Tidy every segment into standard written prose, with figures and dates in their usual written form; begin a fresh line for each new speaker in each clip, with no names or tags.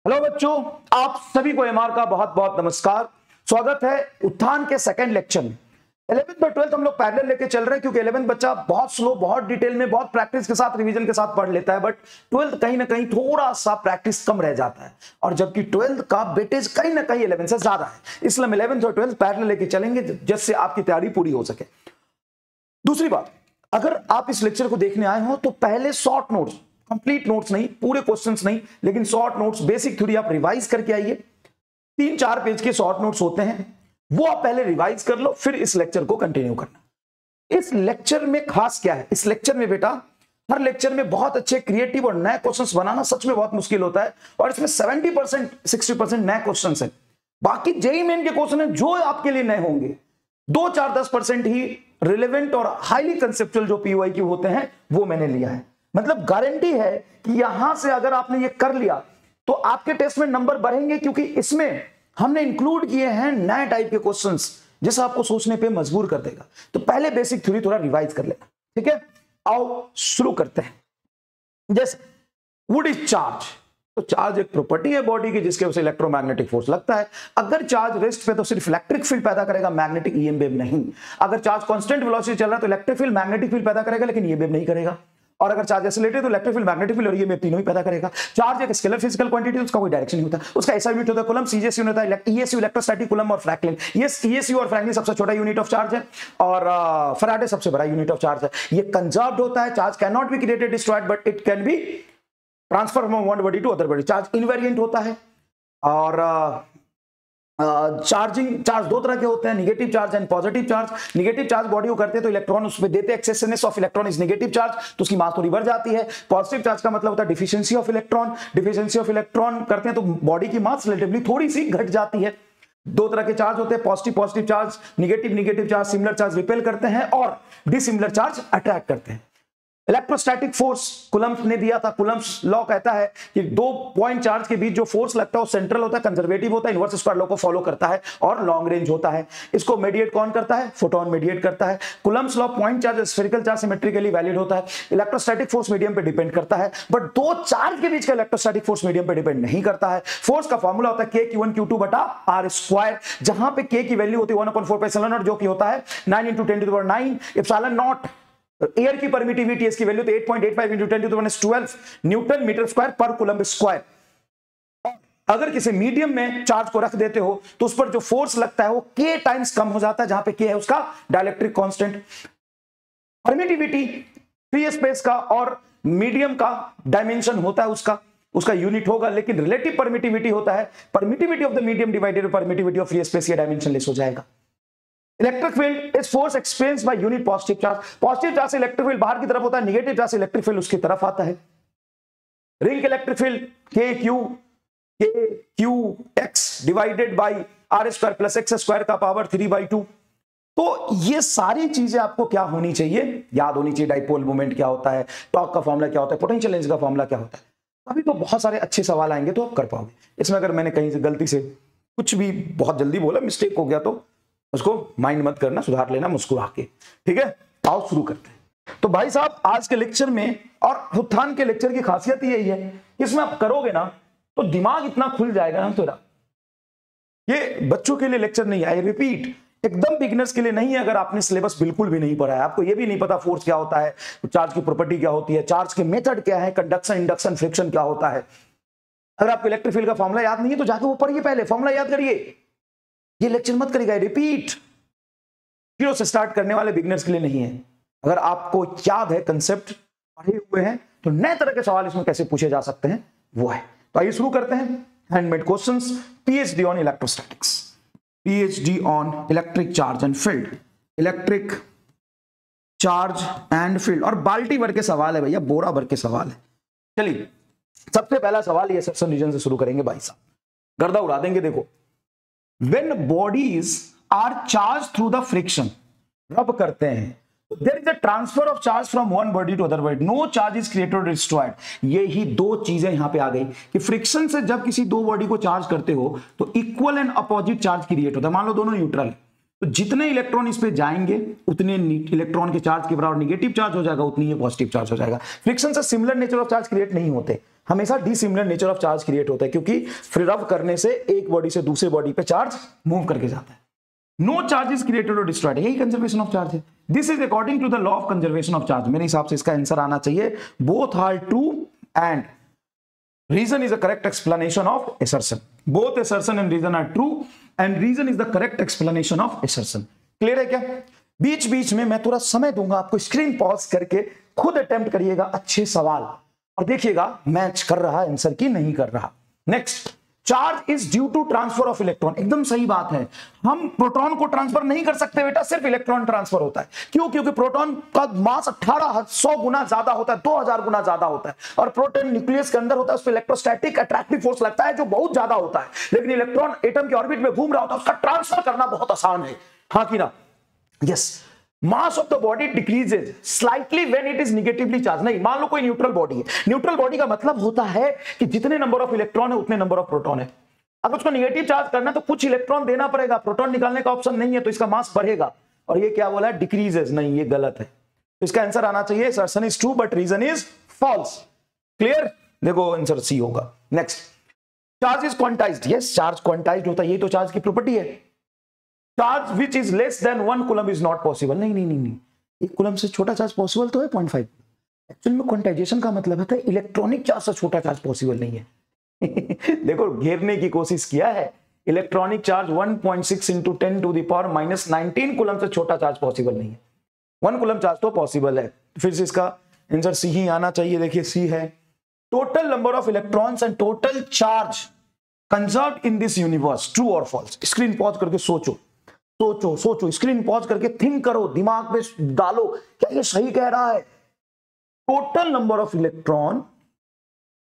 Hello बच्चों, आप सभी को एमआर का बहुत बहुत नमस्कार। स्वागत है उत्थान के सेकंड लेक्चर में। 11th और 12th हम लोग पैरेलल लेके चल रहे हैं क्योंकि 11th बच्चा बहुत स्लो, बहुत डिटेल में, बहुत प्रैक्टिस के साथ, रिवीजन के साथ पढ़ लेता है, बट 12th कहीं ना कहीं थोड़ा सा प्रैक्टिस कम रह जाता है और जबकि 12th का वेटेज कहीं ना कहीं 11th से ज्यादा है, इसलिए हम 11th और 12th पैरेलल लेके चलेंगे जिससे आपकी तैयारी पूरी हो सके। दूसरी बात, अगर आप इस लेक्चर को देखने आए हो तो पहले शॉर्ट नोट्स, कंप्लीट नोट्स नहीं, पूरे क्वेश्चंस नहीं, लेकिन शॉर्ट नोट्स, बेसिक थ्योरी आप रिवाइज करके आइए। 3-4 पेज के शॉर्ट नोट्स होते हैं, वो आप पहले रिवाइज कर लो, फिर इस लेक्चर को कंटिन्यू करना। इस लेक्चर में खास क्या है, इस लेक्चर में बेटा हर लेक्चर में बहुत अच्छे क्रिएटिव और नए क्वेश्चंस बनाना सच में बहुत मुश्किल होता है और इसमें 70% 60% नए क्वेश्चंस हैं। बाकी जेईई मेन के क्वेश्चन हैं जो आपके लिए नए होंगे, 2-4-10% ही रिलेवेंट और हाईली कंसेप्चुअल जो पीवाईक्यू होते हैं वो मैंने लिया है। मतलब गारंटी है कि यहां से अगर आपने ये कर लिया तो आपके टेस्ट में नंबर बढ़ेंगे, क्योंकि इसमें हमने इंक्लूड किए हैं नए टाइप के क्वेश्चंस जिसे आपको सोचने पे मजबूर कर देगा। तो पहले बेसिक थ्योरी थोड़ा रिवाइज कर लेना, ठीक है। आओ शुरू करते हैं। जैसे व्हाट इज चार्ज, तो चार्ज एक प्रॉपर्टी है बॉडी की जिसके उसे इलेक्ट्रोमैग्नेटिक फोर्स लगता है। अगर चार्ज रेस्ट पे तो सिर्फ इलेक्ट्रिक फील्ड पैदा करेगा, मैग्नेटिक ईएम वेव नहीं। अगर चार्ज कांस्टेंट वेलोसिटी चल रहा है तो इलेक्ट्रिक फील्ड मैग्नेटिक फील्ड पैदा करेगा लेकिन ईएम वेव नहीं करेगा। और अगर चार्ज एक्सीलरेटेड तो इलेक्ट्रिक फील्ड, मैग्नेटिक फील्ड और ईएमएफ तीनों ही पैदा करेगा। चार्ज एक स्केलर फिजिकल क्वांटिटी, उसका कोई डायरेक्शन नहीं होता, उसका ऐसा यूनिट होता है कूलम, सीजीएस यूनिट होता है, ईएसयू इलेक्ट्रोस्टैटिक कूलम और फ्रैंकलिन। ये ईएसयू और फ्रैंकलिन सबसे छोटा यूनिट ऑफ चार्ज है और फैराडे सबसे बड़ा यूनिट ऑफ चार्ज है। ये कंजर्व्ड होता है, charge can not be created destroyed but it can be transfer from one body to other body. Charge invariant होता है और चार्ज दो तरह के होते हैं, negative charge and positive charge. Negative charge body को करते हैं तो इलेक्ट्रॉन उसमें देते हैं, excessiveness of electron is negative charge, तो उसकी मास थोड़ी बढ़ जाती है। पॉजिटिव चार्ज का मतलब होता है deficiency of electron, deficiency of electron करते हैं तो बॉडी की मास रिलेटिवली थोड़ी सी घट जाती है। दो तरह के चार्ज होते हैं, positive charge, negative charge. Similar charge repel करते हैं और डिसिमिलर चार्ज अट्रैक्ट करते हैं। इलेक्ट्रोस्टैटिक फोर्स कूलम्ब ने दिया था, कूलम्ब्स लॉ कहता है कि 2 पॉइंट चार्ज के बीच जो फोर्स लगता है वो सेंट्रल होता है, कंजर्वेटिव होता है, इनवर्स स्क्वायर लॉ को फॉलो करता है और लॉन्ग रेंज होता है। इसको मेडिएट कौन करता है? फोटोन मेडिएट करता है। Coulomb's law point charge spherical charge symmetrically valid होता है। इलेक्ट्रोस्टैटिक फोर्स मीडियम पे डिपेंड करता है, बट दो चार्ज के बीच का इलेक्ट्रोस्टैटिक फोर्स मीडियम पे डिपेंड नहीं करता है। फोर्स का फॉर्मूला होता है K/Q1Q2/r², जहां पे K की वैल्यू होती है 1/4πε0, जो कि होता है 9 × 10⁻⁹ ε0। एयर की परमिटिविटी इसकी वैल्यू तो 8.85 × 10⁻12 न्यूटन मीटर स्क्वायर पर कूलम्ब स्क्वायर। अगर किसी मीडियम में चार्ज को रख देते हो तो उस पर जो फोर्स लगता है वो K टाइम्स कम हो जाता है, जहां पे K है उसका dielectric constant. Permittivity free space का और मीडियम का डायमेंशन होता है, उसका यूनिट होगा, लेकिन रिलेटिव परमिटिविटी होता है permittivity of the medium divided permittivity of free space, ये डायमेंशनलेस हो जाएगा। Electric field is force experienced by unit positive charge. Positive charge से इलेक्ट्रिक फील्ड बाहर की तरफ होता है, नेगेटिव चार्ज से इलेक्ट्रिक फील्ड उसकी तरफ आता है। Ring electric field KQX divided by R² + X² का पावर 3/2। तो ये सारी चीजें आपको क्या होनी चाहिए, याद होनी चाहिए। डाइपोल मोमेंट क्या होता है, टॉर्क का फॉर्मूला क्या होता है, पोटेंशियल एनर्जी का फॉर्मूला क्या होता है। अभी तो बहुत सारे अच्छे सवाल आएंगे तो आप कर पाओगे। इसमें अगर मैंने कहीं से गलती से कुछ भी बहुत जल्दी बोला, मिस्टेक हो गया, तो उसको माइंड मत करना, सुधार लेना मुस्कुरा के, ठीक है। आओ शुरू करते हैं। तो भाई साहब, आज के लेक्चर में और उत्थान के लेक्चर की खासियत यही है, इसमें आप करोगे ना तो दिमाग इतना खुल जाएगा ना तेरा। ये बच्चों के लिए लेक्चर नहीं है, रिपीट, एकदम बिगिनर्स के लिए नहीं है। अगर आपने सिलेबस बिल्कुल भी नहीं पढ़ा है, आपको ये भी नहीं पता फोर्स क्या होता है, चार्ज की प्रॉपर्टी क्या होती है, चार्ज के मेथड क्या है, कंडक्शन, इंडक्शन, फ्रिक्शन क्या होता है, अगर आपको इलेक्ट्रिक फील्ड का फॉर्मूला याद नहीं है तो जाके वो पढ़िए, पहले फॉर्मूला याद करिए। ये लेक्चर मत करिएगा, रिपीट, जीरो से स्टार्ट करने वाले बिगिनर्स के लिए नहीं है। अगर आपको याद है, कंसेप्ट पढ़े हुए हैं, तो नए तरह के सवाल इसमें कैसे पूछे जा सकते हैं वो है। तो आइए शुरू करते हैं। Handmade questions, PhD on electrostatics, PhD on electric charge and field, electric charge and field, और बाल्टी भर के सवाल है भैया, बोरा भर के सवाल है। चलिए, सबसे पहला सवाल ये सेक्शन रीजन से शुरू करेंगे भाई साहब, गर्दा उड़ा देंगे। देखो, when bodies are charged through the friction, रब करते हैं, there is a transfer of charge from one body to other body, no charge is created or destroyed। ये ही दो चीजें यहां पे आ गई कि फ्रिक्शन से जब किसी दो बॉडी को चार्ज करते हो तो equal and opposite charge create होता है। मान लो दोनों न्यूट्रल है, तो जितने इलेक्ट्रॉन इस पे जाएंगे उतने इलेक्ट्रॉन के चार्ज के बराबर नेगेटिव चार्ज हो जाएगा, उतनी ये पॉजिटिव चार्ज हो जाएगा। फ्रिक्शन से similar nature of charge create नहीं होते। हमेशा dissimilar nature of charge create होता है, क्योंकि फिर रब करने से एक बॉडी से दूसरे बॉडी पे चार्ज मूव करके जाता है। नो चार्ज इज क्रिएटेड और डिस्ट्रॉयड, यही कंजर्वेशन ऑफ चार्ज है। This is according to the law of conservation of charge. मेरे हिसाब से इसका आंसर आना चाहिए both are true and reason is a correct explanation of assertion. Both assertion and reason are true and reason is the correct explanation of assertion. Clear है क्या? बीच बीच में मैं थोड़ा समय दूंगा आपको, स्क्रीन पॉज करके खुद अटेम्प्ट करिएगा अच्छे सवाल और देखिएगा मैच कर रहा है आंसर की नहीं कर रहा। Next, charge is due to transfer of electron. एकदम सही बात है, हम प्रोटॉन को ट्रांसफर नहीं कर सकते बेटा, सिर्फ इलेक्ट्रॉन ट्रांसफर होता है। क्यों? क्योंकि प्रोटॉन का मास 1800 गुना ज्यादा होता है, 2000 गुना ज्यादा होता है, और प्रोटॉन न्यूक्लियस के अंदर होता है, उस पर इलेक्ट्रोस्टैटिक अट्रैक्टिव फोर्स लगता है जो बहुत ज्यादा होता है। लेकिन इलेक्ट्रॉन एटम के ऑर्बिट में घूम रहा होता है, उसका ट्रांसफर करना बहुत आसान है। हाँ कि ना? Yes. Mass of the body decreases slightly when it is negatively charge. नहीं, मान लो कोई न्यूट्रल बॉडी है, न्यूट्रल बॉडी का मतलब होता है कि जितने नंबर ऑफ इलेक्ट्रॉन है उतने नंबर ऑफ प्रोटॉन है। अगर उसको नेगेटिव चार्ज करना तो कुछ इलेक्ट्रॉन देना पड़ेगा, प्रोटॉन निकालने का ऑप्शन नहीं है, तो इसका मास बढ़ेगा। और ये क्या बोला है? डिक्रीजेज। नहीं, ये गलत है। तो इसका आंसर आना चाहिए assertion is true but reason is false. Clear? देखो आंसर सी होगा। Next, charge is quantized. Yes, charge quantized होता है, ये तो चार्ज की प्रॉपर्टी है। Charge which is less than 1 coulomb is not possible. नहीं नहीं नहीं नहीं, 1 कूलम से छोटा चार्ज पॉसिबल तो है 0.5। एक्चुअली में क्वांटाइजेशन का मतलब है इलेक्ट्रॉनिक चार्ज से छोटा चार्ज पॉसिबल नहीं है। देखो, घेरने की कोशिश किया है। Electronic charge 1.6 into 10 to the power -19 coulomb से छोटा चार्ज पॉसिबल नहीं है। 1 कूलम चार्ज तो पॉसिबल है। फिर से इसका आंसर सी ही आना चाहिए। देखिए सी है। Total number of electrons and total charge conserved in this universe, true और फॉल्स। स्क्रीन पॉज करके सोचो सोचो सोचो, स्क्रीन पॉज करके थिंक करो, दिमाग में डालो, क्या ये सही कह रहा है? Total number of electron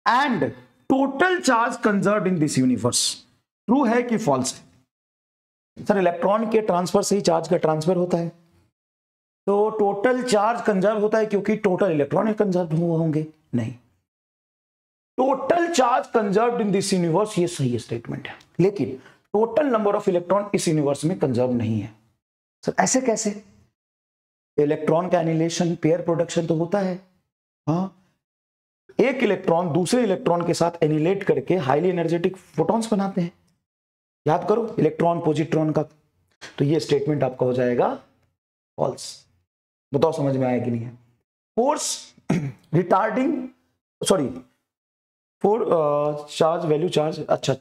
and total charge conserved in this universe, true है कि फॉल्स है? सर, इलेक्ट्रॉन के ट्रांसफर से ही चार्ज का ट्रांसफर होता है, तो टोटल चार्ज कंजर्व होता है क्योंकि टोटल इलेक्ट्रॉन कंजर्व होंगे। नहीं, total charge conserved in this universe, ये सही स्टेटमेंट है, लेकिन टोटल नंबर ऑफ इलेक्ट्रॉन इस यूनिवर्स में कंजर्व नहीं है। सर ऐसे कैसे? इलेक्ट्रॉन का एनिहिलेशन, पेयर प्रोडक्शन तो होता है। हाँ, एक इलेक्ट्रॉन दूसरे इलेक्ट्रॉन के साथ एनिहिलेट करके हाईली एनर्जेटिक फोटॉन्स बनाते हैं। याद करो, इलेक्ट्रॉन पॉजिट्रॉन का। तो ये स्टेटमेंट आपका हो जाएगा फॉल्स। बताओ समझ में आया कि नहीं है? Force retarding, sorry, for charge value charge, अच्छा,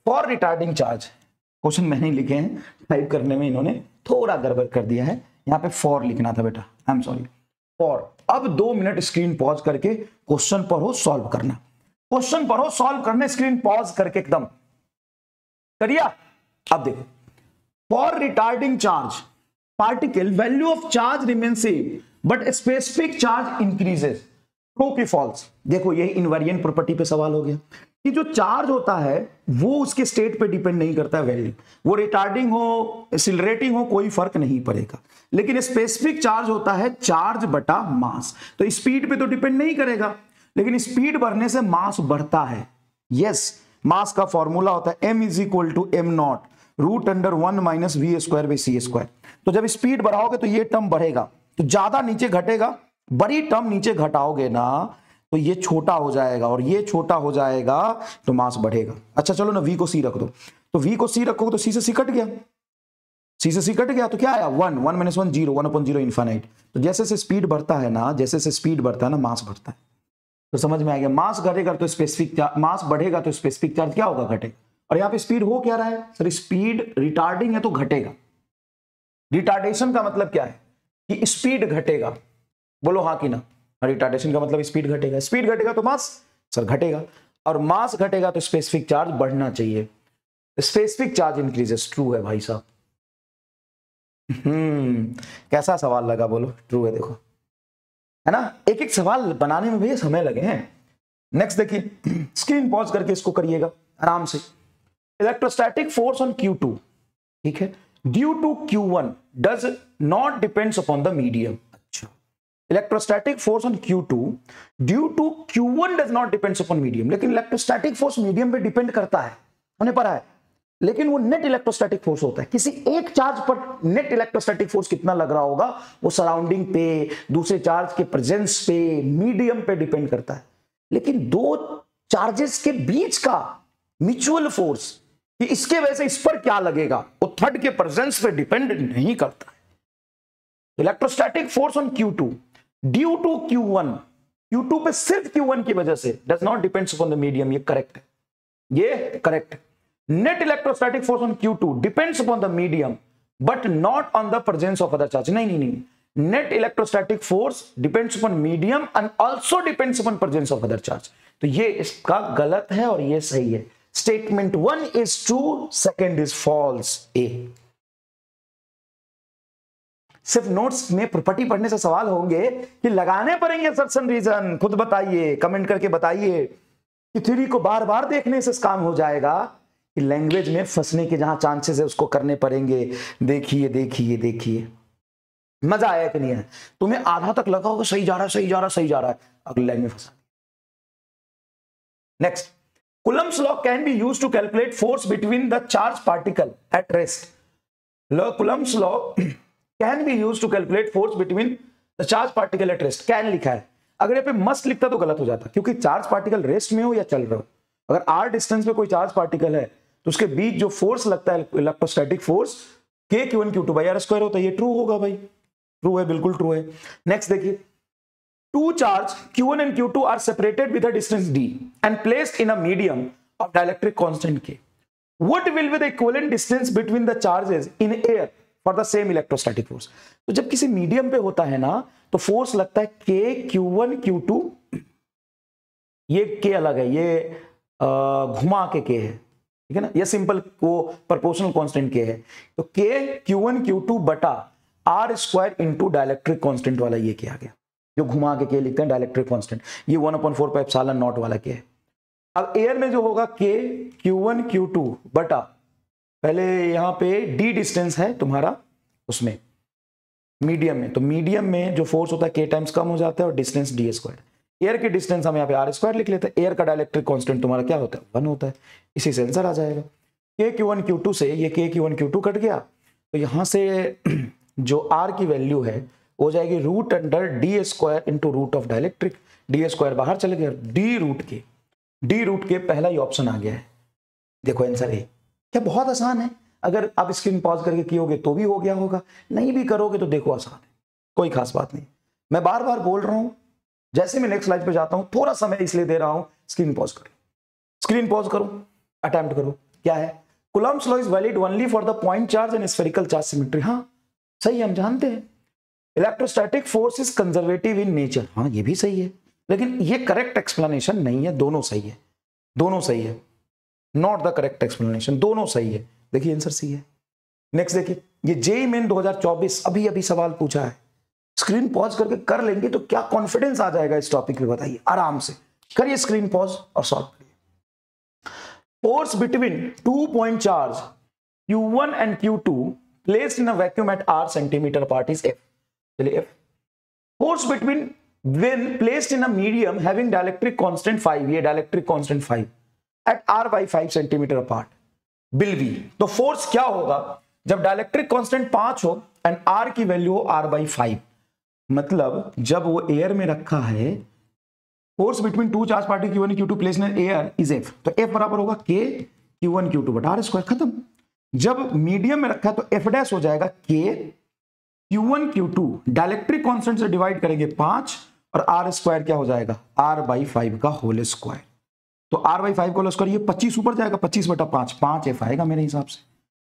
फॉर रिटार्डिंग चार्ज। क्वेश्चन मैंने ही लिखे हैं, टाइप करने में इन्होंने थोड़ा गड़बड़ कर दिया है। यहाँ पे फॉर लिखना था बेटा, आई एम सॉरी, फॉर। अब 2 मिनट स्क्रीन पॉज करके क्वेश्चन पढ़ो, सॉल्व करना। क्वेश्चन पढ़ो, सॉल्व करने, स्क्रीन पॉज करके एकदम करिया। अब देखो, for retarding charge particle value of charge remain same but specific charge increases, true की फॉल्स? देखो, ये इनवेरिएंट प्रॉपर्टी पे सवाल हो गया कि जो चार्ज होता है वो उसके स्टेट पे डिपेंड नहीं करता है वैल्यू, वो रिटार्डिंग हो एक्सिलरेटिंग हो कोई फर्क नहीं पड़ेगा। लेकिन स्पेसिफिक चार्ज होता है चार्ज बटा मास, तो स्पीड पे तो डिपेंड नहीं करेगा, लेकिन स्पीड बढ़ने से मास बढ़ता है। यस, मास का फॉर्मूला होता है m = m0 √1 - v²/c²। तो जब स्पीड बढ़ाओगे तो ये टर्म बढ़ेगा, तो ज्यादा नीचे घटेगा, बड़ी टर्म नीचे घटाओगे ना तो ये छोटा हो जाएगा, और ये छोटा हो जाएगा तो मास बढ़ेगा। अच्छा चलो ना, v को c रख दो, तो v को c रखोगे तो c से c कट गया, c से c कट गया तो क्या आया? 1 1 - 1 0 1/0 इनफाइनाइट। तो जैसे से स्पीड बढ़ता है ना, जैसे से स्पीड बढ़ता है ना, मास बढ़ता है। तो समझ में आ गया? मास घटेगा तो स्पेसिफिक चार्ज, मास बढ़ेगा तो स्पेसिफिक चार्ज क्या होगा? घटेगा। और यहाँ पे स्पीड हो क्या रहा है? सर स्पीड रिटार्डिंग है तो घटेगा। रिटार्डेशन का मतलब क्या है? कि स्पीड घटेगा। बोलो हाँ कि ना? रिटार्डेशन का मतलब स्पीड घटेगा, स्पीड घटेगा तो मास सर घटेगा, और मास घटेगा तो स्पेसिफिक चार्ज बढ़ना चाहिए। स्पेसिफिक चार्ज इंक्रीजेस, ट्रू है भाई साहब। कैसा सवाल लगा? बोलो ट्रू है। देखो है ना, एक एक सवाल बनाने में भैया समय लगे हैं। नेक्स्ट देखिए, स्क्रीन पॉज करके इसको करिएगा आराम से। इलेक्ट्रोस्टैटिक फोर्स ऑन Q2, ठीक है, due to Q1 does not depends upon the medium. अच्छा, electrostatic force on Q2 due to Q1 does not depends upon medium. लेकिन इलेक्ट्रोस्टैटिक फोर्स मीडियम पे डिपेंड करता है, हमने पढ़ा है, लेकिन वो नेट इलेक्ट्रोस्टैटिक फोर्स होता है। किसी एक चार्ज पर नेट इलेक्ट्रोस्टैटिक फोर्स कितना लग रहा होगा वो सराउंडिंग पे, दूसरे चार्ज के प्रेजेंस पे, मीडियम पे डिपेंड करता है। लेकिन दो चार्जेस के बीच का म्यूचुअल फोर्स कि इसके वजह से इस पर क्या लगेगा वो थर्ड के प्रेजेंस पे डिपेंड नहीं करता है। Electrostatic force on Q2 due to Q1, Q2 पे सिर्फ Q1 की वजह से does not depends upon the medium, ये करेक्ट है, ये करेक्ट है। Net electrostatic force on Q2 depends upon the medium but not on the presence of other charge, नहीं, net electrostatic force depends upon medium and also depends upon presence of other charge. तो ये इसका गलत है और ये सही है। Statement 1 is true, second is false. ए सिर्फ नोट्स में प्रॉपर्टी पढ़ने से सवाल होंगे कि लगाने पड़ेंगे असर्शन रीजन, खुद बताइए, कमेंट करके बताइए कि थ्योरी को बार बार देखने से काम हो जाएगा कि लैंग्वेज में फंसने के जहां चांसेस है उसको करने पड़ेंगे। देखिए देखिए देखिए, मजा आया कि नहीं है? तुम्हें आधा तक लगा होगा सही जा रहा है, सही जा रहा है, सही जा रहा है, अगली लाइन में फंसा। Next, Coulomb's law can be used to calculate force between the charged particle at rest. Coulomb's law can be used to calculate force between the charged particle at rest. Can लिखा है, अगर यहाँ पे must लिखता तो गलत हो जाता, क्योंकि चार्ज पार्टिकल रेस्ट में हो या चल रहा हो। अगर r डिस्टेंस पे कोई चार्ज पार्टिकल है तो उसके बीच जो फोर्स लगता है electrostatic force k q1 q2 by r square होता है। ये ट्रू होगा भाई, ट्रू है, बिल्कुल ट्रू है। नेक्स्ट देखिए, two charge Q1 and Q2 are separated with a distance d and placed in a medium of dielectric constant K. What will be the equivalent distance between the charges in air for the same electrostatic force? तो जब किसी medium पे होता है ना तो force लगता है K Q1 Q2, ये K अलग है, ये घुमा के K है, ठीक है ना, ये सिंपल को प्रोपोर्शनल कांस्टेंट K है। तो K Q1 Q2 बटा R square into dielectric constant वाला ये K आ गया, जो घुमा के K लिखते हैं डायलेक्ट्रिक कांस्टेंट, ये 1/4 पाई एप्सिलॉन नॉट वाला K है। अब एयर में जो होगा K Q1 Q2 बटा, पहले यहां पे d डिस्टेंस है तुम्हारा उसमें मीडियम में, तो मीडियम में जो फोर्स होता है K टाइम्स कम हो जाता है और डिस्टेंस d स्क्वायर। एयर की डिस्टेंस हम यहाँ पे r स्क्वायर लिख लेते हैं। एयर का डायलेक्ट्रिक कांस्टेंट तुम्हारा क्या होता है 1 होता है, इसी से आंसर आ जाएगा। K Q1 Q2 से ये K Q1 Q2 कट गया, तो यहां से जो r की वैल्यू है हो जाएगी root under D square into root of dielectric. D square बाहर चले गया, डी रूट के पहला ही ऑप्शन आ गया है। देखो आंसर है क्या, बहुत आसान है। अगर आप स्क्रीन पॉज करके कियोगे तो भी हो गया होगा, नहीं भी करोगे तो देखो आसान है, कोई खास बात नहीं। मैं बार बार बोल रहा हूं, जैसे मैं नेक्स्ट स्लाइड पे जाता हूं थोड़ा समय इसलिए दे रहा हूं, स्क्रीन पॉज करो, स्क्रीन पॉज करो, अटेम्प्ट करो। क्या है, Coulomb's law is valid only for the point charge and spherical charge symmetry। हाँ सही है, हम जानते हैं। Electrostatic force is conservative in nature, हाँ ये भी सही है, लेकिन ये करेक्ट एक्सप्लेनेशन नहीं है। दोनों सही है, दोनों सही है, नॉट द करेक्ट एक्सप्लेनेशन, दोनों सही है। देखिए आंसर सही है। नेक्स्ट देखिए, ये जेईई मेन 2024 अभी अभी सवाल पूछा है, स्क्रीन पॉज करके कर लेंगे तो क्या कॉन्फिडेंस आ जाएगा इस टॉपिक पे, बताइए। आराम से करिए स्क्रीन पॉज और सॉल्व करिए। Force between 2 point charge Q1 and Q2 placed in a vacuum at r centimeter apart is F। चलिए F। Force between when placed in a medium having dielectric constant 5, ये dielectric constant 5 at r by 5 centimeter apart will be। तो force क्या होगा जब dielectric constant 5 हो and r की value हो r by 5, मतलब जब वो एयर में रखा है, force between two charge particle Q1 Q2 placed in air is F। तो F बराबर होगा K Q1 Q2 बटा r स्क्वायर, खत्म। जब मीडियम में रखा है तो F डैश हो जाएगा K Q1 Q2, dielectric constant से डिवाइड करेंगे 5 और r स्क्वायर क्या हो जाएगा r by 5 का होल स्क्वायर। तो r by 5 का होल स्क्वायर, ये 25 ऊपर जाएगा, 25 बटा 5, 5 F आएगा मेरे हिसाब से।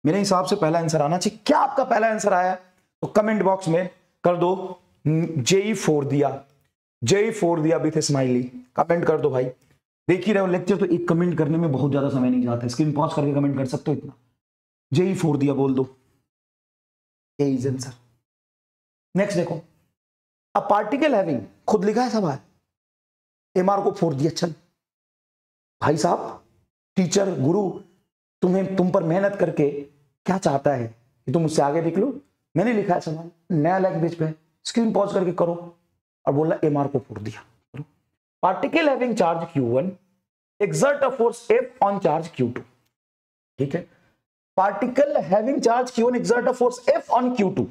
मेरे हिसाब से पहला आंसर आना चाहिए। क्या आपका पहला आंसर आया तो कमेंट बॉक्स में कर दो जेई 4 दिया, जेई 4 दिया विथ स्माइली, कमेंट कर दो भाई। देख ही रहे हो लेक्चर, तो एक कमेंट करने में बहुत ज्यादा समय नहीं जाता, स्क्रीन पॉज करके कमेंट कर सकते हो इतना। जेई 4 दिया बोल दो, ए इज आंसर। नेक्स्ट देखो, अ पार्टिकल हैविंग, खुद लिखा है सवाल, एमआर को 4 दिया। चल भाई साहब, टीचर गुरु तुम पर मेहनत करके क्या चाहता है कि तुम मुझसे आगे निकलो। मैंने लिखा है सवाल, नया लैंग्वेज पे, स्क्रीन पॉज करके करो और बोला एमआर को 4 दिया। Particle having charge Q1 exert a force F on charge Q2। ठीक है, particle having charge Q1 exert a force F on Q2।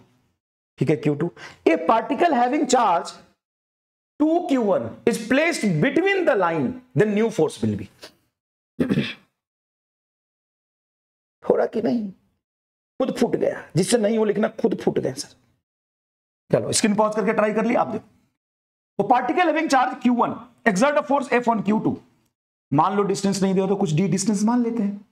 ठीक है, Q2। A particle having charge 2q1 is placed between the line, then new force will be. थोड़ा कि नहीं, खुद फूट गया, जिससे नहीं वो लिखना खुद फूट गया सर। चलो स्क्रीन पॉज करके ट्राई कर लिया आप देखो। तो particle having charge q1 exert a force f on q2, मान लो डिस्टेंस नहीं दिया तो कुछ d डिस्टेंस मान लेते हैं।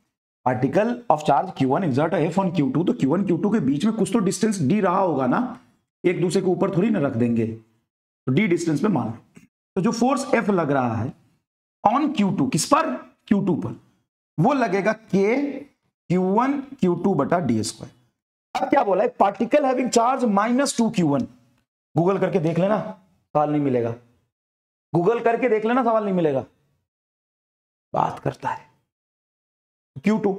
Particle of charge q1 exert f on q2, तो q1 q2 के बीच में कुछ तो डिस्टेंस d रहा होगा ना, एक दूसरे के ऊपर थोड़ी ना रख देंगे, तो d डिस्टेंस पे मान लो। तो जो फोर्स f लग रहा है ऑन q2, किस पर, q2 पर, वो लगेगा k q1 q2 बटा d स्क्वायर। अब क्या बोला है, particle having charge -2q1, Google करके देख लेना सवाल नहीं मिलेगा, गूगल करके देख लेना सवाल नहीं मिलेगा, बात करता है। q2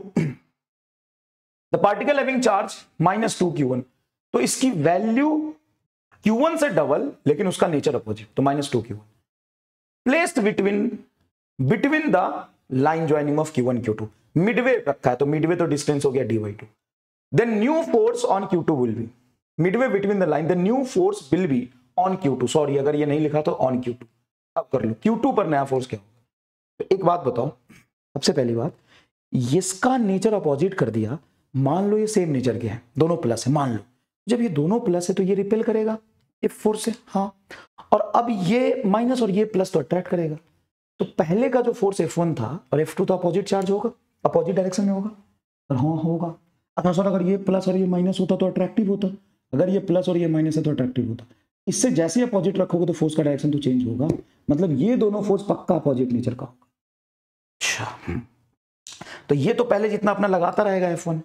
the particle having charge -2q1, तो इसकी वैल्यू q1 से डबल लेकिन उसका नेचर अपोजिट, तो -2q1 placed between the line joining of q1 q2, midway रखा है, तो मिडवे तो डिस्टेंस हो गया d/2। Then new force on q2 will be midway between the line, the new force will be on q2, sorry अगर ये नहीं लिखा तो ऑन q2। अब कर लो q2 पर नया फोर्स क्या होगा। तो एक बात बताओ, सबसे पहली बात, इसका नेचर अपोजिट कर दिया, मान लो ये सेम नेचर के हैं, दोनों प्लस है, मान लो जब ये दोनों प्लस है तो ये रिपेल करेगा, ये फोर्स है, हाँ, और अब ये माइनस और ये प्लस तो अट्रैक्ट करेगा। तो पहले का जो फोर्स F1 था और F2 तो अपोजिट चार्ज होगा, अपोजिट डायरेक्शन में होगा, और हाँ होगा। अच्छा सर अगर ये प्लस और ये माइनस होता तो अट्रैक्टिव होता, अगर ये प्लस और ये माइनस है तो अट्रैक्टिव होता। इससे जैसे ही अपोजिट रखोगे तो फोर्स का डायरेक्शन तो चेंज होगा, मतलब ये दोनों फोर्स पक्का अपोजिट नेचर का होगा। अच्छा, तो ये तो पहले जितना अपना लगाता रहेगा F1,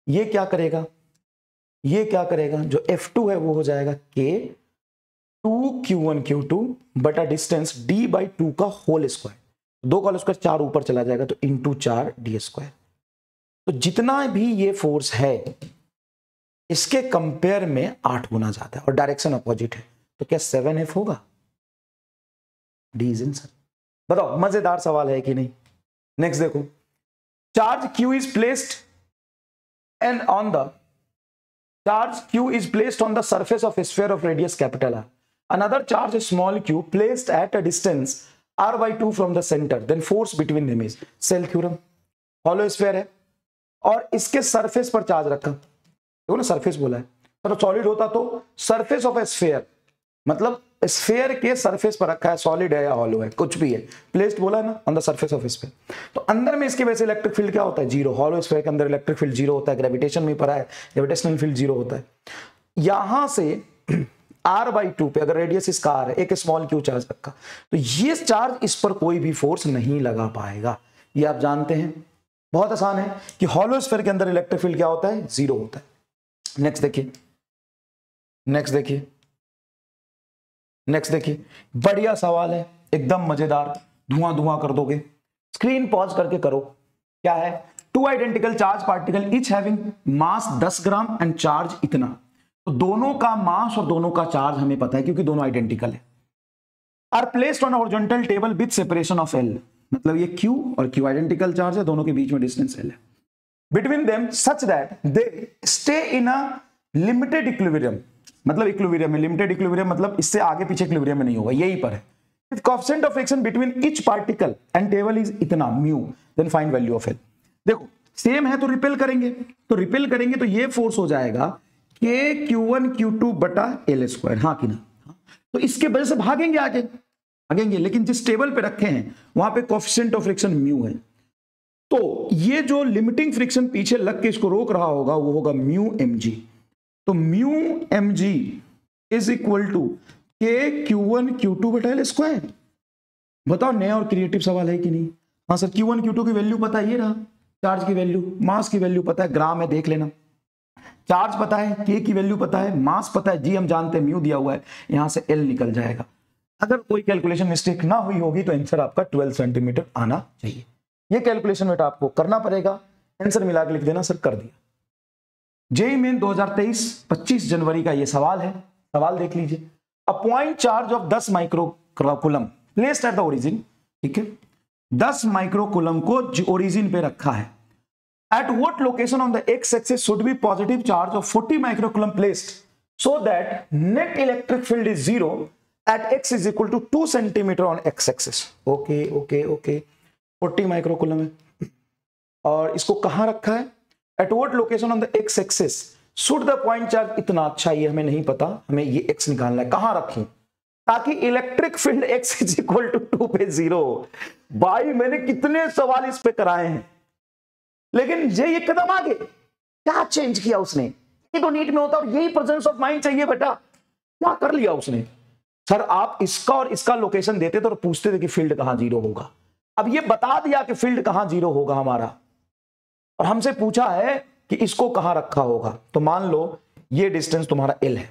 ये क्या करेगा, ये क्या करेगा, जो F2 है वो हो जाएगा k 2q1 q2 बटा डिस्टेंस d/2 का होल स्क्वायर, 2 का होल स्क्वायर 4 ऊपर चला जाएगा तो इंटू 4 d स्क्वायर। तो जितना भी ये फोर्स है इसके कंपेयर में 8 गुना ज्यादा है और डायरेक्शन अपोजिट है, तो क्या 7f होगा, डी इज आंसर। बताओ मजेदार सवाल है कि नहीं। नेक्स्ट देखो, charge q is placed and on the charge q is placed on the surface of a sphere of radius capital R. Another charge small q placed at a distance r/2 from the center, then force between them is shell theorem. Hollow sphere है और इसके surface पर charge रखा, देखो ना surface बोला है, तो सॉलिड होता तो सरफेस ऑफ ए स्फीयर, मतलब स्फीयर के सरफेस पर रखा है, सॉलिड है या हॉलो है कुछ भी है, प्लेस्ड बोला है ना on the surface of sphere. तो अंदर में इसके वजह से इलेक्ट्रिक फील्ड क्या होता है, जीरो। हॉलो स्फीयर के अंदर इलेक्ट्रिक फील्ड जीरो होता है, ग्रेविटेशन में पढ़ा है, ग्रेविटेशनल फील्ड जीरो होता है। यहां से r/2 पे अगर रेडियस इसका r है, एक स्मॉल q चार्ज रखा, तो ये चार्ज इस पर कोई भी फोर्स नहीं लगा पाएगा। ये आप जानते हैं, बहुत आसान है कि हॉलो स्फीयर के अंदर इलेक्ट्रिक फील्ड क्या होता है, जीरो होता है। नेक्स्ट देखिए, नेक्स्ट देखिए, नेक्स्ट देखिए, बढ़िया सवाल है, एकदम मजेदार, धुआं धुआं कर दोगे। स्क्रीन पॉज करके करो। क्या है, to identical charge particle each having mass 10 gram and charge इतना। तो दोनों का मास और दोनों का चार्ज हमें पता है क्योंकि दोनों आइडेंटिकल है। Are placed on horizontal table with separation of L, मतलब ये Q और Q आइडेंटिकल चार्ज है, दोनों के बीच में डिस्टेंस L है। Between them such that they stay in a limited equilibrium, मतलब इक्विलिब्रियम में, लिमिटेड इक्विलिब्रियम मतलब इससे आगे पीछे इक्विलिब्रियम में नहीं होगा, यही पर है। If coefficient of friction between each particle and table is इतना mu, then find value of L। देखो सेम है तो रिपेल करेंगे, तो रिपेल करेंगे तो ये फोर्स हो जाएगा k q1 q2 बटा L स्क्वायर, हाँ कि ना। तो इसके वजह से भागेंगे, आगे भागेंगे, लेकिन जिस टेबल पे रखे हैं वहां पे कोएफिशिएंट ऑफ फ्रिक्शन म्यू है, तो ये जो लिमिटिंग फ्रिक्शन पीछे लग के इसको रोक रहा होगा वो होगा म्यू mg। तो mu mg is equal to k q1 q2 बटा L स्क्वायर। बताओ नया और क्रिएटिव सवाल है कि नहीं। हाँ सर, q1 q2 की वैल्यू पता है, ये रहा चार्ज की वैल्यू, मास की वैल्यू पता है, ग्राम है देख लेना, चार्ज पता है, k की वैल्यू पता है, मास पता है, g हम जानते हैं म्यू दिया हुआ है, यहां से L निकल जाएगा। अगर कोई कैलकुलेशन मिस्टेक ना हुई होगी तो आंसर आपका 12 सेंटीमीटर आना चाहिए। ये कैलकुलेशन बेटा आपको करना पड़ेगा, आंसर मिला के लिख देना सर कर दिया। जेईई मेन 2023 25 जनवरी का ये सवाल है, सवाल देख लीजिए। A point charge of 10 microcoulomb placed at the origin, ठीक है, 10 माइक्रोकूलम को ओरिजिन पे रखा है। At what location on the x axis should be positive charge of 40 microcoulomb placed so that net electric field is zero at x is equal to 2 centimetre on x axis. Okay 40 microcoulomb है। और इसको कहां रखा है? at what location on the x axis should the point charge, इतना अच्छा ये हमें नहीं पता, हमें ये x निकालना है, कहां रखें ताकि electric field x is equal to 2 पे 0। भाई मैंने कितने सवाल इस पे कराए हैं, लेकिन ये कदम आगे क्या चेंज किया उसने? ये तो नीट में होता और यही प्रेजेंस ऑफ माइंड चाहिए बेटा। क्या कर लिया उसने? सर आप इसका और इसका लोकेशन देते थे और पूछते थे कि फील्ड कहां जीरो होगा। अब ये बता दिया कि फील्ड कहां जीरो होगा हमारा, और हमसे पूछा है कि इसको कहां रखा होगा। तो मान लो ये डिस्टेंस तुम्हारा L है,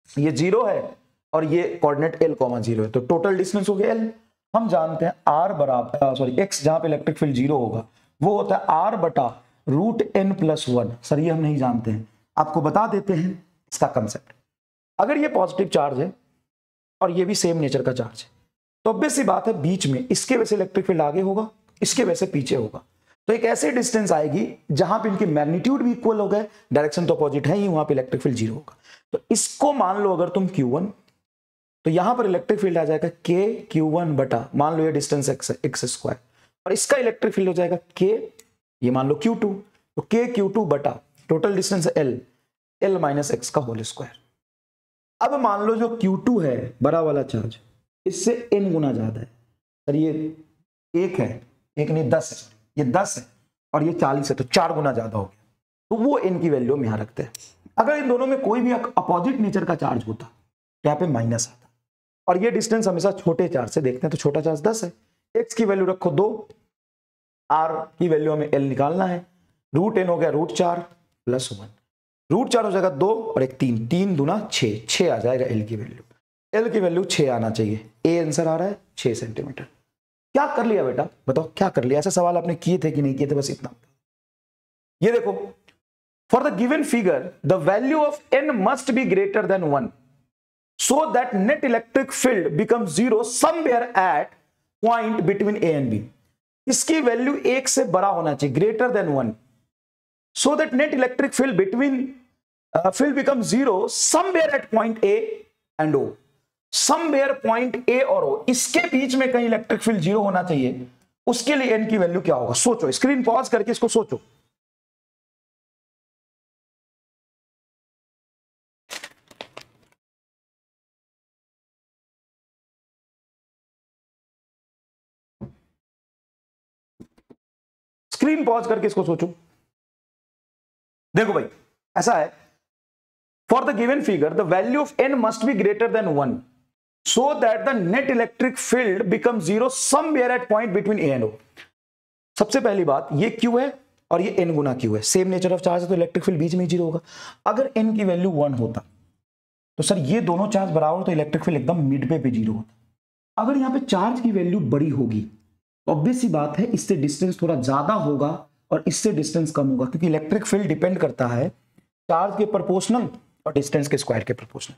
ये 0 है और ये कोऑर्डिनेट L, 0 है, तो टोटल डिस्टेंस हो गया L। हम जानते हैं R बराबर x, जहां पे इलेक्ट्रिक फील्ड 0 होगा वो होता है R बटा √n+1। सर ये हम नहीं जानते हैं, आपको बता देते हैं इसका कंसेप्ट। अगर ये पॉजिटिव चार्ज है और ये भी सेम नेचर का चार्ज है, तो ऑब्वियस सी बात है बीच में इसके वजह से इलेक्ट्रिक फील्ड आगे होगा, इसके वजह से पीछे होगा। तो एक ऐसी डिस्टेंस आएगी जहां पे इनकी मैग्नीट्यूड भी इक्वल हो गए, डायरेक्शन तो अपोजिट है ही, वहां पे इलेक्ट्रिक फील्ड 0 होगा। तो इसको मान लो अगर तुम Q1, तो यहां पर इलेक्ट्रिक फील्ड आ जाएगा KQ1 बटा, मान लो ये डिस्टेंस x², और इसका इलेक्ट्रिक फील्ड हो जाएगा K, ये मान लो Q2, तो KQ2 बटा total distance L minus x का होल स्क्वायर। अब मान लो जो Q2 है बड़ा वाला चार्ज, इससे n गुना ज्यादा है। सर ये 1 है, 1 नहीं 10 है, ये 10 है और ये 40 है, तो 4 गुना ज्यादा हो गया, तो वो n की वैल्यू हम यहां रखते हैं। अगर इन दोनों में कोई भी अपोजिट नेचर का चार्ज होता तो यहाँ पे माइनस आता, और ये डिस्टेंस हमेशा छोटे चार्ज से देखते हैं, तो छोटा चार्ज 10 है, x की वैल्यू रखो 2, r की वैल्यू हमें L निकालना है, √n हो गया √4 + 1, √4 हो जाएगा 2 और 1 3, 3 दूना 6 आ जाएगा L की वैल्यू। L की वैल्यू 6 आना चाहिए, A आंसर आ रहा है 6 सेंटीमीटर। क्या कर लिया बेटा, बताओ क्या कर लिया? ऐसे सवाल आपने किए थे कि नहीं किए थे? बस इतना। ये देखो, for the given figure the value of n must be greater than 1 so that net electric field becomes 0 somewhere eight point between A and B। इसकी वैल्यू 1 से बड़ा होना चाहिए, greater than 1, so that net electric field between field becomes 0 somewhere at point A and O। somewhere point A और O, इसके बीच में कहीं electric field 0 होना चाहिए। उसके लिए n की वैल्यू क्या होगा? सोचो, स्क्रीन पॉज करके इसको सोचो। स्क्रीन पॉज करके इसको सोचो। देखो भाई ऐसा है, for the given figure the value of n must be greater than 1 so that the net electric field become 0 somewhere eight point between A and O। सबसे पहली बात, ये Q है और ये n गुना Q है, सेम नेचर ऑफ चार्ज है, तो इलेक्ट्रिक फील्ड बीच में 0 होगा। अगर n की वैल्यू 1 होता तो सर ये दोनों चार्ज बराबर, तो इलेक्ट्रिक फील्ड एकदम मिड पे 0 होता। अगर यहाँ पे चार्ज की वैल्यू बड़ी होगी तो ऑब्वियस सी बात है इससे डिस्टेंस थोड़ा ज्यादा होगा और इससे डिस्टेंस कम होगा, क्योंकि इलेक्ट्रिक फील्ड डिपेंड करता है चार्ज के प्रोपोर्शनल और डिस्टेंस के स्क्वायर के प्रोपोर्शनल।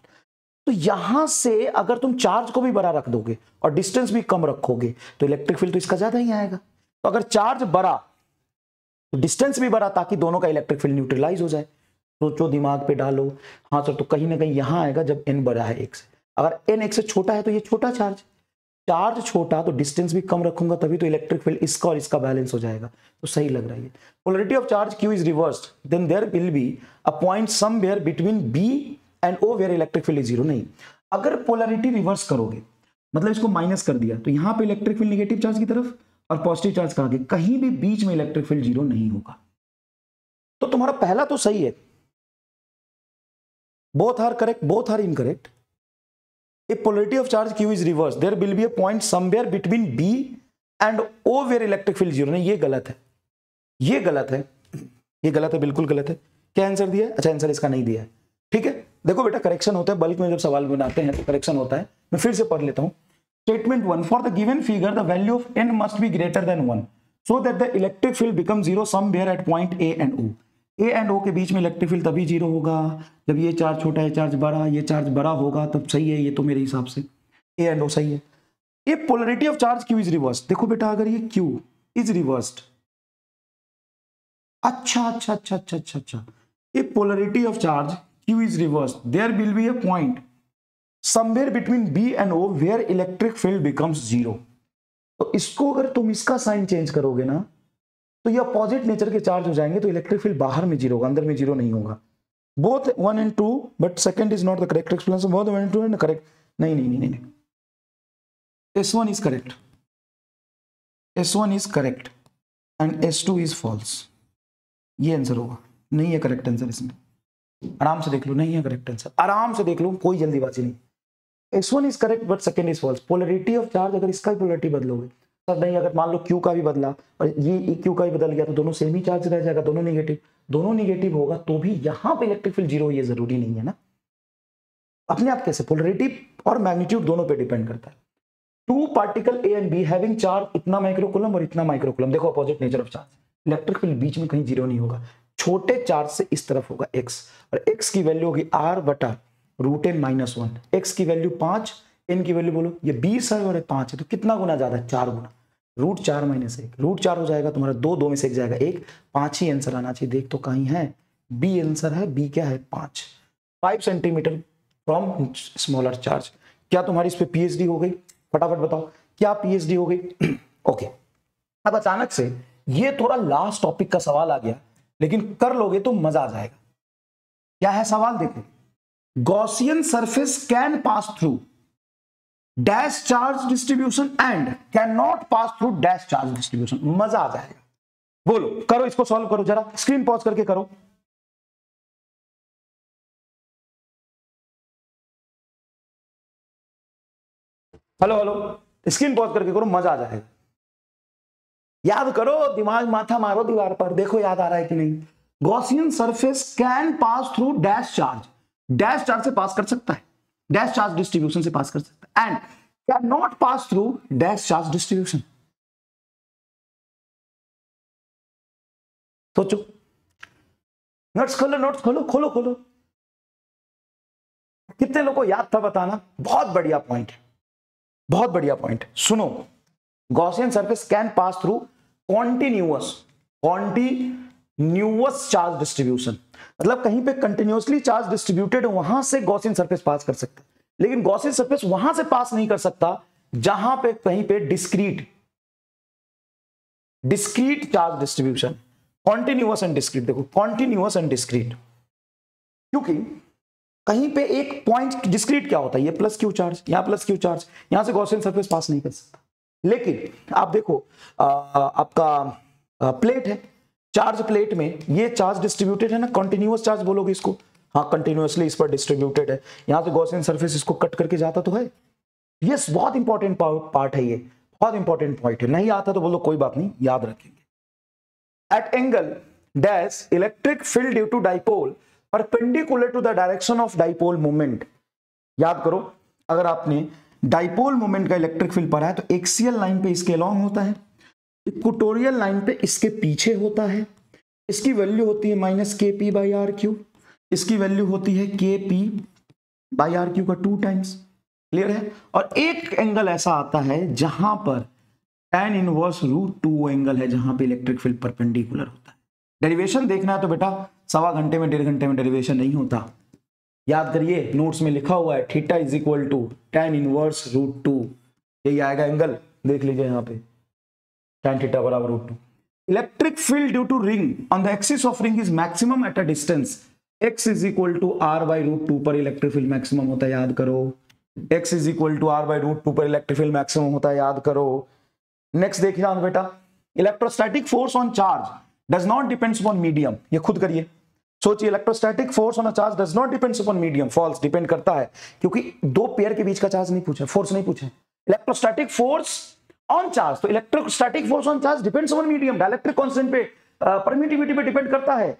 तो यहां से अगर तुम चार्ज को भी बड़ा रख दोगे और डिस्टेंस भी कम रखोगे तो इलेक्ट्रिक फील्ड तो इसका ज्यादा ही आएगा। तो अगर चार्ज बड़ा तो डिस्टेंस भी बड़ा, ताकि दोनों का इलेक्ट्रिक फील्ड न्यूट्रलाइज हो जाए। सोचो, दिमाग पे डालो। हाँ सर, तो कहीं ना कहीं यहां आएगा जब n बड़ा है 1 से। अगर n 1 से छोटा है तो ये छोटा चार्ज छोटा, तो डिस्टेंस भी कम रखूंगा, तभी तो इलेक्ट्रिक फील्ड इसका और इसका बैलेंस हो जाएगा। तो सही लग रहा है। Polarity of charge Q is reversed, then there will be a point somewhere between B and O where electric field is 0। नहीं, अगर पोलैरिटी रिवर्स करोगे, मतलब इसको माइनस कर दिया, तो यहां पे इलेक्ट्रिक फील्ड नेगेटिव चार्ज की तरफ और पॉजिटिव चार्ज का आगे, कहीं भी बीच में इलेक्ट्रिक फील्ड 0 नहीं होगा। तो तुम्हारा पहला तो सही है, both are correct, both are incorrect. If polarity of charge Q is reversed, there will be a point somewhere between B and O where electric field 0। नहीं, ये गलत है, ये गलत है, ये गलत है, बिल्कुल गलत है। क्या आंसर दिया है? अच्छा, आंसर इसका नहीं दिया है। ठीक है, देखो बेटा, करेक्शन होता है बल्क में, जब सवाल बनाते हैं तो करेक्शन होता है। मैं फिर से पढ़ लेता हूं। Statement 1, for the given figure the value of n must be greater than 1 so that the electric field become 0 somewhere eight point A and O। A and O के बीच में इलेक्ट्रिक फील्ड तभी 0 होगा जब ये चार्ज छोटा है, charge बड़ा, ये चार्ज बड़ा होगा, तब सही है। ये तो मेरे हिसाब से A एंड O सही है। ये polarity of charge Q is reversed. देखो बेटा, अगर ये Q इज रिवर्स्ड, अच्छा, ये polarity of charge Q is reversed, there will be a point somewhere between B and O where electric field becomes zero. तो इसको अगर तुम इसका साइन चेंज करोगे ना तो ये अपोजिट नेचर के चार्ज हो जाएंगे, तो इलेक्ट्रिक फील्ड बाहर में जीरो होगा, अंदर में जीरो नहीं होगा। Both 1 and 2 but second is not the correct explanation, both 1 and 2 and correct. नहीं नहीं नहीं नहीं, S1 is correct, S1 is correct and S2 is false. ये आंसर होगा, नहीं है करेक्ट आंसर इसमें। आराम से देख लो, नहीं है करेक्ट आंसर, आराम से देख लो, कोई जल्दीबाजी नहीं। S1 is correct but second is false. Polarity of charge, अगर इसका भी पोलरिटी बदलोगे सर नहीं, अगर मान लो Q का भी बदला और ये Q का भी बदल गया तो दोनों सेम ही चार्ज रह जाएगा, दोनों नेगेटिव होगा तो भी यहां पे इलेक्ट्रिक फील्ड जीरो, ये जरूरी नहीं है ना। अपने आप कैसे, पोलरिटी और मैग्नीट्यूड दोनों पे डिपेंड करता है। Two particle A and B having charge इतना माइक्रोकूलम और इतना माइक्रोकूलम, देखो opposite nature of charge, electric field बीच में कहीं जीरो नहीं होगा। छोटे चार्ज से इस तरफ होगा x, और x की वैल्यू होगी r बटा √n-1। x की वैल्यू 5, n की वैल्यू बोलो, ये 20 है और 5 है, तो कितना गुना ज्यादा है, 4 गुना। √4 - 1, √4 हो जाएगा तुम्हारा 2, 2 में से 1 जाएगा 1, 5 ही आंसर आना चाहिए। देख तो कहीं है, बी आंसर है, बी क्या है 5 सेंटीमीटर फ्रॉम स्मॉलर चार्ज। क्या तुम्हारी इस पे पीएचडी हो गई? फटाफट बताओ, क्या पीएचडी हो गई? ओके, अब अचानक से ये थोड़ा लास्ट टॉपिक का सवाल आ गया, लेकिन कर लोगे तो मजा आ जाएगा। क्या है सवाल, देखो, Gaussian surface can pass through dash charge distribution and can not pass through dash charge distribution. मजा आ जाएगा, बोलो, करो इसको, सॉल्व करो, जरा स्क्रीन पॉज करके करो। हेलो हेलो, स्क्रीन पॉज करके करो, मजा आ जाएगा। याद करो, दिमाग माथा मारो दीवार पर, देखो याद आ रहा है कि नहीं। Gaussian surface can pass through dash charge से पास कर सकता है, डैश चार्ज डिस्ट्रीब्यूशन से पास कर सकता है, and can not pass through dash charge distribution. सोचो, नोट्स खोलो, नोट्स खोलो, खोलो खोलो। कितने लोगों को याद था बताना, बहुत बढ़िया पॉइंट है, बहुत बढ़िया पॉइंट। सुनो, Gaussian surface can pass through continuous charge distribution, मतलब कहीं पे कंटिन्यूअसली चार्ज डिस्ट्रीब्यूटेड है, वहां से गॉसियन सरफेस पास कर सकता है। लेकिन गॉसियन सरफेस वहां से पास नहीं कर सकता जहां पे कहीं पे discrete charge distribution, continuous and discrete. देखो, कॉन्टिन्यूअस एंड डिस्क्रीट, क्योंकि कहीं पे एक पॉइंट डिस्क्रीट क्या होता है, ये प्लस क्यू चार्ज, यहां प्लस क्यू चार्ज, यहां से गॉसियन सरफेस पास नहीं कर सकता। लेकिन आप देखो, आपका प्लेट है, चार्ज प्लेट में ये चार्ज डिस्ट्रीब्यूटेड है ना, कंटिन्यूअस चार्ज बोलोगे इसको, हाँ कंटिन्यूअसली इस पर डिस्ट्रीब्यूटेड है, यहां से गॉसियन सरफेस इसको कट करके जाता तो है। यस, बहुत इंपॉर्टेंट पार्ट है ये, बहुत इंपॉर्टेंट पॉइंट है। नहीं आता तो बोलो कोई बात नहीं, याद रखेंगे। At angle dash electric field due to dipole perpendicular to the direction of dipole moment. याद करो, अगर आपने डाइपोल मोमेंट का इलेक्ट्रिक फील्ड पढ़ा है तो एक्सियल लाइन पे इसके अलॉन्ग होता है, इक्वेटोरियल लाइन पे इसके पीछे होता है। इसकी वैल्यू होती है -kp/r³, इसकी वैल्यू होती है kp/r³ का 2 टाइम्स। क्लियर है? और एक एंगल ऐसा आता है जहां पर tan इनवर्स √2 एंगल है, जहां पे इलेक्ट्रिक फील्ड परपेंडिकुलर होता है। डेरिवेशन देखना है तो बेटा 1.25 घंटे में 1.5 घंटे में डेरिवेशन नहीं होता, याद करिए, नोट्स में लिखा हुआ है θ = tan इनवर्स √2, यही आएगा एंगल, देख लीजिए यहाँ पे, tan θ = √2। Electric field due to ring on the axis of ring is maximum at a distance x = r/√2 पर इलेक्ट्रिक फील्ड मैक्सिमम होता है, याद करो। x = r/√2 पर इलेक्ट्रिक फील्ड मैक्सिमम होता है, याद करो। नेक्स्ट देखिए बेटा, electrostatic force on charge does not depends upon medium, ये खुद करिए, सोचिए, electrostatic force on a charge does not depends upon medium, false, depend करता है, क्योंकि दो पेयर के बीच का चार्ज नहीं पूछा, फोर्स नहीं पूछा। इलेक्ट्रोस्टैटिक फोर्स ऑन चार्ज, तो electrostatic force on charge depends upon medium, dielectric constant पे, परमिटिविटी पे डिपेंड करता है,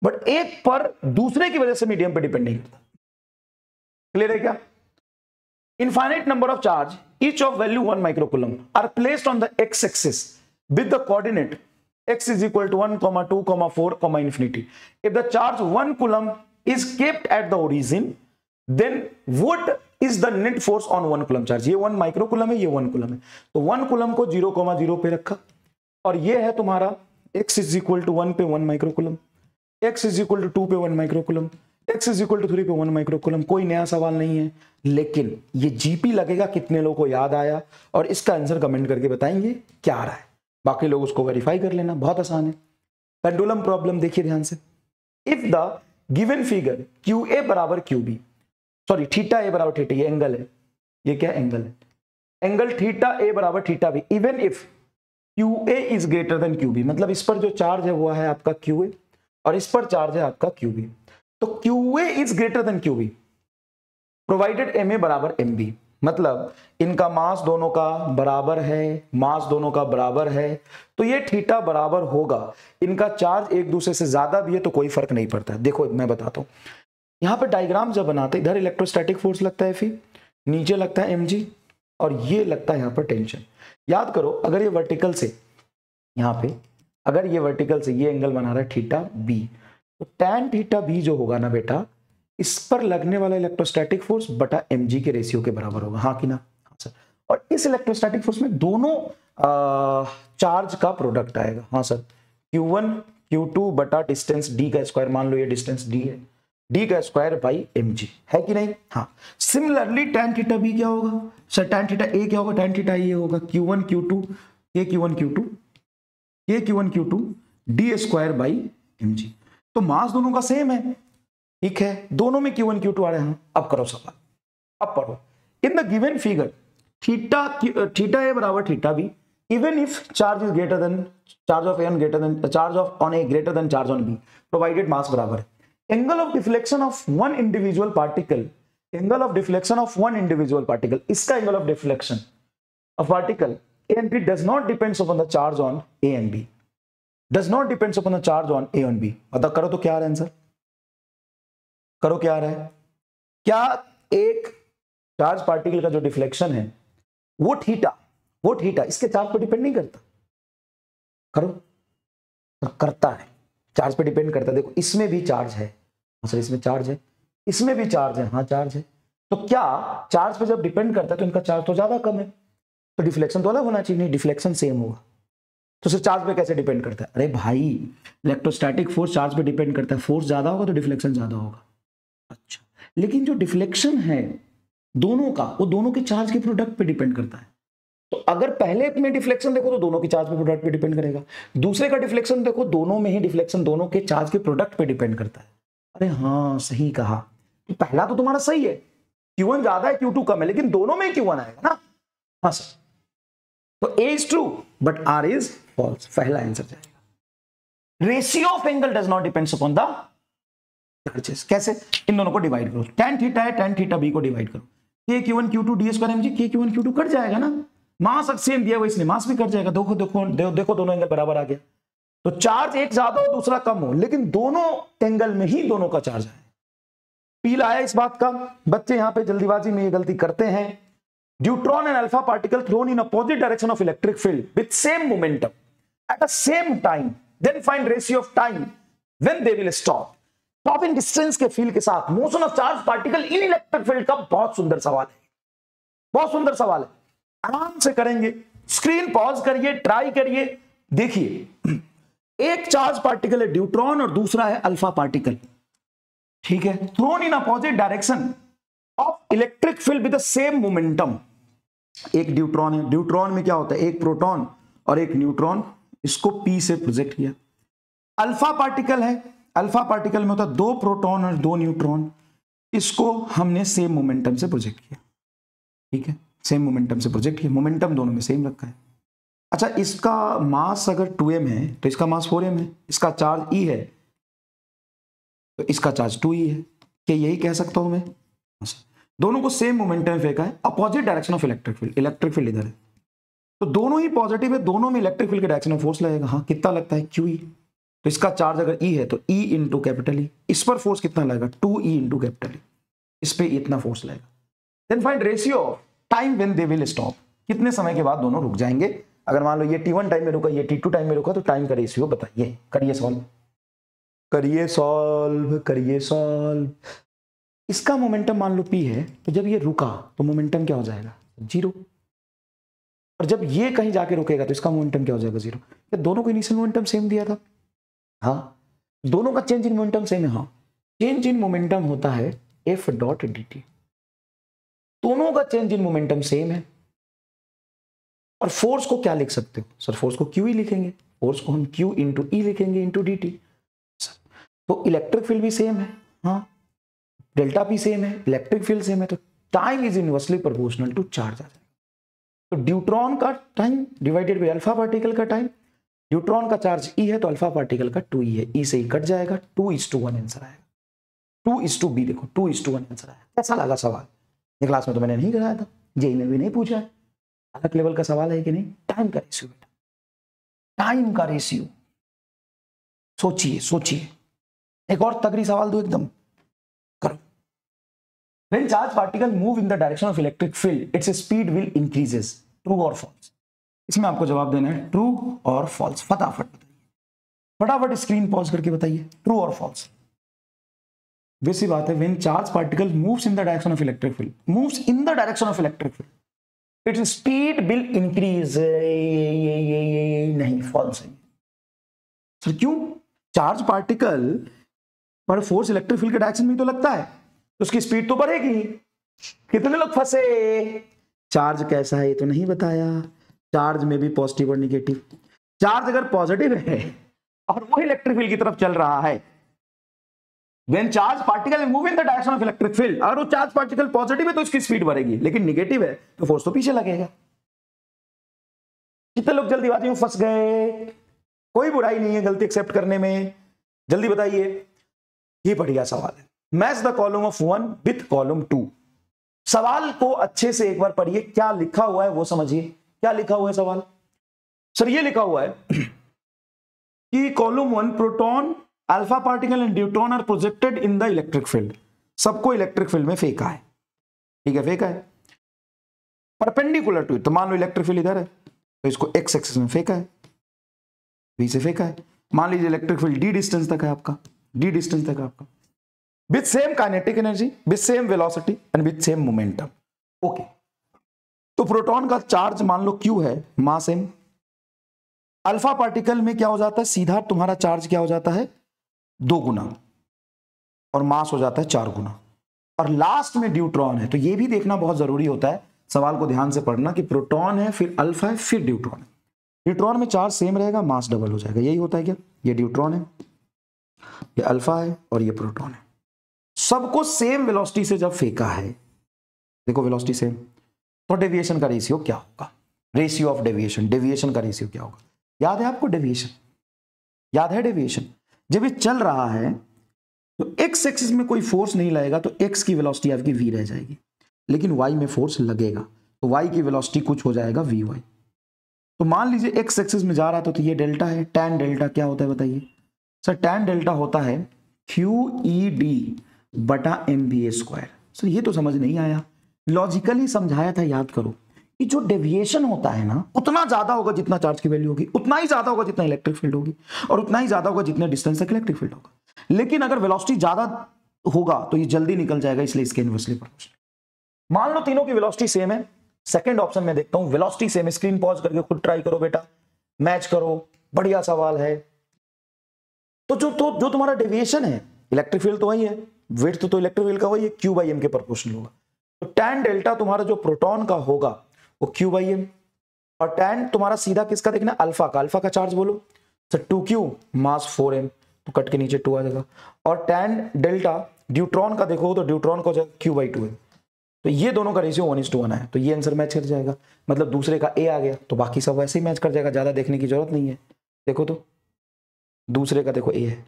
बट एक पर दूसरे की वजह से मीडियम पे डिपेंड नहीं करता। क्लियर है क्या? Infinite number of charge, each of value 1 microcoulomb, are placed on the x-axis with the coordinate x = 1, 2, 4, infinity. If the charge 1 coulomb is kept at the origin, then what is the net force on 1 coulomb charge? ये 1 microcoulomb है, ये 1 coulomb है, तो 1 coulomb को 0,0 पे रखा, और ये है तुम्हारा x = 1 पे 1 microcoulomb, x = 2 पे 1 microcoulomb, x is equal to 3/1 microcoulomb, कोई नया सवाल नहीं है, लेकिन ये जीपी लगेगा कितने लोगों को याद आया, और इसका आंसर कमेंट करके बताएंगे क्या आ रहा है, बाकी लोग उसको वेरीफाई कर लेना, बहुत आसान है। पेंडुलम प्रॉब्लम देखिए ध्यान से, if the given figure Q A बराबर Q B, sorry theta A बराबर थीटा, ये एंगल है, ये क्या एंगल है, एंगल थीटा ए बराबर theta B, even if Q A is greater than Q B, मतलब इस पर जो चार्ज है वो है आपका क्यू ए और इस पर चार्ज है आपका क्यू बी, तो Q A is greater than Q B provided M A बराबर एम बी, मतलब इनका मास दोनों का बराबर है, मास दोनों का बराबर है, तो ये थीटा बराबर होगा, इनका चार्ज एक दूसरे से ज्यादा भी है तो कोई फर्क नहीं पड़ता। देखो मैं बताता हूं, यहां पे डायग्राम जब बनाते इधर इलेक्ट्रोस्टैटिक फोर्स लगता है F, नीचे लगता है mg, और ये लगता है यहां पर टेंशन। याद करो अगर ये वर्टिकल से यहां पे, अगर ये वर्टिकल से ये एंगल बना रहा है थीटा बी, तो tan थीटा बी जो होगा ना बेटा, इस पर लगने वाला इलेक्ट्रोस्टैटिक फोर्स बटा mg के रेशियो के बराबर होगा, हाँ कि ना, हाँ सर। और इस इलेक्ट्रोस्टैटिक फोर्स में दोनों चार्ज का प्रोडक्ट आएगा, हाँ सर, q1 q2 बटा डिस्टेंस d का स्क्वायर, मान लो ये डिस्टेंस d है, d का स्क्वायर बाई mg, है कि नहीं, हाँ। सिमिलरली tan थीटा b क्या होगा सर, tan थीटा a क्या होगा, tan थीटा a होगा q1 q2 k q1 q2 k q1 q2 d square by mg, तो मास दोनों का सेम है, ठीक है, दोनों में q1 q2 आ रहे हैं। अब करो सवाल, अब पढ़ो, in the given figure theta A बराबर theta B, even if charge is greater than charge of an greater than charge of on A greater than charge on B, provided mass बराबर है, angle of deflection of one individual particle, angle of deflection of one individual particle, इसका angle of deflection of particle A and B does not depends upon the charge on A and B, does not depends upon the charge on A and B. पता करो तो क्या आ रहा है answer, करो क्या आ रहा है, क्या एक चार्ज पार्टिकल का जो डिफ्लेक्शन है वो थीटा इसके चार्ज पर डिपेंड नहीं करता, करो, करता है, चार्ज पे डिपेंड करता है। देखो इसमें भी चार्ज है, सर इसमें चार्ज है, इसमें भी चार्ज है, हाँ चार्ज है, तो क्या चार्ज पे जब डिपेंड करता है तो इनका चार्ज तो ज्यादा कम है, तो डिफ्लेक्शन तो अलग होना चाहिए, नहीं डिफ्लेक्शन सेम होगा, तो सिर्फ चार्ज पे कैसे डिपेंड करता है, अरे भाई इलेक्ट्रोस्टैटिक फोर्स चार्ज पे डिपेंड करता है, फोर्स ज्यादा होगा तो डिफ्लेक्शन ज्यादा होगा, अच्छा, लेकिन जो डिफ्लेक्शन है दोनों का, वो दोनों के चार्ज के प्रोडक्ट पे डिपेंड करता है, तो अगर पहले में डिफ्लेक्शन देखो तो दोनों के चार्ज पे प्रोडक्ट पे डिपेंड करेगा, दूसरे का डिफ्लेक्शन देखो दोनों में ही डिफ्लेक्शन दोनों के चार्ज के प्रोडक्ट पे डिपेंड करता है। अरे हाँ सही कहा, तो पहला तो तुम्हारा सही है, Q1 ज्यादा है Q2 कम है, लेकिन दोनों में Q1 आएगा ना, हाँ सर, तो A is true but R is false, पहला आंसर जाएगा। Ratio of angle does not depends upon the charges, कैसे, इन दोनों को डिवाइड करो, tan थीटा है tan थीटा b को डिवाइड करो, k q1 q2 d square mg, k q1 q2 cut जाएगा ना, मास सेम दिया हुआ इसलिए मास भी कट जाएगा, देखो देखो देखो दोनों एंगल बराबर आ गया, तो चार्ज एक ज्यादा हो दूसरा कम हो, लेकिन दोनों एंगल में ही दोनों का चार्ज है। फील आया इस बात का, बच्चे यहां पे जल्दीबाजी में ये गलती करते हैं, deuteron and alpha particle thrown in opposite direction of electric field with same momentum at the same time, then find ratio of time when they will stop, stopping distance के फील्ड के साथ motion of charge particle in electric field का बहुत सुंदर सवाल है, बहुत सुंदर सवाल है, आराम से करेंगे, स्क्रीन पॉज करिए, ट्राई करिए, देखिए एक चार्ज पार्टिकल है ड्यूट्रॉन और दूसरा है अल्फा पार्टिकल, ठीक है, thrown in opposite direction of electric field with the same momentum, एक ड्यूट्रॉन है, ड्यूट्रॉन में क्या होता है, एक प्रोटॉन और एक न्यूट्रॉन, इसको p से प्रोजेक्ट किया, अल्फा पार्टिकल है, अल्फा पार्टिकल में होता है दो प्रोटॉन और दो न्यूट्रॉन, इसको हमने सेम मोमेंटम से प्रोजेक्ट किया, ठीक है, सेम मोमेंटम से प्रोजेक्ट किया, मोमेंटम दोनों में सेम रखा है। अच्छा इसका मास अगर 2m है तो इसका मास 4m है, इसका चार्ज E है तो इसका चार्ज 2E है, क्या यही कह सकता हूं मैं, दोनों को सेम मोमेंटम फेंका है, opposite direction of electric field, electric field इधर है, तो दोनों ही पॉजिटिव है, दोनों में इलेक्ट्रिक फील्ड के डायरेक्शन में फोर्स लगेगा, हाँ कितना लगता है QE, तो इसका चार्ज अगर E है तो E इंटू कैपिटल E, इस पर फोर्स कितना लगेगा 2E इंटू कैपिटल E, इस पे इतना फोर्स लगेगा। Then find ratio time when they will stop, कितने समय के बाद दोनों रुक जाएंगे, अगर मान लो ये T1 टाइम में रुका, ये T2 टाइम में रुका, तो टाइम का रेशियो बताइए, करिए सॉल्व, करिए सॉल्व, करिए सॉल्व। इसका मोमेंटम मान लो P है, तो जब ये रुका तो मोमेंटम क्या हो जाएगा 0, और जब ये कहीं जाके रुकेगा तो इसका मोमेंटम क्या हो जाएगा 0, दोनों को इनिशियल मोमेंटम सेम दिया था, हाँ दोनों का चेंज इन मोमेंटम सेम है, हाँ चेंज इन मोमेंटम होता है एफ डॉट डी टी, दोनों का चेंज इन मोमेंटम सेम है। और फोर्स को क्या लिख सकते हो सर? फोर्स को क्यू ही लिखेंगे, फोर्स को हम क्यू इंटू ई लिखेंगे इंटू डी टी। तो इलेक्ट्रिक फील्ड भी सेम है, हाँ, डेल्टा भी सेम है, इलेक्ट्रिक फील्ड सेम है, तो time is inversely proportional to charge आ जाएगा। तो ड्यूट्रॉन का time divided by alpha particle का टाइम, ड्यूट्रॉन का चार्ज ई है तो अल्फा पार्टिकल का 2e है, ई से ही कट जाएगा, 2:1 आंसर आएगा। 2:b, देखो 2:1 आंसर आया। कैसा लगा सवाल? ये क्लास में तो मैंने नहीं कराया था, जेई में भी नहीं पूछा है, अलग लेवल का सवाल है कि नहीं? टाइम का रेशियो बेटा, टाइम का रेशियो, सोचिए सोचिए। एक और तगड़ी सवाल दो एकदम, करो। When charge particle move in the direction of electric field, its speed will increases. True or false? इसमें आपको जवाब देना है ट्रू और फॉल्स। फटाफट बताइए, फटाफट स्क्रीन पॉज करके बताइए, ट्रू और फॉल्स। वैसी बात है, when charge particle moves in the direction of electric field, moves in the direction of electric field, its speed will increase। नहीं, फॉल्स है सर। क्यों? चार्ज पार्टिकल पर फोर्स इलेक्ट्रिक फील्ड के डायरेक्शन में तो लगता है, तो उसकी स्पीड तो बढ़ेगी। कितने लोग फंसे? चार्ज कैसा है ये तो नहीं बताया, चार्ज में भी पॉजिटिव और निगेटिव। चार्ज अगर पॉजिटिव है और वो इलेक्ट्रिक फील्ड की तरफ चल रहा है, when charge particle move in the direction of electric field, और वो चार्ज पार्टिकल पॉजिटिव है तो इसकी स्पीड बढ़ेगी, लेकिन निगेटिव है तो फोर्स तो पीछे लगेगा। कितने लोग जल्दीबाजी में फंस गए? कोई बुराई नहीं है गलती एक्सेप्ट करने में, जल्दी बताइए। ये बढ़िया सवाल है। Match the column of 1 with column 2। सवाल को अच्छे से एक बार पढ़िए, क्या लिखा हुआ है वो समझिए। क्या लिखा हुआ है सवाल? सर ये लिखा हुआ है कि column 1 proton, alpha particle and neutron are projected in the electric field. सबको इलेक्ट्रिक फील्ड में फेंका है, ठीक है, फेंका है परपेंडिकुलर टू। तो मान लो इलेक्ट्रिक फील्ड इधर है तो इसको एक्स एक्सिस में फेंका है, वी से फेंका है। मान लीजिए इलेक्ट्रिक फील्ड डी डिस्टेंस तक है आपका, डी डिस्टेंस तक है आपका, with same kinetic energy, with same velocity and with same momentum. Okay, तो प्रोटॉन का चार्ज मान लो क्यू है, मास एम। अल्फा पार्टिकल में क्या हो जाता है? सीधा तुम्हारा चार्ज क्या हो जाता है? 2 गुना, और मास हो जाता है 4 गुना। और लास्ट में ड्यूट्रॉन है, तो ये भी देखना बहुत जरूरी होता है, सवाल को ध्यान से पढ़ना कि प्रोटॉन है, फिर अल्फा है, फिर ड्यूट्रॉन है। ड्यूट्रॉन में चार्ज सेम रहेगा, मास डबल हो जाएगा, यही होता है क्या? ये ड्यूट्रॉन है, ये अल्फा है और ये प्रोटॉन है। सबको सेम वेलोसिटी से जब फेंका है, देखो वेलोसिटी सेम, तो डेविएशन का रेशियो क्या होगा? रेशियो ऑफ डेविएशन, डेविएशन का रेशियो क्या होगा? याद है आपको डेविएशन? याद है डेविएशन? जब ये चल रहा है तो एक्स एक्सिस में कोई फोर्स नहीं लगेगा तो एक्स की वेलोसिटी आपकी वी रह जाएगी, लेकिन वाई में फोर्स लगेगा तो वाई की वेलोसिटी कुछ हो जाएगा वी वाई। तो मान लीजिए एक्स एक्सिस में जा रहा था तो ये डेल्टा है, टैन डेल्टा क्या होता है बताइए सर? टैन डेल्टा होता है QED बटा MVA स्क्वायर। सर ये तो समझ नहीं आया, लॉजिकली समझाया था, याद करो कि जो डेविएशन होता है ना, उतना ज्यादा होगा जितना चार्ज की वैल्यू होगी, उतना ही ज्यादा होगा जितना इलेक्ट्रिक फील्ड होगी, और उतना ही ज्यादा होगा जितने डिस्टेंस तक इलेक्ट्रिक फील्ड होगा। लेकिन अगर वेलोसिटी ज्यादा होगा तो ये जल्दी निकल जाएगा, इसलिए इसके इनवर्सली प्रोपोर्शनल। मान लो तीनों की वेलोसिटी सेम है, सेकंड ऑप्शन में देखता हूं, वेलोसिटी सेम। स्क्रीन पॉज करके खुद ट्राई करो बेटा, मैच करो, बढ़िया सवाल है। तो जो तुम्हारा डेविएशन है, इलेक्ट्रिक फील्ड तो वही है, विड्थ तो इलेक्ट्रिक फील्ड का वही है, Q/m के प्रोपोर्शनल होगा। तो टैन डेल्टा तुम्हारा जो प्रोटॉन का होगा वो Q/m, और टैन तुम्हारा सीधा किसका देखना? अल्फा का। अल्फा का चार्ज बोलो सर 2Q, मास 4m, तो कट के नीचे 2 आ जाएगा। और टैन डेल्टा ड्यूट्रॉन का देखो तो ड्यूट्रॉन का Q/2 है, तो ये दोनों का रेशियो 1:1 है, तो ये आंसर मैच कर जाएगा। मतलब दूसरे का A आ गया तो बाकी सब वैसे ही मैच कर जाएगा, ज्यादा देखने की जरूरत नहीं है। देखो तो दूसरे का देखो A है,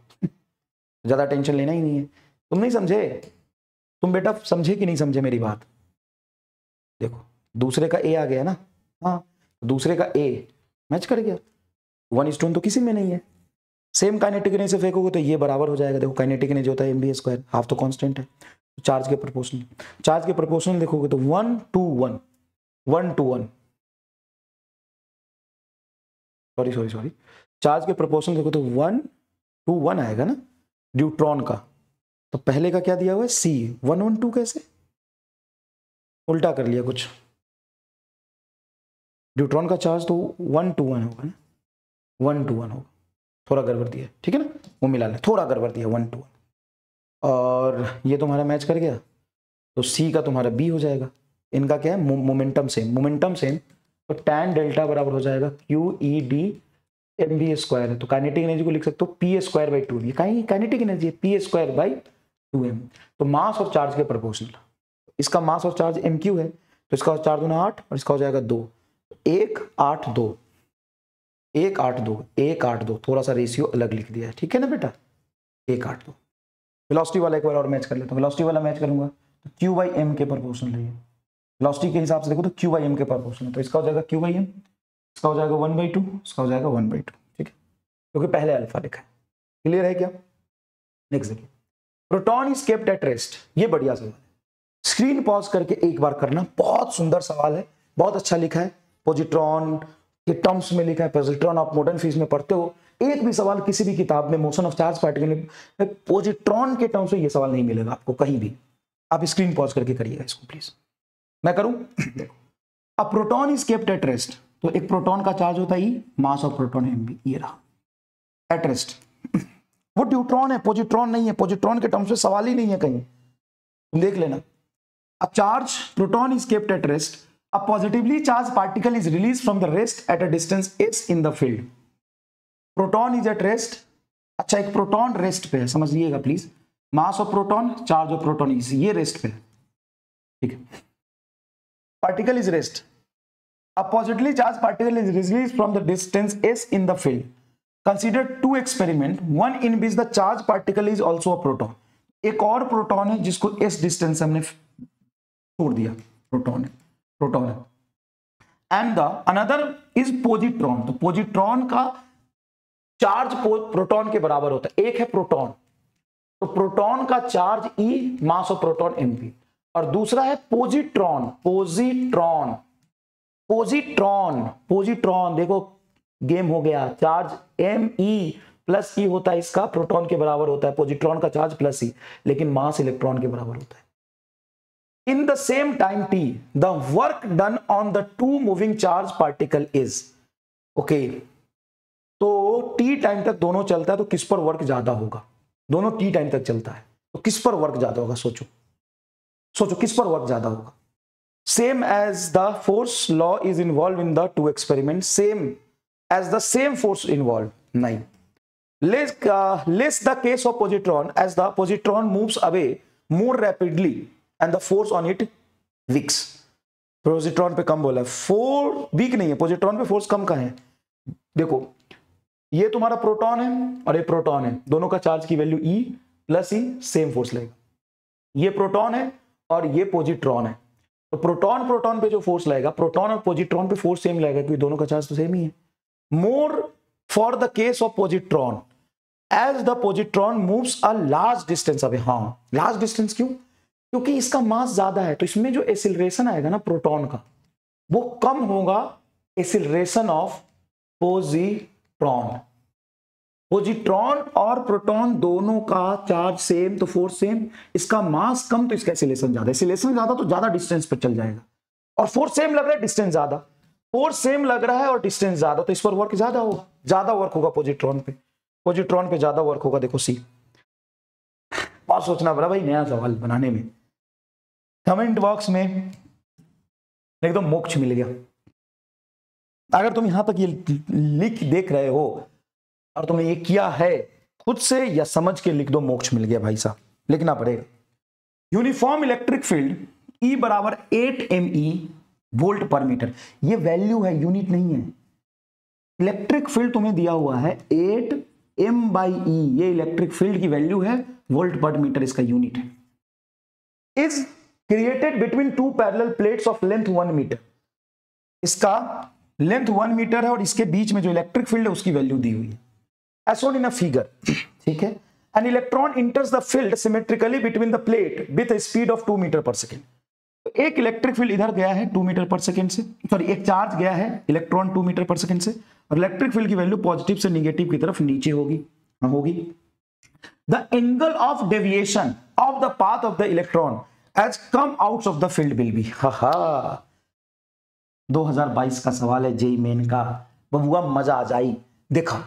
ज्यादा टेंशन लेना ही नहीं है। तुम नहीं समझे? तुम बेटा समझे कि नहीं समझे मेरी बात? देखो दूसरे का A आ गया ना, हाँ, दूसरे का A मैच कर गया, 1:1 तो किसी में नहीं है। सेम काइनेटिक एनर्जी से फेंकोगे तो ये बराबर हो जाएगा। देखो काइनेटिक एनर्जी होता है MVA स्क्वायर, हाफ तो कांस्टेंट है, चार्ज के प्रोपोर्शनल। चार्ज के प्रोपोर्शनल देखोगे तो 1:1, 1:1, सॉरी, चार्ज के प्रोपोर्शनल देखो तो 1:1 आएगा ना ड्यूट्रॉन का। तो पहले का क्या दिया हुआ है? C, 1:1 कैसे? उल्टा कर लिया कुछ। ड्यूट्रॉन का चार्ज तो 1:1 होगा ना, 1:1 होगा, थोड़ा गड़बड़ दिया, ठीक है ना, वो मिला ले, थोड़ा गड़बड़ दिया, 1:1। और ये तुम्हारा मैच कर गया, तो सी का तुम्हारा बी हो जाएगा। इनका क्या है, मोमेंटम सेम, मोमेंटम सेम, तो tan डेल्टा बराबर हो जाएगा Q E D M B square है, तो काइनेटिक एनर्जी को लिख सकते हो पी स्क्वायर बाई 2, ये काइनेटिक एनर्जी है पी स्क्वायर बाई 2m। तो मास और चार्ज के प्रोपोर्शनल, इसका मास और चार्ज एम क्यू है, तो इसका 4 दूना 8 और इसका हो जाएगा 2, 1 8 2, 1 8 2, 1 8 2, थोड़ा सा रेशियो अलग लिख दिया है, ठीक है ना बेटा, 1 8 2। वेलोसिटी वाला एक बार और मैच कर लेता हूँ, वेलोसिटी वाला मैच करूंगा तो क्यू बाई एम के प्रोपोर्शनल है, वेलोसिटी के हिसाब से देखो तो क्यू बाई एम के प्रोपोर्शनल, तो इसका हो जाएगा क्यू बाई एम, इसका हो जाएगा 1/2, इसका हो जाएगा 1/2, ठीक है, क्योंकि पहले अल्फा लिखा है। क्लियर है क्या? नेक्स्ट देखिए, proton is kept at rest, ये बढ़िया सवाल है, स्क्रीन पॉज करके एक बार करना, बहुत सुंदर सवाल है, बहुत अच्छा लिखा है, पॉजिट्रॉन के टर्म्स में लिखा है, पॉजिट्रॉन आप मॉडर्न फिजिक्स में पढ़ते हो, एक भी सवाल किसी भी किताब में मोशन ऑफ चार्ज पार्टिकल में पॉजिट्रॉन के टर्म्स में ये सवाल नहीं मिलेगा आपको कहीं भी। आप स्क्रीन पॉज करके करिएगा इसको प्लीज। मैं करूं? देखो, a proton is kept at rest, तो एक प्रोटॉन का चार्ज होता है ई, मास ऑफ प्रोटॉन है एमबी, ये रहा एट रेस्ट। वो ड्यूट्रॉन है, पॉजिट्रॉन नहीं है, पॉजिट्रॉन के टर्म्स में सवाल ही नहीं है कहीं, तुम देख लेना। A charge proton is kept at rest, a positively charged particle is released from the rest at a distance s in the field. Proton is at rest, अच्छा एक प्रोटॉन रेस्ट पे है, समझिएगा please, mass of proton, charge of proton is, ये rest पे है, ठीक है, particle is rest, a positively charge particle is release from the distance s in the field. Consider two experiment, one in which the charge particle is also a proton. एक और proton है जिसको s distance हमने छोड़ दिया, proton है, proton है, and the another is positron, तो पॉजिट्रॉन का चार्ज प्रोटॉन के बराबर होता है, एक है प्रोटॉन, तो प्रोटॉन का charge E, mass of proton MP, और दूसरा है पॉजिट्रॉन, पॉजिट्रॉन, पॉजिट्रॉन, पॉजिट्रॉन, देखो गेम हो गया, चार्ज एम ई प्लस ई होता है, इसका प्रोटॉन के बराबर होता है, पॉजिट्रॉन का चार्ज प्लस ई, लेकिन मास इलेक्ट्रॉन के बराबर होता है। In the same time t, the work done on the two moving charge particle is, okay, तो t टाइम तक दोनों चलता है, तो किस पर वर्क ज्यादा होगा, दोनों t टाइम तक चलता है, तो किस पर वर्क ज्यादा होगा, सोचो सोचो किस पर वर्क ज्यादा होगा। Same as the force law is involve in the two experiment, same as the same force involve, नहीं, less the case of positron as the positron moves away more rapidly and the force on it weakens, positron पे कम बोला है, four week नहीं है, positron पे force कम का है। देखो ये तुम्हारा प्रोटॉन है और ये प्रोटॉन है, दोनों का चार्ज की वैल्यू ई प्लस ई, सेम फोर्स लगेगा, ये प्रोटॉन है और ये पॉजिट्रॉन है, तो प्रोटॉन प्रोटॉन पे जो फोर्स लगेगा, प्रोटॉन और पॉजिट्रॉन पे फोर्स सेम लगेगा क्योंकि दोनों का चार्ज तो सेम ही है। More for the case of positron as the positron moves a large distance away, हाँ लार्ज डिस्टेंस क्यों, क्योंकि इसका मास ज्यादा है, तो इसमें जो एक्सीलरेशन आएगा ना प्रोटॉन का, वो कम होगा एक्सीलरेशन ऑफ पॉजिट्रॉन। पॉजिट्रॉन और प्रोटॉन दोनों का चार्ज सेम तो फोर्स सेम, इसका मास कम तो इसका एक्सीलरेशन ज्यादा, एक्सीलरेशन ज्यादा तो ज्यादा डिस्टेंस पर चल जाएगा, और फोर्स सेम लग रहा है डिस्टेंस ज्यादा, फोर्स सेम लग रहा है और डिस्टेंस ज्यादा, तो इस पर वर्क ज्यादा होगा, ज्यादा वर्क होगा पॉजिट्रॉन पे, पॉजिट्रॉन पे ज्यादा वर्क होगा। देखो सी, बहुत सोचना पड़ा भाई नया सवाल बनाने में। कमेंट बॉक्स में एकदम मोक्ष मिल गया, अगर तुम यहां तक ये लिख देख रहे हो और तुमने ये किया है खुद से या समझ के लिख दो, मोक्ष मिल गया भाई साहब, लिखना पड़ेगा। यूनिफॉर्म इलेक्ट्रिक फील्ड E बराबर 8 ME वोल्ट पर मीटर, ये वैल्यू है, यूनिट नहीं है। इलेक्ट्रिक फील्ड तुम्हें दिया हुआ है 8 M/E, ये इलेक्ट्रिक फील्ड की वैल्यू है, वोल्ट पर मीटर इसका यूनिट है। Is created between two parallel plates of length 1 metre, इसका लेंथ 1 मीटर है और इसके बीच में जो इलेक्ट्रिक फील्ड है उसकी वैल्यू दी हुई है, as shown in a figure, ठीक है। An electron enters the field symmetrically between the plate with a speed of 2 metre पर सेकेंड, तो एक इलेक्ट्रिक फील्ड इधर गया है 2 मीटर पर सेकेंड से, सॉरी एक चार्ज गया है इलेक्ट्रॉन 2 मीटर पर सेकेंड से, और इलेक्ट्रिक फील्ड की वैल्यू पॉजिटिव से निगेटिव की तरफ नीचे होगी, होगी। The angle of deviation of the path of the electron as come out of the field will be, 2022 का सवाल है जेई मेन का, बबुआ मजा आ जाई। देखा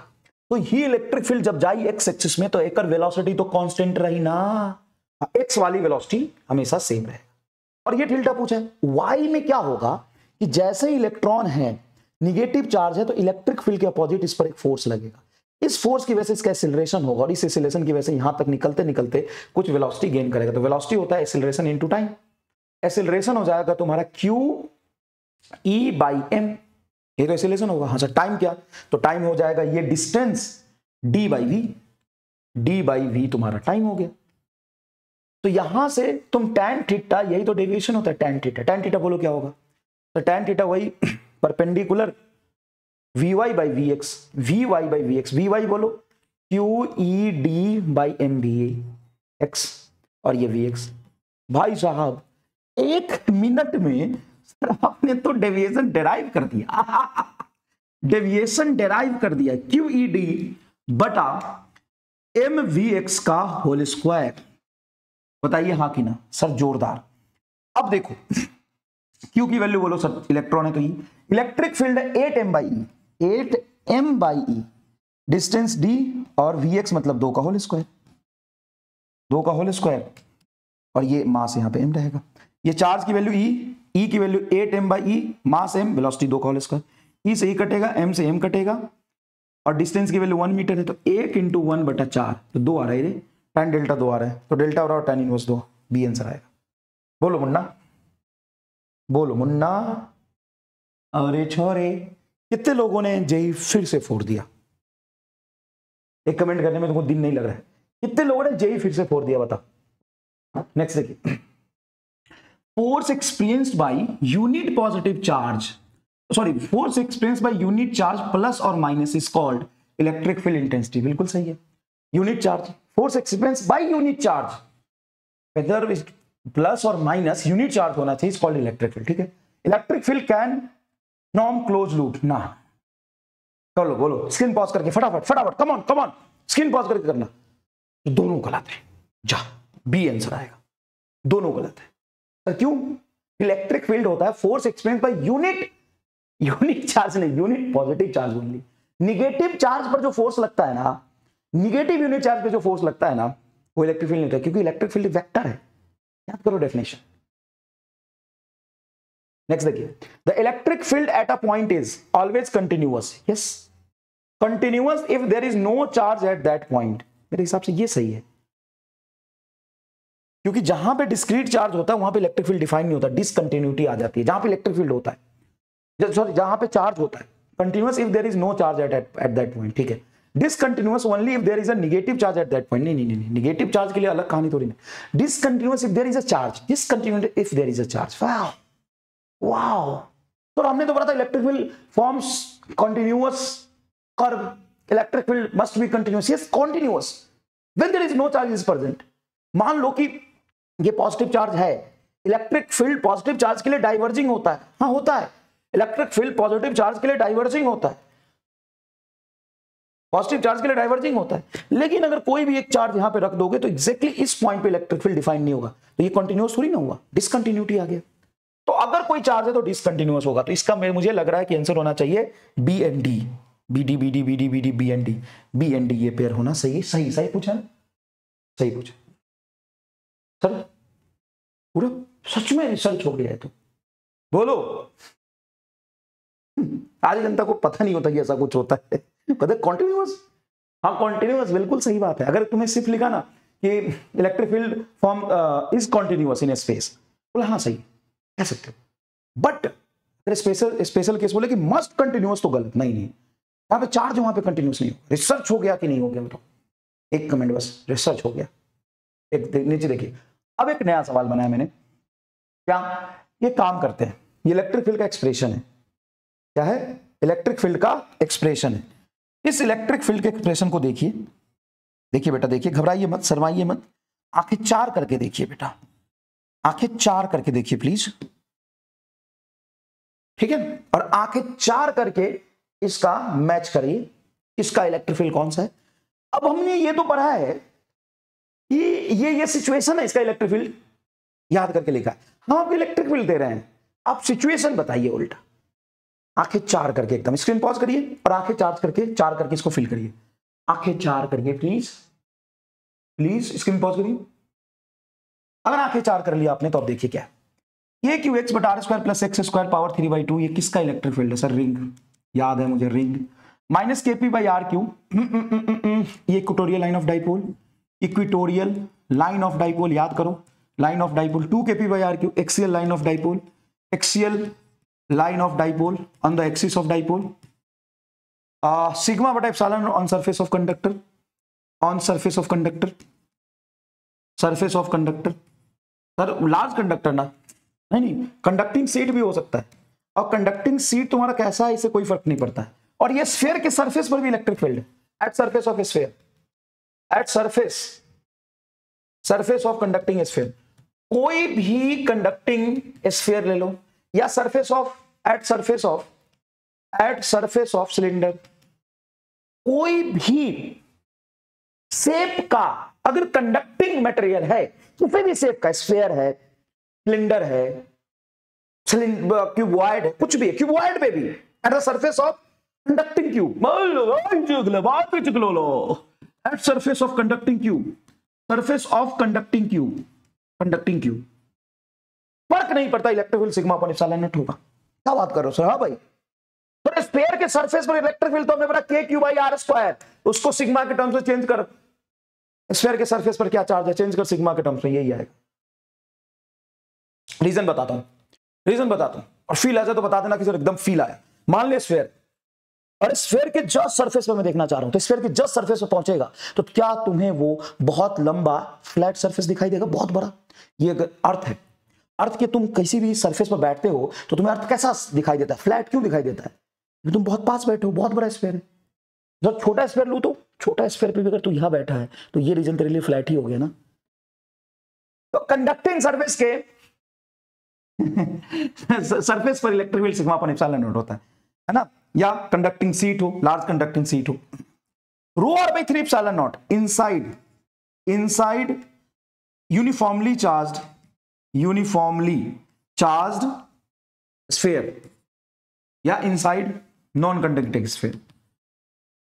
तो ये इलेक्ट्रिक फील्ड जब जाई एक्स एक्सिस में तो एकर वेलोसिटी तो कांस्टेंट रही ना, एक्स वाली वेलोसिटी हमेशा सेम रहे। और ये थीटा पूछा है, वाई में क्या होगा कि जैसे इलेक्ट्रॉन है, निगेटिव चार्ज है, तो इलेक्ट्रिक फील्ड के अपोजिट इस पर एक फोर्स लगेगा, इस फोर्स की वजह से इसका एक्सीलरेशन होगा, और इस एक्सीलरेशन की वजह से यहां तक निकलते निकलते कुछ वेलोसिटी गेन करेगा। तो वेलोसिटी होता है एक्सीलरेशन इनटू टाइम। एक्सीलरेशन हो जाएगा तुम्हारा q e बाई m, ये तो एक्सीलरेशन होगा। हाँ सर, टाइम क्या? तो टाइम हो जाएगा ये distance d by v, d by v तुम्हारा टाइम हो गया। तो यहां से तुम tan थीटा, यही तो डेविएशन होता है tan थीटा। tan थीटा बोलो क्या होगा? तो tan थीटा वही perpendicular vy by vx, vy by vx, vy बोलो qed बाई mvx, और ये vx। भाई साहब 1 मिनट में सर आपने तो डेविएशन डेराइव कर दिया डेविएशन डेराइव कर दिया, QED बटा MVX का होल स्क्वायर। बताइए हाँ कि ना सर? जोरदार। अब देखो Q की वैल्यू बोलो सर, इलेक्ट्रॉन है तो ये इलेक्ट्रिक फील्ड है 8m by E, 8m by E, distance d, और Vx मतलब 2 का होल स्क्वायर, 2 का होल स्क्वायर, और ये मास यहाँ पे m रहेगा। ये चार्ज की वैल्यू E की value 8m by E, mass m, velocity 2 का होल स्क्वायर। E से E कटेगा, m से m कटेगा, और डिस्टेंस की वैल्यू 1 मीटर है, तो 1 इंटू 1 बटा 4, तो 2 आ रहा है रे, tan डेल्टा 2 आ रहा है, तो डेल्टा और tan इनवर्स 2, बी आंसर आएगा। बोलो मुन्ना, बोलो मुन्ना। अरे छोरे, कितने लोगों ने जेई फिर से फोड़ दिया? एक कमेंट करने में तुमको दिन नहीं लग रहा है? कितने लोगों ने जेई फिर से फोड़ दिया बता? नेक्स्ट देखिए, force experienced by unit positive charge, sorry force experienced by unit charge plus और minus is called electric field intensity. बिल्कुल सही है, unit charge, force experienced by unit charge, whether plus और माइनस यूनिट चार्ज होना चाहिए, is called electric field. ठीक है, electric field can non close loop ना। बोलो बोलो, स्क्रीन पॉज करके फटाफट फटाफट, come on come on, screen pause करके करना। तो दोनों गलत है, जा बी आंसर आएगा, दोनों गलत है। सर क्यों? इलेक्ट्रिक फील्ड होता है force experience by unit charge नहीं, unit positive charge only. Negative charge पर जो फोर्स लगता है ना, निगेटिव यूनिट चार्ज पे जो फोर्स लगता है ना, वो इलेक्ट्रिक फील्ड नहीं होता, क्योंकि इलेक्ट्रिक फील्ड वेक्टर है। याद करो डेफिनेशन। नेक्स्ट देखिए, the electric field at a point is always continuous. Yes, continuous if there is no charge at that point. मेरे हिसाब से ये सही है, क्योंकि जहां पे डिस्क्रीट चार्ज होता है वहां पे इलेक्ट्रिक फील्ड डिफाइन नहीं होता, डिसकंटिन्यूटी आ जाती है। जहां पे इलेक्ट्रिक फील्ड होता है, सॉरी जहां पे चार्ज होता है, continuous if there is no charge at that point. ठीक है, discontinuous only if there is a negative charge at that point. नहीं, नेगेटिव चार्ज के लिए अलग कहानी थोड़ी नहीं। Discontinuous if there is a charge, discontinuous if there is a charge. Wow, तो हमने तो पढ़ा था electric field forms continuous curve, electric field must be continuous. Yes, continuous when there is no charge is present. मान लो कि ये positive charge है, electric field positive charge के लिए डाइवर्जिंग होता है। हाँ होता है, इलेक्ट्रिक फील्ड पॉजिटिव चार्ज के लिए डाइवर्जिंग होता है, पॉजिटिव चार्ज के लिए डाइवर्जिंग होता है। लेकिन अगर कोई भी एक चार्ज यहां पे रख दोगे तो एग्जैक्टली इस पॉइंट पे इलेक्ट्रिक फील्ड डिफाइन नहीं होगा, तो ये कंटिन्यूअस थोड़ी ना हुआ, डिसकंटिन्यूटी आ गया। तो अगर कोई चार्ज है तो डिसकंटिन्यूअस होगा। तो इसका मुझे लग रहा है कि आंसर होना चाहिए B and D, B D B D B D B D B and D, B and D ये पेयर होना सही। सही पूछा ना, सही पूछा सर, पूरा सच में रिसर्च हो गया है। तो बोलो, आधी जनता को पता नहीं होता कि ऐसा कुछ होता है, कहते कॉन्टिन्यूअस। हाँ कॉन्टिन्यूअस, बिल्कुल सही बात है। अगर तुम्हें सिर्फ लिखा ना कि electric field form is continuous in space, बोले हाँ सही कह सकते हो। बट अगर स्पेशल केस बोले कि मस्ट कंटिन्यूअस, तो गलत। नहीं, वहां पे चार्ज, वहां पे कंटिन्यूअस नहीं हो। रिसर्च हो गया कि नहीं हो गया बताओ? एक कमेंट बस, रिसर्च हो गया। एक नीचे देखिए, अब एक नया सवाल बनाया मैंने। क्या ये काम करते हैं, ये इलेक्ट्रिक फील्ड का एक्सप्रेशन है। क्या है? इलेक्ट्रिक फील्ड का एक्सप्रेशन है। इस इलेक्ट्रिक फील्ड के एक्सप्रेशन को देखिए, देखिए बेटा देखिए, घबराइए मत, शर्माइए मत, आंखें चार करके देखिए बेटा, आंखें चार करके देखिए प्लीज, ठीक है? और आंखें चार करके इसका मैच करिए, इसका इलेक्ट्रिक फील्ड कौन सा है। अब हमने ये तो पढ़ा है कि ये सिचुएशन है, इसका इलेक्ट्रिक फील्ड याद करके लिखा है। हम आपको इलेक्ट्रिक फील्ड दे रहे हैं, आप सिचुएशन बताइए उल्टा। आंखें चार करके एकदम, स्क्रीन पॉज करिए और आंखें चार करके इसको फिल करिए। आंखें चार करिए प्लीज, प्लीज स्क्रीन पॉज करिए। अगर आंखें चार कर लिया आपने तो अब देखिए क्या है, ये क्यू एक्स बटा R square plus X square power 3/2 ये किसका इलेक्ट्रिक फील्ड है सर? रिंग, याद है मुझे ring. Minus K P by R cube, ये equatorial line of dipole, equatorial line of dipole याद करो, line of dipole 2 K P by R cube, axial line of dipole, axial line of dipole on the axis of dipole, sigma बटा epsilon on surface of conductor, on surface of conductor, surface of conductor. Sir large conductor ना, नहीं conducting seat भी हो सकता है, और conducting seat तुम्हारा कैसा है इससे कोई फर्क नहीं पड़ता है। और ये स्फीयर के सरफेस पर भी इलेक्ट्रिक फील्ड है, at surface of sphere, at surface, surface of conducting sphere. कोई भी कंडक्टिंग स्फीयर ले लो, या surface of, at surface of, at surface of cylinder, कोई भी शेप का अगर कंडक्टिंग मटेरियल है, किसी भी शेप का, स्फीयर है, सिलेंडर है, क्यूबॉइड है, कुछ भी है, क्यूबॉइड पे भी eight the surface of conducting cube, at surface of conducting cube, surface of conducting cube, conducting cube, फर्क नहीं पड़ता, electric field sigma upon epsilon not होगा। क्या बात कर रहे हो सर? हाँ भाई, तो स्फीयर के सरफेस पर इलेक्ट्रिक फील्ड तो हमने पढ़ा के क्यू बाई आर स्क्वायर, उसको सिग्मा के टर्म्स में चेंज कर, स्फीयर के सरफेस पर क्या चार्ज है चेंज कर सिग्मा के टर्म्स में, यही आएगा। रीजन बताता हूं, रीजन बताता हूं, और फील आ जाए तो बता देना कि सर एकदम फील आया। मान ले स्फीयर, और स्फीयर के जस्ट सरफेस पर मैं देखना चाह रहा हूं, तो स्फीयर के जस्ट सरफेस पर पहुंचेगा तो क्या तुम्हें वो बहुत लंबा फ्लैट सरफेस दिखाई देगा, बहुत बड़ा? ये अगर अर्थ है, अर्थ के तुम किसी भी सरफेस पर बैठते हो तो तुम्हें अर्थ कैसा दिखाई देता है? फ्लैट क्यों दिखाई देता है? तुम बहुत पास बैठे हो, बहुत बड़ा स्फीयर है। जब छोटा स्फीयर लू तो छोटा स्फीयर पे भी अगर तू यहां बैठा है तो ये रीजन तेरे लिए फ्लैट ही हो गया ना। तो कंडक्टिंग सरफेस के सरफेस पर electric field sigma upon epsilon naught होता है ना, या कंडक्टिंग सीट हो, लार्ज कंडक्टिंग सीट हो, rho R by 3 epsilon naught inside, inside uniformly charged sphere, या inside non conducting sphere,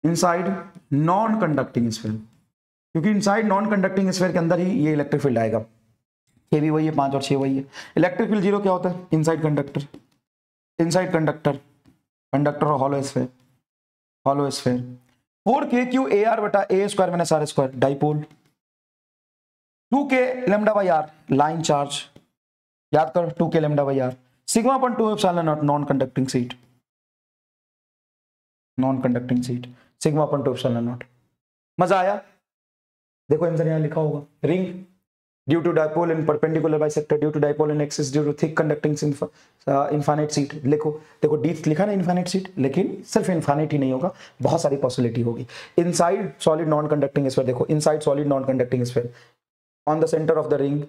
inside non conducting sphere, क्योंकि इनसाइड नॉन कंडक्टिंग स्फीयर के अंदर ही ये इलेक्ट्रिक फील्ड आएगा। 6 भी वही है, 5 और 6 वही है। इलेक्ट्रिक फील्ड 0 क्या होता है? Inside conductor, inside conductor, conductor और hollow sphere, hollow sphere. 4k Q A R बटा A square minus R square dipole, 2k lambda by R line charge, याद कर 2k lambda by R, sigma upon 2 epsilon naught non conducting sheet, non conducting sheet, sigma upon 2 epsilon naught. मजा आया? देखो answer यहां लिखा होगा, ring due to dipole in perpendicular bisector, due to dipole in axis, due to thick conducting infinite sheet. लिखो, देखो deep लिखा ना इनफाइनाइट सीट, लेकिन सिर्फ इनफाइनाइट ही नहीं होगा, बहुत सारी पॉसिबिलिटी होगी। Inside solid non conducting sphere, देखो inside solid non conducting sphere, on the centre of the ring,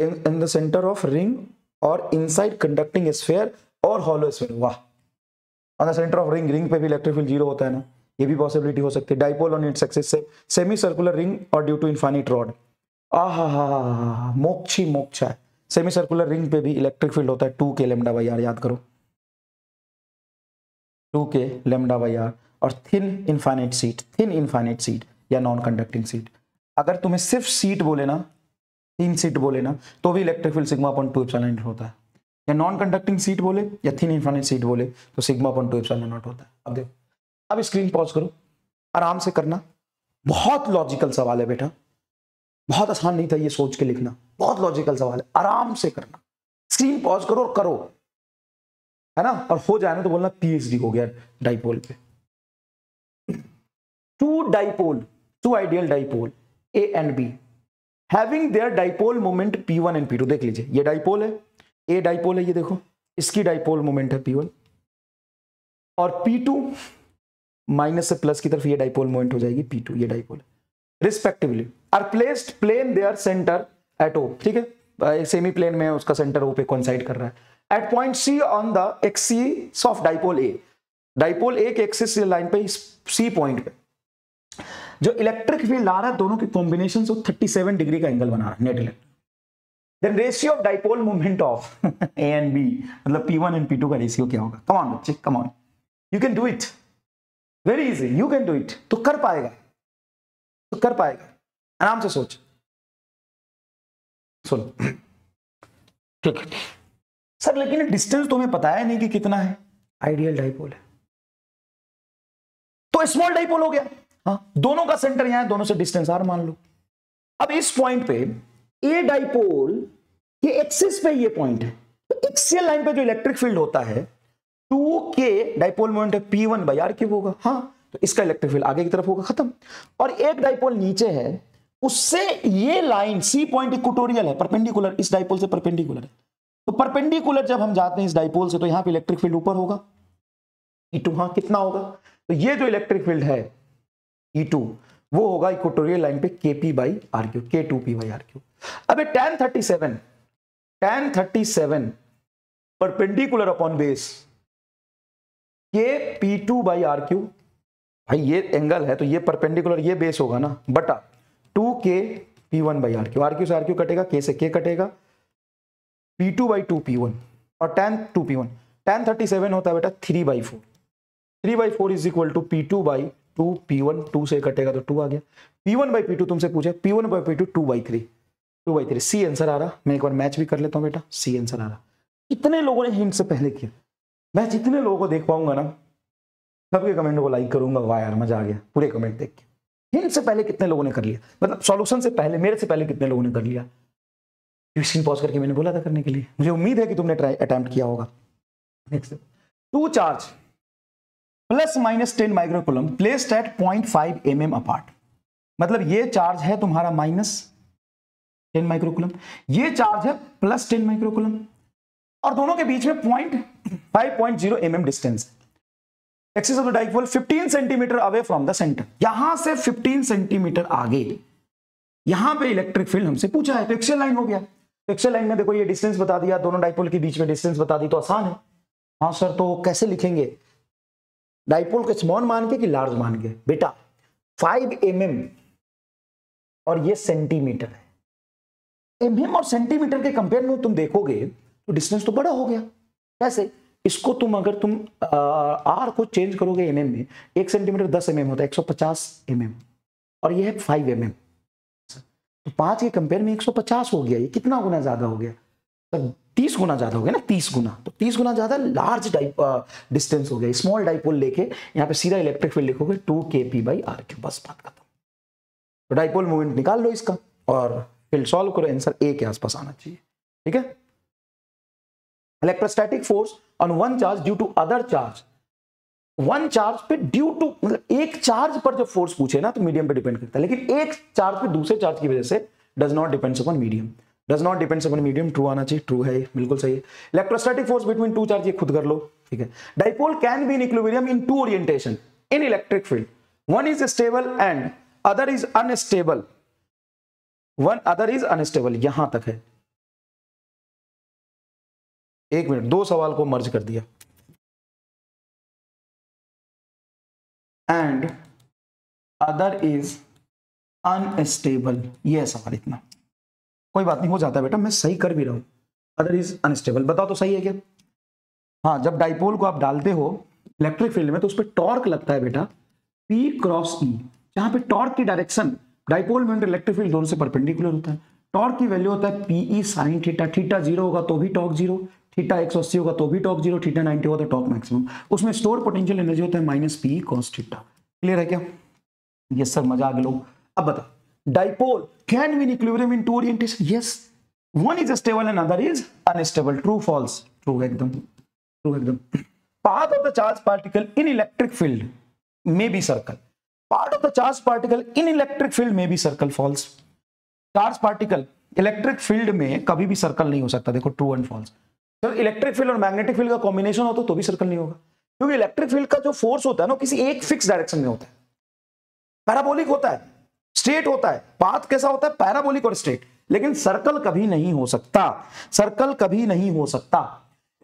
in the centre of ring, और इनसाइड कंडक्टिंग स्फीयर और हॉलो स्फीयर। वाह, on the centre of ring, ring पे भी electric field 0 होता है ना, ये भी पॉसिबिलिटी हो सकती है। डाइपोल ऑन इट्स एक्सिस से सेमी सर्कुलर रिंग और ड्यू टू इनफाइनाइट रॉड, आहा मोक्षी मोक्ष है। सेमी सर्कुलर रिंग पे भी इलेक्ट्रिक फील्ड होता है 2k लैम्डा बाई आर, याद करो 2k लैम्डा बाई आर। और thin infinite sheet, thin infinite sheet या नॉन कंडक्टिंग सीट, अगर तुम्हें सिर्फ सीट बोले ना, 3 सीट बोले ना, तो भी electric field sigma upon 2 epsilon naught होता है। या नॉन कंडक्टिंग सीट बोले या थिन इनफाइनाइट सीट बोले तो सिग्मा अपॉन 2 एप्सिलॉन नॉट होता है। अब देखो, अब स्क्रीन पॉज करो, आराम से करना, बहुत लॉजिकल सवाल है बेटा, बहुत आसान नहीं था ये सोच के लिखना, बहुत लॉजिकल सवाल है, आराम से करना। स्क्रीन पॉज करो और करो, है ना, और हो जाए ना तो बोलना पीएचडी हो गया डाइपोल पे। Two ideal dipole A and B having their dipole moment P1 and P2, देख लीजिए ये डाइपोल है, ए डाइपोल है, ये देखो इसकी डाइपोल मोमेंट है P1, और P2 माइनस से प्लस की तरफ ये डाइपोल मोमेंट हो जाएगी P2, ये dipole respectively are placed plane their centre at O, ठीक है, सेमी प्लेन में उसका सेंटर O पे कोइंसाइड कर रहा है, at point C on the axis of dipole A, dipole A के एक्सिस लाइन पे C पॉइंट पे जो इलेक्ट्रिक फील्ड आ रहा है, दोनों के कॉम्बिनेशन से 37 डिग्री का एंगल बना रहा है net electric. Then ratio of dipole moment of A and B, मतलब P1 एंड P2 का रेशियो क्या होगा? कम ऑन बच्चे, come on, you can do it, very easy, you can do it. तो कर पाएगा, तो कर पाएगा, आराम से सोच। सुनो, ठीक है सर, लेकिन डिस्टेंस तो हमें पता है नहीं कि कितना है। आइडियल डाइपोल है तो स्मॉल डाइपोल हो गया। हाँ, दोनों का सेंटर यहां है, दोनों से डिस्टेंस आर मान लो। अब इस पॉइंट पे ए डाइपोल ये एक्सिस पे ये पॉइंट है, तो एक्सियल लाइन पे जो इलेक्ट्रिक फील्ड होता है 2k डाइपोल मोमेंट है P1 बाई आर क्यूब होगा। हाँ, तो इसका इलेक्ट्रिक फील्ड आगे की तरफ होगा, खत्म। और एक डाइपोल नीचे है, उससे ये लाइन सी पॉइंट इक्वेटोरियल है, परपेंडिकुलर, इस डाइपोल से परपेंडिकुलर है। तो परपेंडिकुलर जब हम जाते हैं इस डाइपोल से, तो यहां पे इलेक्ट्रिक फील्ड ऊपर होगा E2। हाँ, कितना होगा? तो ये जो इलेक्ट्रिक फील्ड है E2 वो होगा इक्वेटोरियल लाइन पे Kp by r cube, K2p by r cube. अब tan 37 perpendicular upon base Kp2 by r cube. भाई ये एंगल है तो ये परपेंडिकुलर, ये बेस होगा ना, बटा 2Kp1 by r cube. R cube से आर क्यू कटेगा, K से K कटेगा, P2 बाई 2P1 और tan 2P1। tan 37 होता है बेटा 3/4। 3/4 is equal to P2 by 2P1, 2 से कटेगा तो 2 आ गया। P1 बाई P2 तुमसे पूछे, P1 by P2 2/3 C answer आ रहा। मैं एक बार मैच भी कर लेता हूं बेटा, सी आंसर आ रहा। कितने लोगों ने हिंट से पहले किया? मैं जितने लोगों को देख पाऊंगा ना, सबके कमेंट को लाइक करूंगा। वाह यार मजा आ गया पूरे कमेंट देख के। हिंट से पहले कितने लोगों ने कर लिया, मतलब सॉल्यूशन से पहले, मेरे से पहले कितने लोगों ने कर लिया? स्क्रीन पॉज करके मैंने बोला था करने के लिए, मुझे उम्मीद है कि तुमने ट्राई अटेम्प्ट किया होगा। Next, 2 charge +-10 microcoulomb placed at 0.5 mm apart. मतलब ये चार्ज है तुम्हारा -10 माइक्रोकूलम, ये चार्ज है +10 माइक्रोकूलम, और दोनों के बीच में 5.0 mm distance. Axis of the dipole 15 centimetre away from the centre. यहां से 15 सेंटीमीटर आगे यहां पे इलेक्ट्रिक फील्ड हमसे पूछा है, तो एक्सियल लाइन हो गया। तो एक्सियल लाइन में देखो ये डिस्टेंस बता दिया, दोनों डाइपोल के बीच में डिस्टेंस बता दी, तो आसान है। हाँ सर, तो कैसे लिखेंगे? डाइपोल को स्मॉल मान के कि लार्ज मान के? बेटा 5 mm और ये सेंटीमीटर है। mm और सेंटीमीटर के कंपेयर में तुम देखोगे तो डिस्टेंस तो बड़ा हो गया। कैसे? इसको तुम अगर तुम आर को चेंज करोगे mm में, 1 सेंटीमीटर 10 mm होता है, 150 mm, और ये है 5 mm, तो 5 के कंपेयर में 150 हो गया। ये कितना गुना ज्यादा हो गया? तो 30 गुना ज्यादा हो गया ना, 30 गुना। तो 30 गुना ज्यादा लार्ज डिस्टेंस हो गया। स्मॉल डाइपोल लेके यहाँ पे सीधा इलेक्ट्रिक फील्ड लिखोगे 2Kp बाई आर क्यूब, बस बात खत्म। तो डाइपोल मूवमेंट निकाल लो इसका और फील्ड सॉल्व करो, आंसर ए के आसपास आना चाहिए। ठीक है। Electrostatic force on one charge due to other charge. One charge पे ड्यू टू, मतलब एक चार्ज पर जब फोर्स पूछे ना तो मीडियम पे डिपेंड करता है, लेकिन एक चार्ज पे दूसरे चार्ज की वजह से does not depends upon medium. Does not depends upon medium, true आना चाहिए, ट्रू है, बिल्कुल सही है। Electrostatic force between two charge, ये खुद कर लो। ठीक है। Dipole can be in equilibrium in two orientation in electric field, one is stable and other is unstable. One other is unstable, यहां तक है। एक मिनट, दो सवाल को मर्ज कर दिया। एंड अदर इज अनस्टेबल, ये है सवाल। इतना कोई बात नहीं, हो जाता है बेटा, मैं सही कर भी रहा हूं। अदर इज अनस्टेबल, बताओ तो सही है क्या? हाँ, जब डाइपोल को आप डालते हो इलेक्ट्रिक फील्ड में तो उस पर टॉर्क लगता है बेटा P क्रॉस E, जहां पे टॉर्क की डायरेक्शन डाइपोल में इलेक्ट्रिक फील्ड दोनों से परपेंडिकुलर होता है। टॉर्क की वैल्यू होता है PE sin थीटा। थीटा 0 होगा तो भी टॉर्क 0, थीटा 180 होगा तो भी टॉर्क 0, थीटा 90 होगा तो टॉर्क मैक्सिमम। उसमें स्टोर पोटेंशियल एनर्जी होता है -PE cos थीटा। क्लियर है क्या? यस सर, मजा आ गया लोग। अब बता, dipole can be in equilibrium in two orientation. Yes, one is stable and other is unstable. True false? True एकदम, ट्रू एकदम। Path of the charge particle in electric field may be circle. Part of the charge particle in electric field may be circle. False. Charge particle electric field में कभी भी circle नहीं हो सकता। देखो, true and false. जब electric field और magnetic field का कॉम्बिनेशन होता तो भी सर्कल नहीं होगा, क्योंकि इलेक्ट्रिक फील्ड का जो फोर्स होता है ना किसी एक फिक्स डायरेक्शन में होता है, पैराबोलिक होता है, स्ट्रेट होता है। पाथ कैसा होता है? पैराबोलिक और स्ट्रेट। लेकिन सर्कल कभी नहीं हो सकता, सर्कल कभी नहीं हो सकता।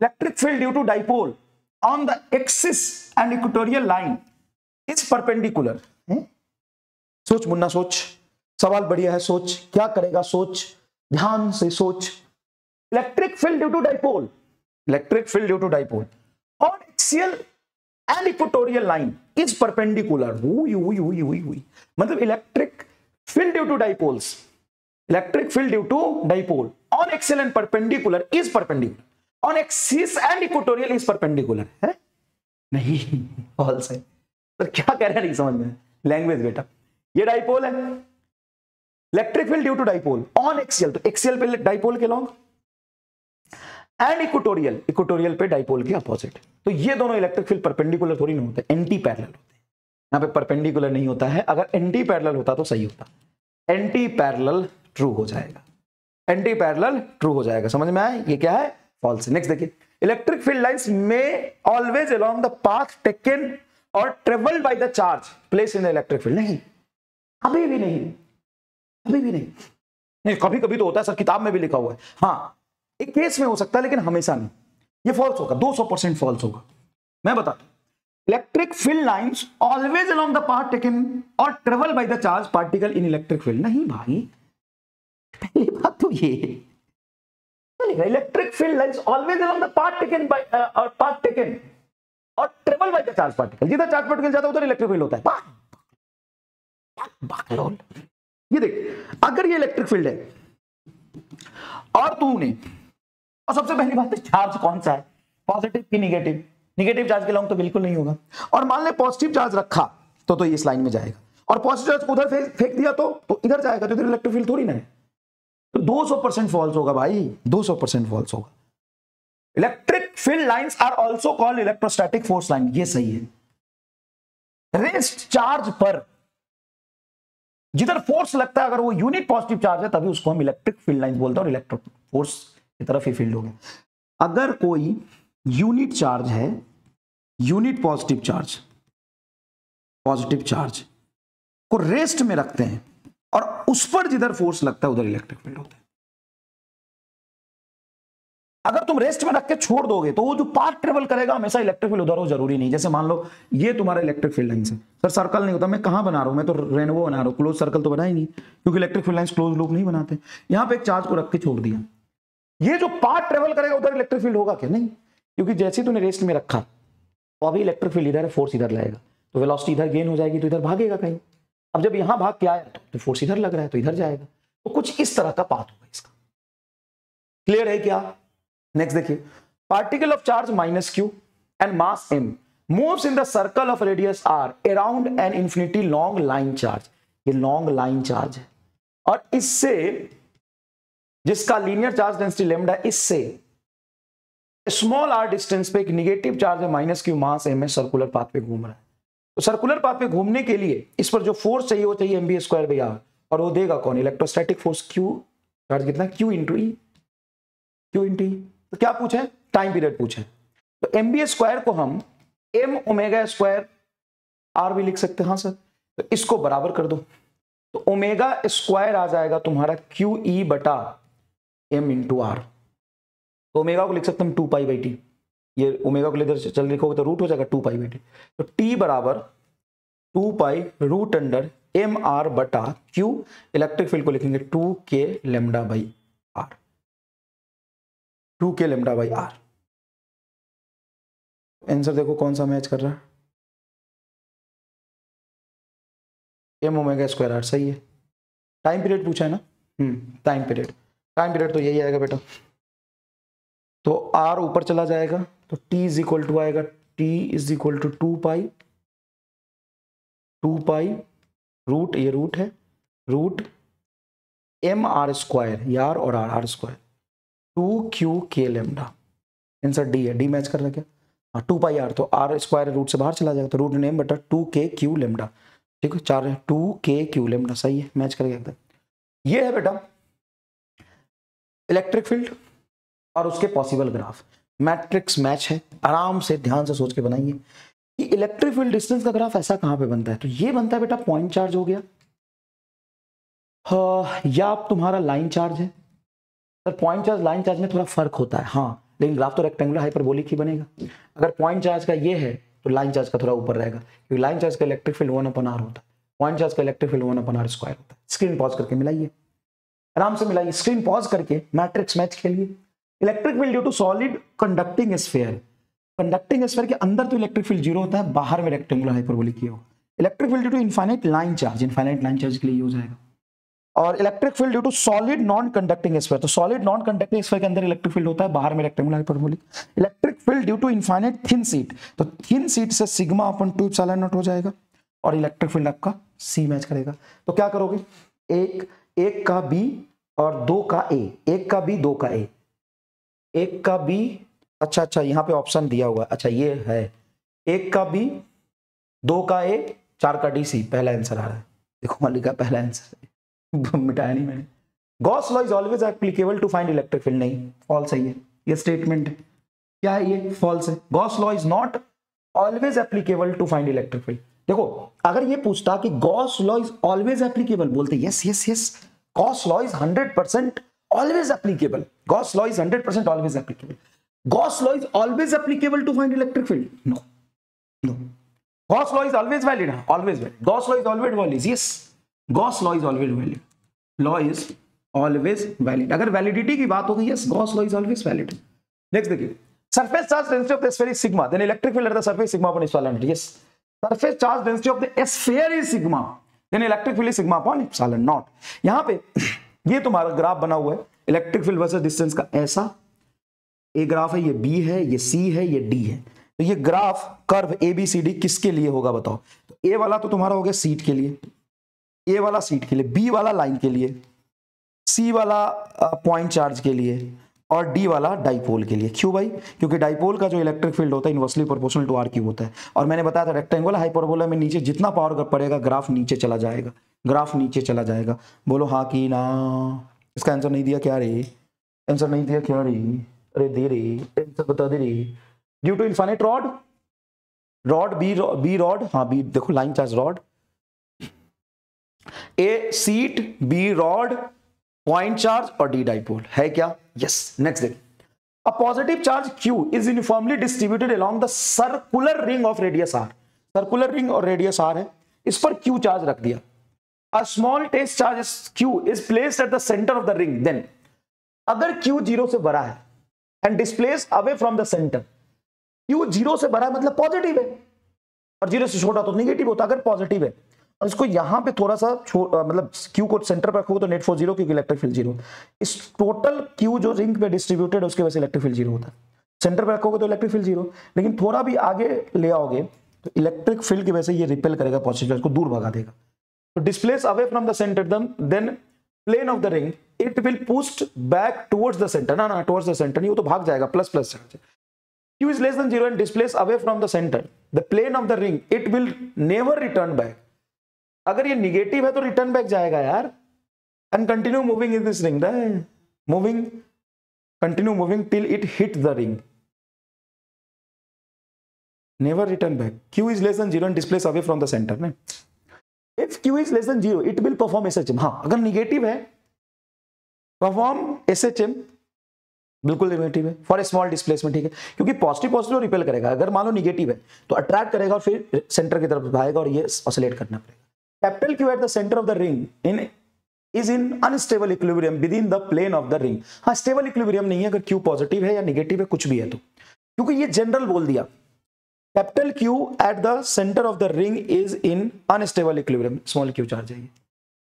Electric field due to dipole on the axis and equatorial line is perpendicular. सोच मुन्ना, सोच, सवाल बढ़िया है, सोच क्या करेगा, सोच ध्यान से सोच। Electric field due to dipole, electric field due to dipole on axial and equatorial line is perpendicular. मतलब electric field due to dipoles, electric field due to dipole on axial and perpendicular is perpendicular, on axis and equatorial is perpendicular है नहीं, false है। तो क्या कह रहे हैं नहीं समझ में, लैंग्वेज बेटा। ये डाइपोल है, electric field due to dipole on axial, तो एक्सियल पे डाइपोल के लॉन्ग एंड इक्वेटोरियल, इक्वेटोरियल पे डाइपोल के अपोजिट। तो ये दोनों इलेक्ट्रिक फील्ड परपेंडिकुलर थोड़ी नहीं होते, एंटी पैरेलल होते हैं। यहाँ पे परपेंडिकुलर नहीं होता है, अगर एंटी पैरेलल होता तो सही होता, एंटी पैरेलल ट्रू हो जाएगा, एंटी पैरेलल ट्रू हो जाएगा। समझ में आया, ये क्या है, फॉल्स। नेक्स्ट देखिए, इलेक्ट्रिक फील्ड लाइंस में always along the path taken और travelled by the charge place in the electric field, नहीं, अभी भी नहीं, अभी भी नहीं, नहीं कभी कभी तो होता है सर, किताब में भी लिखा हुआ है, हाँ एक केस में हो सकता है लेकिन हमेशा नहीं। ये फॉल्स होगा, 200% फॉल्स होगा। मैं बताता हूं, electric field lines always along the path taken और travel by the charge particle in electric field, नहीं भाई, पहली बात तो ये electric field lines always along the path taken by और पाथ टेकन और travel by the charge particle, जिधर चार्ज पार्टिकल जाता है उधर इलेक्ट्रिक फील्ड होता है। ये देख, अगर ये इलेक्ट्रिक फील्ड है और तूने, और सबसे पहली बात है चार्ज कौन सा है, पॉजिटिव की निगेटिव, निगेटिव चार्ज के लॉन्ग तो बिल्कुल नहीं होगा, और मान ले पॉजिटिव चार्ज रखा तो इस लाइन में जाएगा, और पॉजिटिव चार्ज उधर फेंक दिया तो इधर जाएगा, तो इधर इलेक्ट्रिक फील्ड थोड़ी ना है। तो 200% फॉल्स होगा भाई, 200% फॉल्स होगा। Electric field lines are also called electrostatic force line, ये सही है। रेस्ट चार्ज पर जिधर फोर्स लगता है, अगर वो यूनिट पॉजिटिव चार्ज है तभी उसको हम इलेक्ट्रिक फील्ड लाइंस बोलते हैं, और इलेक्ट्रिक फोर्स की तरफ ही फील्ड हो गया। अगर कोई यूनिट चार्ज है, यूनिट पॉजिटिव चार्ज को रेस्ट में रखते हैं और उस पर जिधर फोर्स लगता है उधर इलेक्ट्रिक फील्ड होता है। अगर तुम रेस्ट में रख के छोड़ दोगे तो वो जो पाथ ट्रेवल करेगा हमेशा इलेक्ट्रिक फील्ड उधर हो, जरूरी नहीं। जैसे मान लो ये तुम्हारा इलेक्ट्रिक फील्ड लाइन है, सर सर्कल नहीं होता, मैं कहां बना रहा हूं, मैं तो रेनबो बना रहा हूं, क्लोज सर्कल तो बना ही नहीं, क्योंकि electric field lines close loop नहीं बनाते। यहां पे एक चार्ज को रख के छोड़ दिया, ये जो पाथ ट्रेवल करेगा उधर इलेक्ट्रिक फील्ड होगा क्या, नहीं, क्योंकि जैसे तूने रेस्ट में रखा तो अभी इलेक्ट्रिक फील्ड इधर है, फोर्स इधर लगेगा, तो वेलोसिटी इधर गेन हो जाएगी, तो इधर भागेगा कहीं। अब जब यहां भाग के आया तो फोर्स इधर लग रहा है तो इधर जाएगा, तो कुछ इस तरह का पाथ होगा इसका। क्लियर है क्या? नेक्स्ट देखिए, particle of charge -q and mass m moves in the circle of radius r around an infinity long line charge. ये लॉन्ग लाइन चार्ज है, और इससे जिसका लीनियर चार्ज डेंसिटी लैम्डा, इससे स्मॉल r डिस्टेंस पे एक negative charge है -q, मास m है, सर्कुलर पाथ पे घूम रहा है। तो सर्कुलर पाथ पे घूमने के लिए इस पर जो फोर्स चाहिए वो चाहिए mv²/r, और वो देगा कौन, इलेक्ट्रोस्टैटिक फोर्स q, चार्ज कितना, q इंटू ई। तो क्या पूछे, टाइम पीरियड पूछे, तो mv² को हम m⍵² भी लिख सकते हैं, हाँ सर। तो इसको बराबर कर दो, तो ω² आ जाएगा तुम्हारा QE/m इंटू r। तो ओमेगा को लिख सकते हम 2π/t, ये ओमेगा को लेकर चल लिखोगे तो रूट हो जाएगा 2π/t। तो t बराबर 2π√m/r/q, इलेक्ट्रिक फील्ड को लिखेंगे 2k λ/r, 2k λ/r। Answer देखो कौन सा मैच कर रहा है, m⍵²r सही है। टाइम पीरियड पूछा है ना, टाइम पीरियड तो यही आएगा बेटा। तो r ऊपर चला जाएगा तो t इज इक्वल टू आएगा, t is equal to 2π root, ये रूट है, रूट mr², यार और r² 2q k λ। Answer D है, डी मैच कर रहा है क्या, हाँ 2πr, तो r² रूट से बाहर चला जाएगा तो √m/2k q λ, ठीक है, 4 है 2k q λ, सही है, मैच कर गया एकदम। ये है बेटा इलेक्ट्रिक फील्ड और उसके पॉसिबल ग्राफ, मैट्रिक्स मैच है, आराम से ध्यान से सोच के बनाइए कि इलेक्ट्रिक फील्ड डिस्टेंस का ग्राफ ऐसा कहां पे बनता है। तो ये बनता है बेटा पॉइंट चार्ज हो गया, या आप तुम्हारा लाइन चार्ज है। Sir point charge line charge में थोड़ा फर्क होता है, हाँ, लेकिन ग्राफ तो रेक्टेंगुलर हाइपरबोलिक ही बनेगा। अगर पॉइंट चार्ज का ये है तो लाइन चार्ज का थोड़ा ऊपर रहेगा, क्योंकि लाइन चार्ज का इलेक्ट्रिक फील्ड 1/r होता है, पॉइंट चार्ज का इलेक्ट्रिक फील्ड 1/r² होता है। स्क्रीन पॉज करके मिलाइए, आराम से मिलाइए, स्क्रीन पॉज करके मैट्रिक्स मैच खेलिए। Electric field due to solid conducting sphere, conducting sphere के अंदर तो इलेक्ट्रिक फील्ड 0 होता है, बाहर में रेक्टेंगुलर हाइपरबोलिक ही होगा। Electric field due to infinite line charge, infinite line charge के लिए हो जाएगा और electric field due to solid non conducting sphere, तो सॉलिड नॉन कंडक्टिंग स्फीयर के अंदर इलेक्ट्रिक फील्ड होता है, बाहर में rectangular hyperbolic. Electric field due to infinite thin sheet, तो थिन शीट से सिग्मा अपन 2 एप्सिलॉन नॉट हो जाएगा और इलेक्ट्रिक फील्ड आपका सी मैच करेगा। तो क्या करोगे, एक का बी और 2 का ए, एक का बी 2 का ए, एक का बी, अच्छा यहाँ पे ऑप्शन दिया हुआ, अच्छा ये है, एक का बी 2 का ए 4 का डी सी, पहला आंसर आ रहा है, देखो मान लिखा पहला आंसर मिटाया नहीं मैंने। Gauss law is always applicable to find electric field, नहीं फॉल्स है ये स्टेटमेंट है, क्या है ये, फॉल्स है। Gauss law is not always applicable to find electric field. देखो अगर ये पूछता कि Gauss law is always applicable, बोलते yes yes yes, Gauss law is 100% always applicable, Gauss law is 100% always applicable, Gauss law is always applicable to find electric field, no no, Gauss law is always valid, always valid, Gauss law is always valid, yes Gauss law is always valid, law is always valid. अगर validity की बात होगी, yes Gauss law is always valid. Next देखिए, surface charge density of the sphere is sigma, then electric field at the surface sigma upon epsilon naught, yes surface charge density of the sphere is sigma, then electric field is sigma upon epsilon not. यहां पे ये तुम्हारा graph बना हुआ है electric field versus distance का, ऐसा a graph है, ये बी है, ये सी है, ये डी है। तो ये graph curve A B C D किसके लिए होगा बताओ, तो ए वाला तो तुम्हारा हो गया सीट के लिए, ए वाला सीट के लिए, बी वाला लाइन के लिए, सी वाला पॉइंट चार्ज के लिए और डी वाला डाइपोल के लिए। क्यों भाई, क्योंकि डाइपोल का जो इलेक्ट्रिक फील्ड होता है inversely proportional to r cube होता है, और मैंने बताया था रेक्टेंगुलर हाइपरबोला में नीचे जितना पावर पड़ेगा ग्राफ नीचे चला जाएगा, ग्राफ नीचे चला जाएगा। बोलो हाँ कि ना, इसका आंसर नहीं दिया क्या रे, आंसर नहीं दिया क्या रे, अरे दे रे आंसर बता दे रे। Due to infinite rod, rod B rod, हाँ बी देखो line charge rod, A sheet, B rod, point charge और डी डाइपोल है क्या, यस। नेक्स्ट देखिए, a positive charge Q is uniformly distributed along the circular ring of radius R, circular ring और radius R है, इस पर Q charge रख दिया। A small test charge Q is placed at the centre of the ring, then अगर Q 0 से बड़ा है and displace away from the centre, Q 0 से बड़ा मतलब पॉजिटिव है और 0 से छोटा तो नेगेटिव होता, अगर पॉजिटिव है और इसको यहां पे थोड़ा सा मतलब Q को सेंटर पर रखोगे तो नेट फोर्स 0 क्योंकि इलेक्ट्रिक फील्ड 0, इस टोटल Q जो रिंग पे डिस्ट्रीब्यूटेड है उसके वजह से इलेक्ट्रिक फील्ड 0 होता है, सेंटर पे रखोगे तो इलेक्ट्रिक फील्ड 0, लेकिन थोड़ा भी आगे ले आओगे तो इलेक्ट्रिक फील्ड की वजह से ये रिपेल करेगा पॉजिटिव चार्ज को, दूर भगा देगा। तो displace away from the centre then plane of the ring it will pushed back towards the centre, ना टुवर्ड्स द सेंटर नहीं, वो तो भाग जाएगा, plus plus charge. Q is less than 0 and displaced away from the center, the plane of the ring it will never return back, अगर ये negative है तो रिटर्न बैक जाएगा यार, and continue moving in this ring, moving continue moving till it hit the ring, never return back. Q is less than 0 and displaced away from the center, ने if Q is less than 0 it will perform SHM, हाँ अगर negative है perform SHM, बिल्कुल negative है for a small displacement, ठीक है, क्योंकि positive positive repel करेगा, अगर मान लो निगेटिव है तो अट्रैक्ट करेगा और फिर सेंटर की तरफ भागेगा और ये ऑसिलेट करना पड़ेगा। Capital Q at the centre of the ring is in unstable equilibrium with in the plane of the ring, हाँ स्टेबल इक्विलिब्रियम नहीं है अगर Q पॉजिटिव है या निगेटिव है कुछ भी है तो, क्योंकि ये जनरल बोल दिया, capital Q at the centre of the ring is in unstable equilibrium, small Q charge है,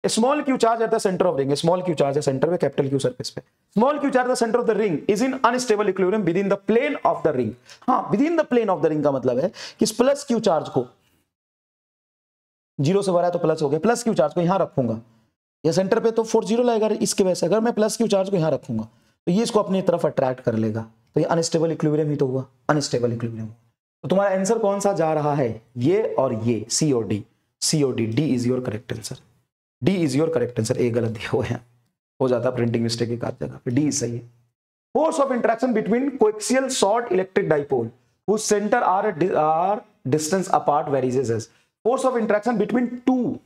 small Q charge at the centre of ring, small Q charge है सेंटर पे, कैपिटल Q सरफेस पे, small Q charge the centre of the ring is in unstable equilibrium with in the plane of the ring, हाँ with in the plane of the ring का मतलब है कि plus Q charge को 0 से बड़ा है तो प्लस हो गया, प्लस Q चार्ज को यहां रखूंगा, ये सेंटर पे तो फोर्स 0 लगेगा, इसके वजह से अगर मैं प्लस Q चार्ज को यहां रखूंगा तो ये इसको अपनी तरफ अट्रैक्ट कर लेगा, तो ये अनस्टेबल इक्विलिब्रियम ही तो हुआ, अनस्टेबल इक्विलिब्रियम। तो तुम्हारा आंसर कौन सा जा रहा है, ये और ये, सी और डी, सी और D, D is your correct answer, D is your correct answer, A गलत दिया हुआ है, हो जाता है प्रिंटिंग मिस्टेक एक आध जगह पे, डी सही है। Force of interaction between coaxial short electric dipole whose center are distance apart varies as force of interaction between two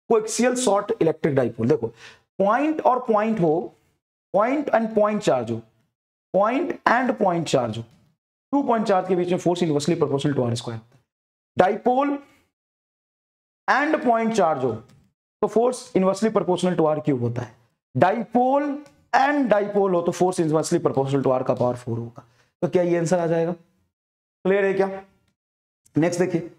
coaxial short electric dipole, देखो पॉइंट और पॉइंट हो, पॉइंट एंड पॉइंट चार्ज हो, point and point charge हो, 2 point charge के बीच में force inversely proportional to r square, dipole and point charge हो तो force inversely proportional to r cube होता है, डाइपोल एंड डाइपोल हो तो force inversely proportional to r का पावर 4 होगा। तो क्या ये आंसर आ जाएगा, क्लियर है क्या? नेक्स्ट देखिए,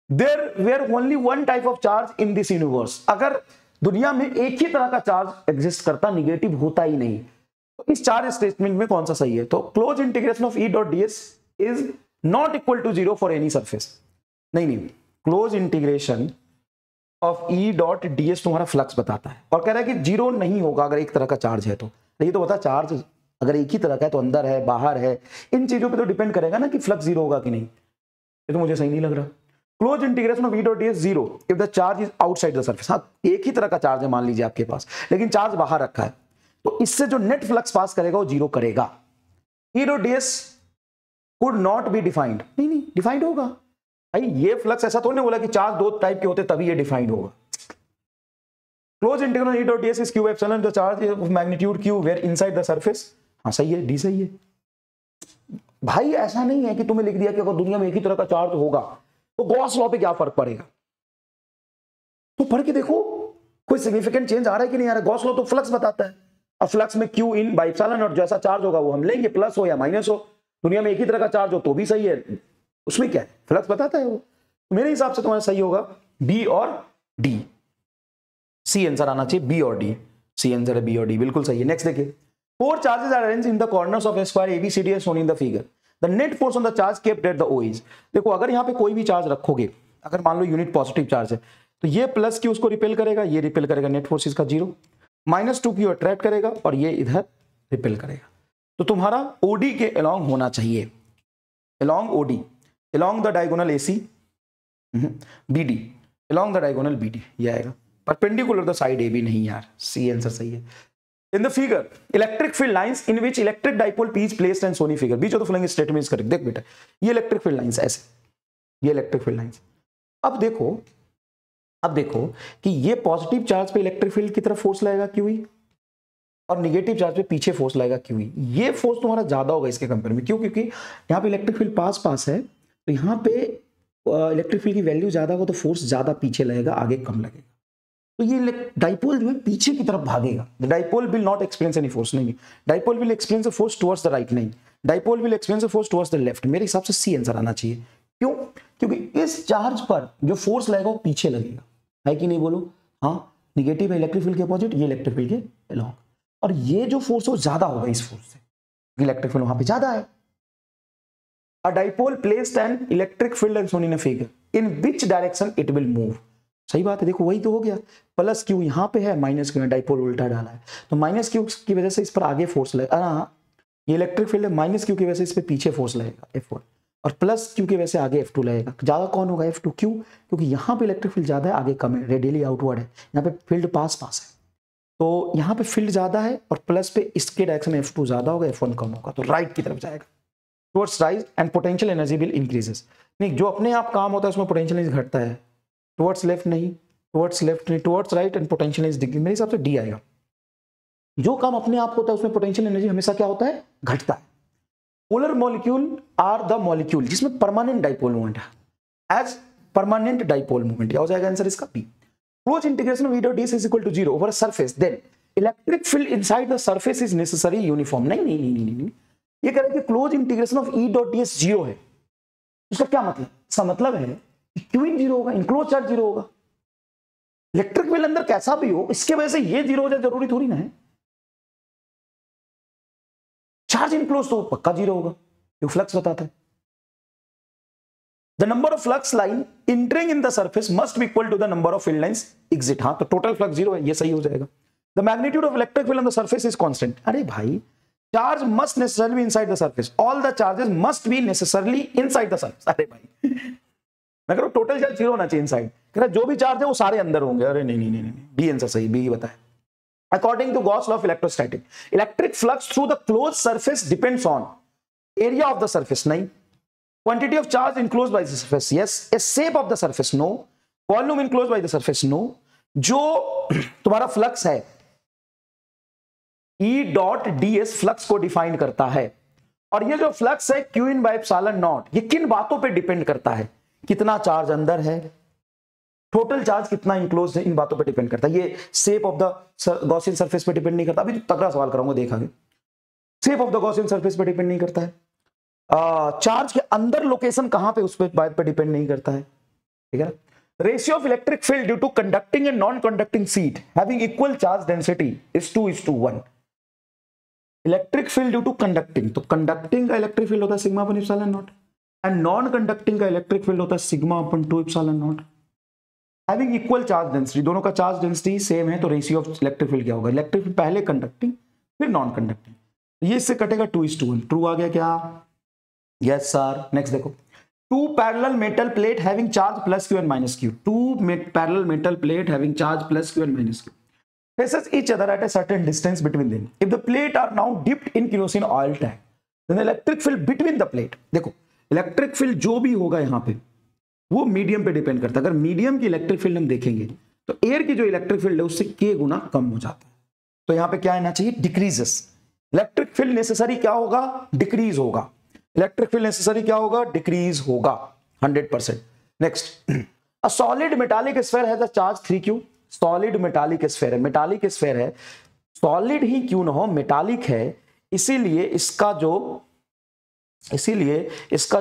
there were only one type of charge in this universe, अगर दुनिया में एक ही तरह का चार्ज एग्जिस्ट करता, निगेटिव होता ही नहीं। तो इस चार्ज स्टेटमेंट में कौन सा सही है? तो close integration of E dot ds is not equal to 0 for any surface. नहीं, close integration of E dot ds तुम्हारा फ्लक्स बताता है और कह रहा है कि 0 नहीं होगा अगर एक तरह का चार्ज है। तो ये तो बता, चार्ज अगर एक ही तरह का है तो अंदर है बाहर है, इन चीजों पे तो डिपेंड करेगा ना कि फ्लक्स 0 होगा कि नहीं। ये तो मुझे सही नहीं लग रहा। Close integration of E dot ds 0 if the charge is outside the surface. हाँ, एक ही तरह का चार्ज है मान लीजिए आपके पास, लेकिन चार्ज बाहर रखा है, तो इससे जो नेट फ्लक्स पास करेगा वो 0 करेगा। ई dot ds could not be defined. नहीं, डिफाइंड होगा भाई। ये फ्लक्स ऐसा थोड़ी ना बोला कि चार्ज दो टाइप के होते तभी ये डिफाइंड होगा। Close integral E dot ds is q epsilon the charge of magnitude q were inside the surface. हाँ सही है, डी सही है भाई। ऐसा नहीं है कि तुम्हें लिख दिया कि अगर दुनिया में एक ही तरह का चार्ज होगा तो गॉस लॉ पे क्या फर्क पड़ेगा। तो पढ़ के देखो कोई सिग्निफिकेंट चेंज आ रहा है कि नहीं आ रहा है। गॉस लॉ तो फ्लक्स बताता है, और फ्लक्स में q इन बाय एप्सिलॉन और जैसा चार्ज होगा वो हम लेंगे, प्लस हो या माइनस हो। दुनिया में एक ही तरह का चार्ज हो तो भी सही है, उसमें क्या है, फ्लक्स बताता है वो। तो मेरे हिसाब से तुम्हारा सही होगा बी और डी। सी आंसर आना चाहिए, बी और डी। सी आंसर है बी और डी, बिल्कुल सही है। नेक्स्ट देखिए, 4 charges are arranged in the corners of a square ABCD as shown in the figure. The net force on the charge kept at the O is। देखो अगर यहाँ पे कोई भी चार्ज रखोगे, अगर मान लो यूनिट पॉजिटिव चार्ज है, तो ये प्लस की उसको रिपेल करेगा, ये रिपेल करेगा, नेट फोर्स इसका 0। -2 की अट्रैक्ट करेगा और ये इधर रिपेल करेगा। तो तुम्हारा OD के अलोंग होना चाहिए, along OD, along the diagonal AC BD, along the diagonal BD ये आएगा। परपेंडिकुलर द साइड AB नहीं यार, सी आंसर सही है। In the figure, electric field lines in which electric dipole P is placed and Sony figure. Which of the following statement is correct? देख बेटा, ये electric field lines ऐसे, ये electric field lines. अब देखो कि ये पॉजिटिव चार्ज पे इलेक्ट्रिक फील्ड की तरफ फोर्स लगेगा QE और निगेटिव चार्ज पे पीछे फोर्स लगेगा QE। ये फोर्स तुम्हारा ज्यादा होगा इसके कंपेयर में। क्यों? क्योंकि यहाँ पे इलेक्ट्रिक फील्ड पास है, तो यहाँ पे इलेक्ट्रिक फील्ड की वैल्यू ज्यादा होगा तो फोर्स ज्यादा पीछे लगेगा, आगे कम लगेगा। तो ये डाइपोल जो है पीछे की तरफ भागेगा। The dipole will not experience any force. नहीं, dipole will experience a force towards the right. नहीं, dipole will experience a force towards the left. मेरे हिसाब से सी आंसर आना चाहिए। क्यों? क्योंकि इस चार्ज पर जो फोर्स लगेगा वो पीछे लगेगा, है कि नहीं बोलो? हाँ, निगेटिव है इलेक्ट्रिक फील्ड के अपोजिट, ये इलेक्ट्रिक फील्ड के अलोंग, और ये जो फोर्स है ज्यादा होगा इस फोर्स से, इलेक्ट्रिक फील्ड वहां पे ज्यादा है। अ dipole placed an electric field and shown in a figure in which direction it will move. सही बात है, देखो वही तो हो गया। प्लस क्यू यहाँ पे है, माइनस क्यू डाइपोल उल्टा डाला है, तो माइनस क्यू की वजह से इस पर आगे फोर्स लगेगा। ये इलेक्ट्रिक फील्ड है, माइनस क्यू की वजह से इस पे पीछे फोर्स लगेगा F1, और प्लस क्यू की वजह से आगे F2 लगेगा। ज्यादा कौन होगा? F2। क्यों? क्योंकि यहाँ पे इलेक्ट्रिक फील्ड ज्यादा है, आगे कम है, रेडियली आउटवर्ड है, यहाँ पे फील्ड पास है, तो यहाँ पे फील्ड ज्यादा है और प्लस पे इसके डायरेक्शन में F2 ज्यादा होगा, F1 कम होगा, तो राइट की तरफ जाएगा towards right and potential energy will increases. नहीं, जो अपने आप काम होता है उसमें पोटेंशियल एनर्जी घटता है, टुवर्ड्स लेफ्ट नहीं, टुवर्ड्स लेफ्ट नहीं, towards right and potential energy decrease. मेरे हिसाब से डी आएगा। जो काम अपने आप होता है उसमें पोटेंशियल एनर्जी हमेशा क्या होता है? घटता है। Polar molecule are the molecule जिसमें परमानेंट डाइपोल मूवमेंट है, एज परमानेंट डाइपोल मूवमेंट। क्या हो जाएगा आंसर इसका? B. Close integration of E dot ds is equal to 0 over a surface, then electric field inside the surface is necessary uniform। नहीं, ये कह रहा है कि close integration of E dot ds 0 है। इसका क्या मतलब? इसका मतलब है कि Q in 0 होगा, इनक्लोज चार्ज 0 होगा। इलेक्ट्रिक फील्ड अंदर कैसा भी हो, इसके वजह से ये 0 हो जाए जरूरी थोड़ी ना है। चार्ज इनक्लोज तो पक्का 0 होगा, जो फ्लक्स बताता है। The number of flux line entering in the surface must be equal to the number of field lines exit। हाँ, तो टोटल फ्लक्स 0 है, ये सही हो जाएगा। The magnitude of electric field on the surface is constant। अरे भाई, charge must necessarily be inside the surface, all the charges must be necessarily inside the surface। अरे भाई, मैं कह रहा हूं टोटल चार्ज 0 होना चाहिए इनसाइड, कह रहा जो भी चार्ज है वो सारे अंदर होंगे। अरे नहीं, बी आंसर सही, बी बताए। According to Gauss law of electrostatic, electric flux through the closed surface depends on area of the surface। नहीं, quantity of charge enclosed by the surface, yes, a shape of the surface, no, volume enclosed by the surface, no। जो तुम्हारा flux है E dot ds flux को define करता है, और ये जो फ्लक्स है Q in by epsilon naught, ये किन बातों पे डिपेंड करता है? कितना चार्ज अंदर है, टोटल चार्ज कितना इंक्लोज है, इन बातों पे डिपेंड करता है। ये shape of the Gaussian surface पे डिपेंड नहीं करता। अभी तो तगड़ा सवाल कराऊंगा, देखांगे। Shape of the Gaussian surface पे डिपेंड नहीं करता है। चार्ज के अंदर लोकेशन कहां पे, उस पे डिपेंड नहीं करता है, ठीक है। Ratio of electric field due to conducting and non conducting sheet having equal charge density is 2:1। Electric field due to conducting, तो कंडक्टिंग का इलेक्ट्रिक फील्ड होता है sigma upon epsilon naught, and non conducting का electric field होता है sigma upon 2 epsilon naught. Having equal charge density, दोनों का charge density same है, तो रेशियो ऑफ इलेक्ट्रिक फील्ड क्या होगा? इलेक्ट्रिक फील्ड पहले कंडक्टिंग फिर नॉन कंडक्टिंग, ये इससे कटेगा 2:1। ट्रू आ गया क्या? Yes sir. नेक्स्ट देखो, two parallel metal plate having charge plus q and minus q, two parallel metal plate having charge plus q and minus q faces each other at a certain distance between them. If the plate are now dipped in kerosene oil tank, then the electric field between the plate, देखो electric field जो भी होगा यहाँ पे वो medium पे depend करता है। अगर मीडियम की इलेक्ट्रिक फील्ड हम देखेंगे तो एयर की जो इलेक्ट्रिक फील्ड है उससे k गुना कम हो जाता है, तो यहाँ पे क्या आना चाहिए? डिक्रीजेस। इलेक्ट्रिक फील्ड नेसेसरी क्या होगा? डिक्रीज होगा। इलेक्ट्रिक फील्ड नेसेसरी क्या होगा? डिक्रीज होगा 100%। Next, a solid metallic sphere has a charge 3q। Solid metallic sphere है, मेटालिक स्फीयर है, सॉलिड ही क्यों ना हो मेटालिक है, इसीलिए इसका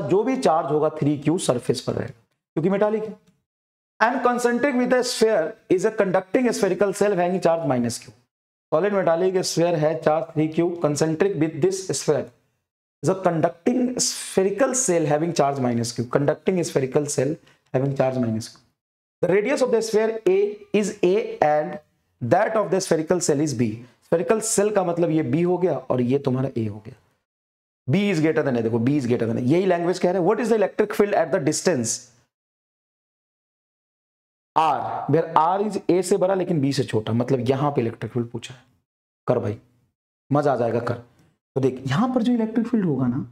जो भी चार्ज होगा 3q सरफेस पर रहेगा क्योंकि मेटालिक है। And concentric with the sphere is a conducting spherical shell having charge -q। Solid metallic sphere है, charge 3q, concentric with this sphere is a conducting spherical shell having charge -q, conducting spherical shell having charge -q। The radius of the sphere A is A and that of the spherical cell is B. Spherical cell का मतलब ये B हो गया और ये तुम्हारा A हो गया। B is greater than A, देखो B is greater than A, यही लैंग्वेज कह रहे हैं। What is the electric field at the distance R where R is A से बड़ा लेकिन B से छोटा, मतलब यहां पे इलेक्ट्रिक फील्ड पूछा है। कर भाई, मजा आ जाएगा कर। तो देख यहां पर जो इलेक्ट्रिक फील्ड होगा ना,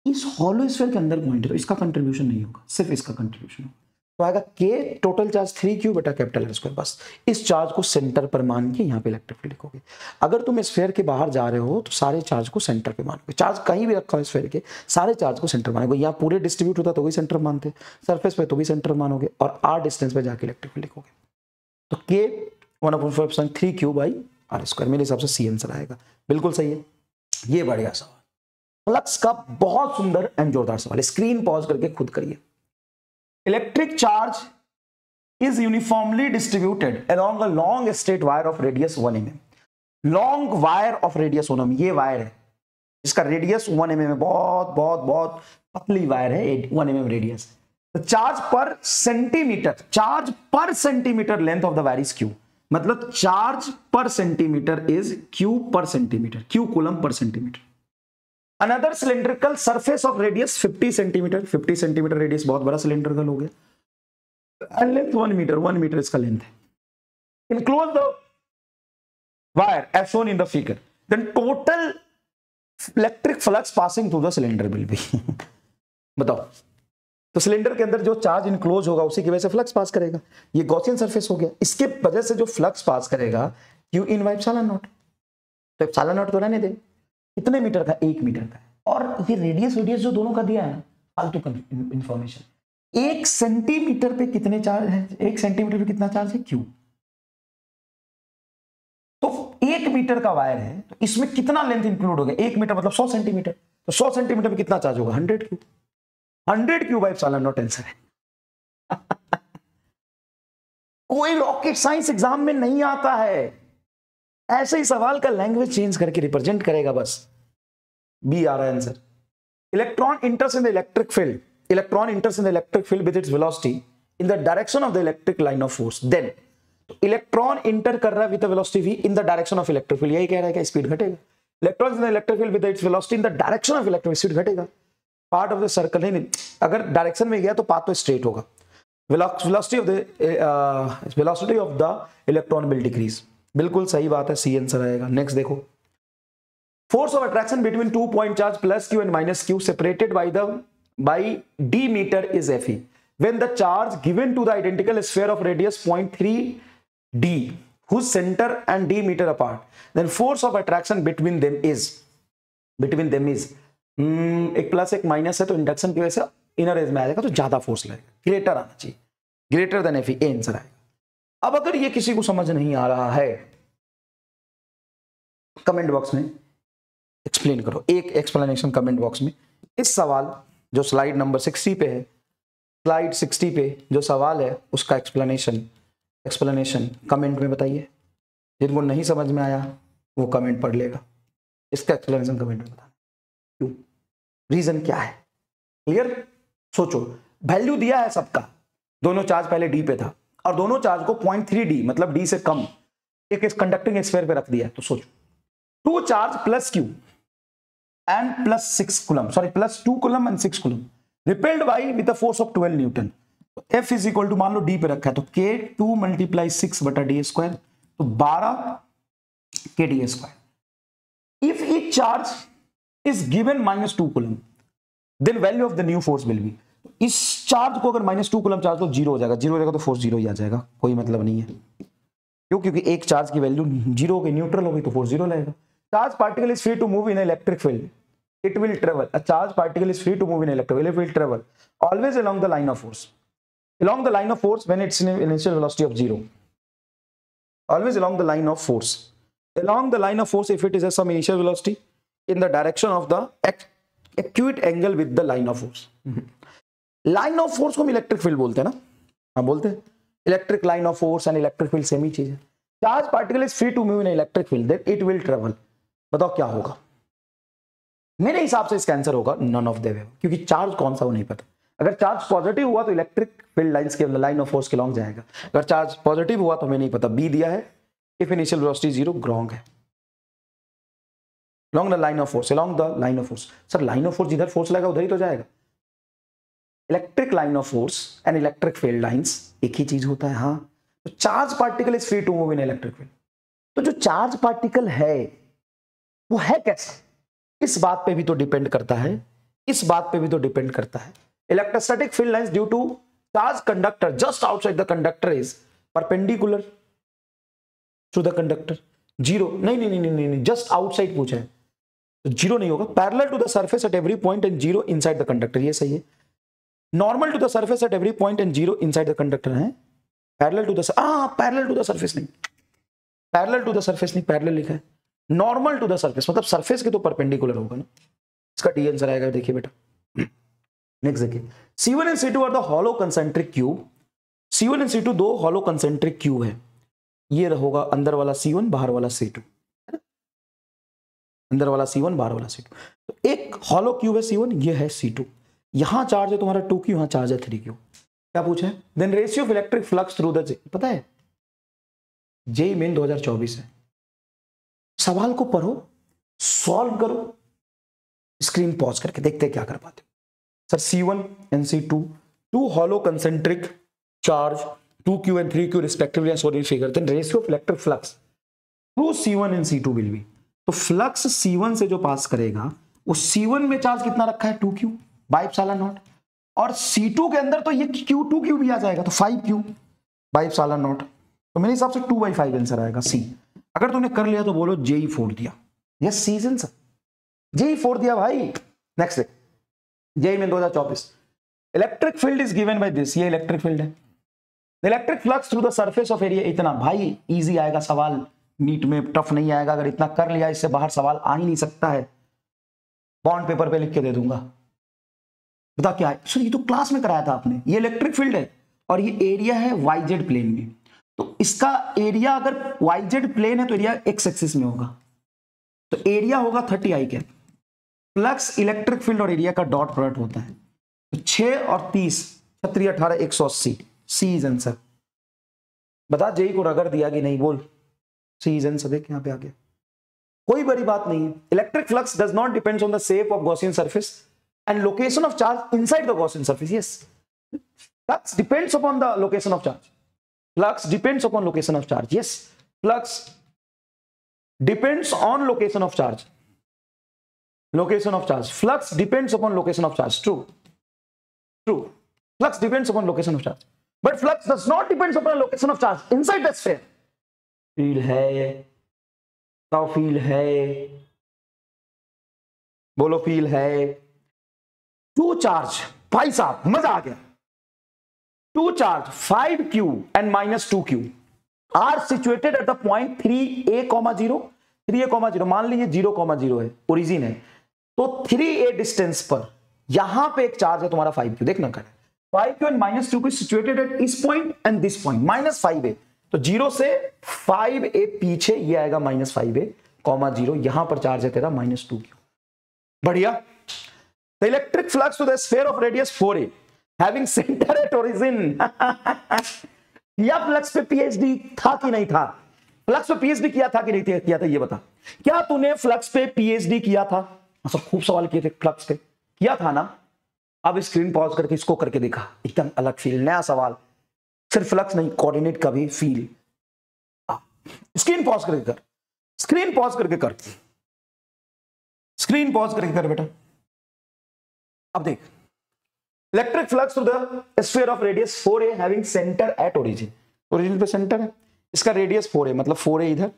इस हॉलो स्फीयर के अंदर पॉइंट है तो इसका कंट्रीब्यूशन नहीं होगा, सिर्फ इसका कंट्रीब्यूशन होगा। तो आएगा k टोटल चार्ज 3q बटा कैपिटल R स्क्वायर। बस इस चार्ज को सेंटर पर मान के यहाँ पे इलेक्ट्रिक फील्ड लिखोगे। अगर तुम स्फीयर के बाहर जा रहे हो तो सारे चार्ज को सेंटर पे मानोगे, चार्ज कहीं भी रखा हो स्फीयर के सारे चार्ज को सेंटर मानोगे। यहाँ पूरे डिस्ट्रीब्यूट होता तो भी सेंटर मानते, सरफेस पे तो भी सेंटर मानोगे और r डिस्टेंस पे जाके इलेक्ट्रिक फील्ड लिखोगे। तो k 1/4 3q by R square, मेरे हिसाब से सी आंसर आएगा। बिल्कुल सही है, ये बढ़िया सवाल, फ्लक्स का बहुत सुंदर एंड जोरदार सवाल है। स्क्रीन पॉज करके खुद करिए। Electric charge is uniformly distributed along a long straight wire of radius 1 mm. Long wire of radius 1 mm, ये वायर है जिसका रेडियस 1 mm है, बहुत बहुत बहुत पतली वायर है, 1 mm radius. Charge per centimetre length of the wire is q, मतलब charge per centimetre is q per centimetre, q coulomb per centimetre. Another cylindrical surface of radius 50 centimetre, 50 centimetre radius बहुत बड़ा cylindrical हो गया। And length 1 metre इसका length है। Enclose the wire as shown in the figure, then total electric flux passing through the cylinder will be. बताओ, तो cylinder के अंदर जो चार्ज इनक्लोज होगा उसी की वजह से फ्लक्स पास करेगा। ये गॉसियन सरफेस हो गया, इसके वजह से जो फ्लक्स पास करेगा q in by epsilon not. तो एप्सिलॉन नॉट तो रहने दे, कितने मीटर का? 1 मीटर का। और ये रेडियस जो दोनों का दिया है ना, फालतू का इंफॉर्मेशन। 1 सेंटीमीटर पे कितने चार्ज है? 1 सेंटीमीटर पे कितना चार्ज है? q। तो 1 मीटर का वायर है तो इसमें कितना लेंथ इंक्लूड हो गया? 1 मीटर मतलब 100 सेंटीमीटर, तो 100 सेंटीमीटर पे कितना चार्ज होगा? 100 q bye epsilon naught answer है। कोई रॉकेट साइंस एग्जाम में नहीं आता है, ऐसे ही सवाल का लैंग्वेज चेंज करके रिप्रेजेंट करेगा, बस। बी आ रहा है answer. Electron enters in the electric field, electron enters in the electric field with its velocity in the direction of the electric line of force, then तो इलेक्ट्रॉन इंटर कर रहा है with the velocity v in the direction of electric field, यही कह रहा है कि speed घटेगा। Electrons in the electric field with its velocity in the direction of electric speed घटेगा। पार्ट ऑफ द सर्कल नहीं, अगर डायरेक्शन में गया तो पाथ तो स्ट्रेट होगा। Velocity of the electron will decrease. बिल्कुल सही बात है, सी आंसर आएगा। नेक्स्ट देखो, force of attraction between 2 point charge plus q and minus q separated by d metre is Fe when the charge given to the identical sphere of radius 0.3 d whose center and d meter apart, then force of attraction between them is एक plus एक minus है तो induction की वजह से inner as में आएगा तो ज्यादा फोर्स लगेगा, ग्रेटर आना चाहिए, greater than Fe, A answer आएगा। अब अगर ये किसी को समझ नहीं आ रहा है, कमेंट बॉक्स में एक्सप्लेन करो, एक एक्सप्लेनेशन कमेंट बॉक्स में। इस सवाल जो स्लाइड नंबर 60 पे है स्लाइड 60 पे जो सवाल है उसका एक्सप्लेनेशन कमेंट में बताइए। जिनको नहीं समझ में आया वो कमेंट पढ़ लेगा, इसका एक्सप्लेनेशन कमेंट में बताना, क्यों, रीजन क्या है, क्लियर। सोचो, वैल्यू दिया है सबका, दोनों चार्ज पहले डी पे था और दोनों चार्ज को 0.3 डी मतलब डी से कम एक कंडक्टिंग स्फीयर पे रख दिया है। तो सोचो 2 charge plus q and plus 6 coulomb, sorry plus 2 coulomb and 6 coulomb repelled by with the force of 12 newton. F is equal to मान लो डी पे रखा है तो K2 मल्टीप्लाई 6 बटा डी स्क्वायर, तो 12 के d square. If each charge is given -2 coulomb then value of the new force will be. इस चार्ज को अगर -2 कूलम चार्ज तो जीरो हो जाएगा, जीरो हो जाएगा तो फोर्स जीरो ही आ जाएगा, कोई मतलब नहीं है। क्यों? क्योंकि एक चार्ज की वैल्यू जीरो हो गई, न्यूट्रल हो गई तो फोर्स जीरो लगेगा। Charge particle is free to move in electric field, it will travel, a charge particle is free to move in electric field, it will travel always along the line of force, along the line of force when its initial velocity of 0, always along the line of force, along the line of force if it is at some initial velocity in the direction of the acute angle with the line of force। line of force को हम electric field बोलते हैं ना, हाँ बोलते हैं, electric line of force and electric field same ही चीज है। Charge particle is free to move in electric field then it will travel, बताओ क्या होगा? मेरे हिसाब से इसका आंसर होगा नन ऑफ द अबव, क्योंकि चार्ज कौन सा वो नहीं पता। अगर चार्ज पॉजिटिव हुआ तो इलेक्ट्रिक फील्ड लाइंस के लाइन ऑफ फोर्स के लॉन्ग जाएगा, अगर चार्ज पॉजिटिव हुआ तो हमें नहीं पता। बी दिया है इफ इनिशियल वेलोसिटी 0, रॉन्ग है। along the line of force, along the line of force, sir line of force जिधर फोर्स लगा उधर ही तो जाएगा। Electric line of force and electric field lines एक ही चीज होता है। हाँ, तो charge particle is free to move in electric field. तो जो चार्ज पार्टिकल है वो है कैसा, इस बात पे भी तो डिपेंड करता है, इस बात पे भी तो डिपेंड करता है। Electrostatic field lines due to charge conductor just outside the conductor is perpendicular to the conductor. Zero नहीं, जस्ट आउटसाइड पूछा है तो जीरो नहीं होगा। Parallel to the surface at every point and zero inside the conductor, ये सही है। Normal to the surface at every point and zero inside the conductor है। Parallel to the parallel to the surface नहीं, parallel to the surface नहीं, parallel लिखा है। Normal to the surface मतलब surface के तो परपेंडिकुलर होगा ना, इसका डी आंसर आएगा। देखिए बेटा नेक्स्ट देखिए, C1 and C2 are the hollow concentric cube. C1 and C2 दो हॉलो कंसेंट्रिक क्यूब है। ये होगा अंदर वाला C1 बाहर वाला C2, अंदर वाला C1 बाहर वाला C2। तो एक हॉलो क्यूब है C1, ये है C2। यहां चार्ज है तुम्हारा 2Q, यहां चार्ज है 3Q। क्या पूछा है? Then ratio of electric flux through the, पता है जेईई मेन 2024 है। सवाल को पढ़ो, सॉल्व करो, स्क्रीन पॉज करके देखते हैं क्या कर पाते हो। Sir C1 and C2 two hollow concentric charge 2Q and 3Q respectively as shown in figure, then ratio of electric flux through C1 and C2 will be. तो फ्लक्स C1 से जो पास करेगा वो C1 में चार्ज कितना रखा है 2Q bye epsilon not, और C2 के अंदर तो ये Q2Q भी आ जाएगा तो 5Q बाय एप्सिलॉन नॉट। तो मेरे हिसाब से 2/5 आंसर आएगा सी। अगर तुमने कर लिया तो बोलो जेई 4 दिया। यस सीजन सर, जेई 4 दिया भाई। नेक्स्ट जेई में 2024 electric field is given by this, ये इलेक्ट्रिक फील्ड है। Electric flux through the surface of area, इतना भाई इजी आएगा सवाल, नीट में टफ नहीं आएगा। अगर इतना कर लिया इससे बाहर सवाल आ ही नहीं सकता है, बॉन्ड पेपर पे लिख के दे दूंगा। बता क्या है सर, ये तो क्लास में कराया था आपने। ये इलेक्ट्रिक फील्ड है और ये एरिया है वाईजेड प्लेन में, तो इसका एरिया अगर वाईजेड प्लेन है तो एरिया एक्स एक्सिस में होगा, तो एरिया होगा 30i cap plus electric field और एरिया का डॉट प्रोडक्ट होता है, तो 6 और 30 36 18 180। सी इज आंसर। बता जेई को रगड़ दिया कि नहीं, बोल सी इज आंसर। देख यहां पे आ गया, कोई बड़ी बात नहीं है। Electric flux does not depends on the shape of Gaussian surface and location of charge inside the Gaussian surface. Yes, flux depends upon the location of charge. Flux depends upon location of charge. Yes, flux depends on location of charge. Location of charge. Flux depends upon location of charge. True. True. Flux depends upon location of charge. But flux does not depends upon location of charge inside the sphere. Field है, तो field है, बोलो field है। To charge, भाई साहब मजा आ गया। Two charge 5Q and -2Q are situated at the point 3a,0 3a,0 मान लीजिए 0,0 है, ओरिजिन है, तो 3a डिस्टेंस पर यहां पे एक चार्ज है तुम्हारा 5Q। देखना कर 5q and -2q is situated at this point and this point, -5a, तो 0 से 5a पीछे ये आएगा -5a, 0, यहां पर चार्ज है तेरा -2q। बढ़िया। The electric flux to the sphere of radius 4a having center at origin या फ्लक्स पे पीएचडी था कि नहीं था? फ्लक्स पे पीएचडी किया था कि नहीं किया था, ये बता। क्या तूने फ्लक्स पे पीएचडी किया था? सब खूब सवाल किए थे, फ्लक्स पे किया था ना? अब स्क्रीन पॉज करके इसको करके देखा, एकदम अलग फील, नया सवाल, सिर्फ फ्लक्स नहीं, कोऑर्डिनेट का भी फील। स्क्रीन पॉज करके कर, स्क्रीन पॉज करके कर, स्क्रीन पॉज करके कर बेटा। अब देख, electric flux through the sphere of radius 4a having centre at origin, origin पे सेंटर है, इसका रेडियस 4a, मतलब 4a इधर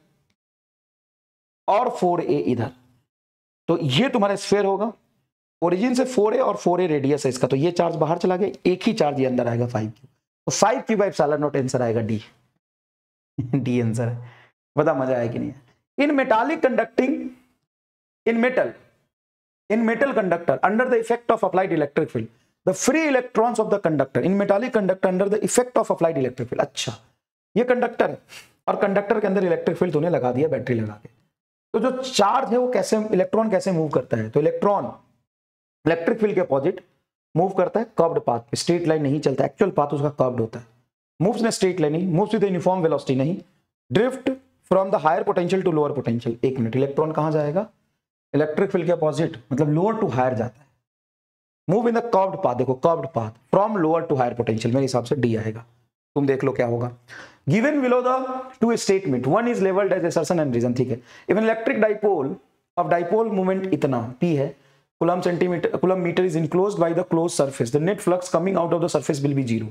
और 4a इधर, तो ये तुम्हारा स्फीयर होगा। ओरिजिन से 4a और 4a रेडियस है इसका, तो ये चार्ज बाहर चला गया, एक ही चार्ज ये अंदर आएगा 5q, तो 5q by epsilon naught answer आएगा डी। डी आंसर है। बता मजा आया कि नहीं? In metallic conducting, in metal conductor under the effect of applied electric field, the free electrons of the conductor in metallic conductor under the effect of applied electric field। अच्छा, ये conductor है और कंडक्टर के अंदर electric field तूने लगा दिया battery लगा के, तो जो चार्ज है वो कैसे, इलेक्ट्रॉन कैसे मूव करता है? तो इलेक्ट्रॉन इलेक्ट्रिक फील्ड के अपोजिट मूव करता है कर्व्ड पाथ पे, स्ट्रेट लाइन नहीं चलता, एक्चुअल पाथ उसका कर्व्ड होता है। मूव्स इन स्ट्रेट लाइन नहीं, मूव्स विद यूनिफॉर्म वेलोसिटी नहीं, drift from the higher potential to lower potential. एक मिनट, इलेक्ट्रॉन कहां जाएगा? इलेक्ट्रिक फील्ड के अपोजिट, मतलब लोअर टू हायर जाता है। Move in the curved path, देखो curved path from lower to higher potential, मेरे हिसाब से डी आएगा, तुम देख लो क्या होगा। Given below the two statement, one is labelled as assertion and reason, ठीक है। Even electric dipole of dipole movement इतना p है, coulomb centimetre, coulomb metre is enclosed by the close surface, the net flux coming out of the surface will be 0।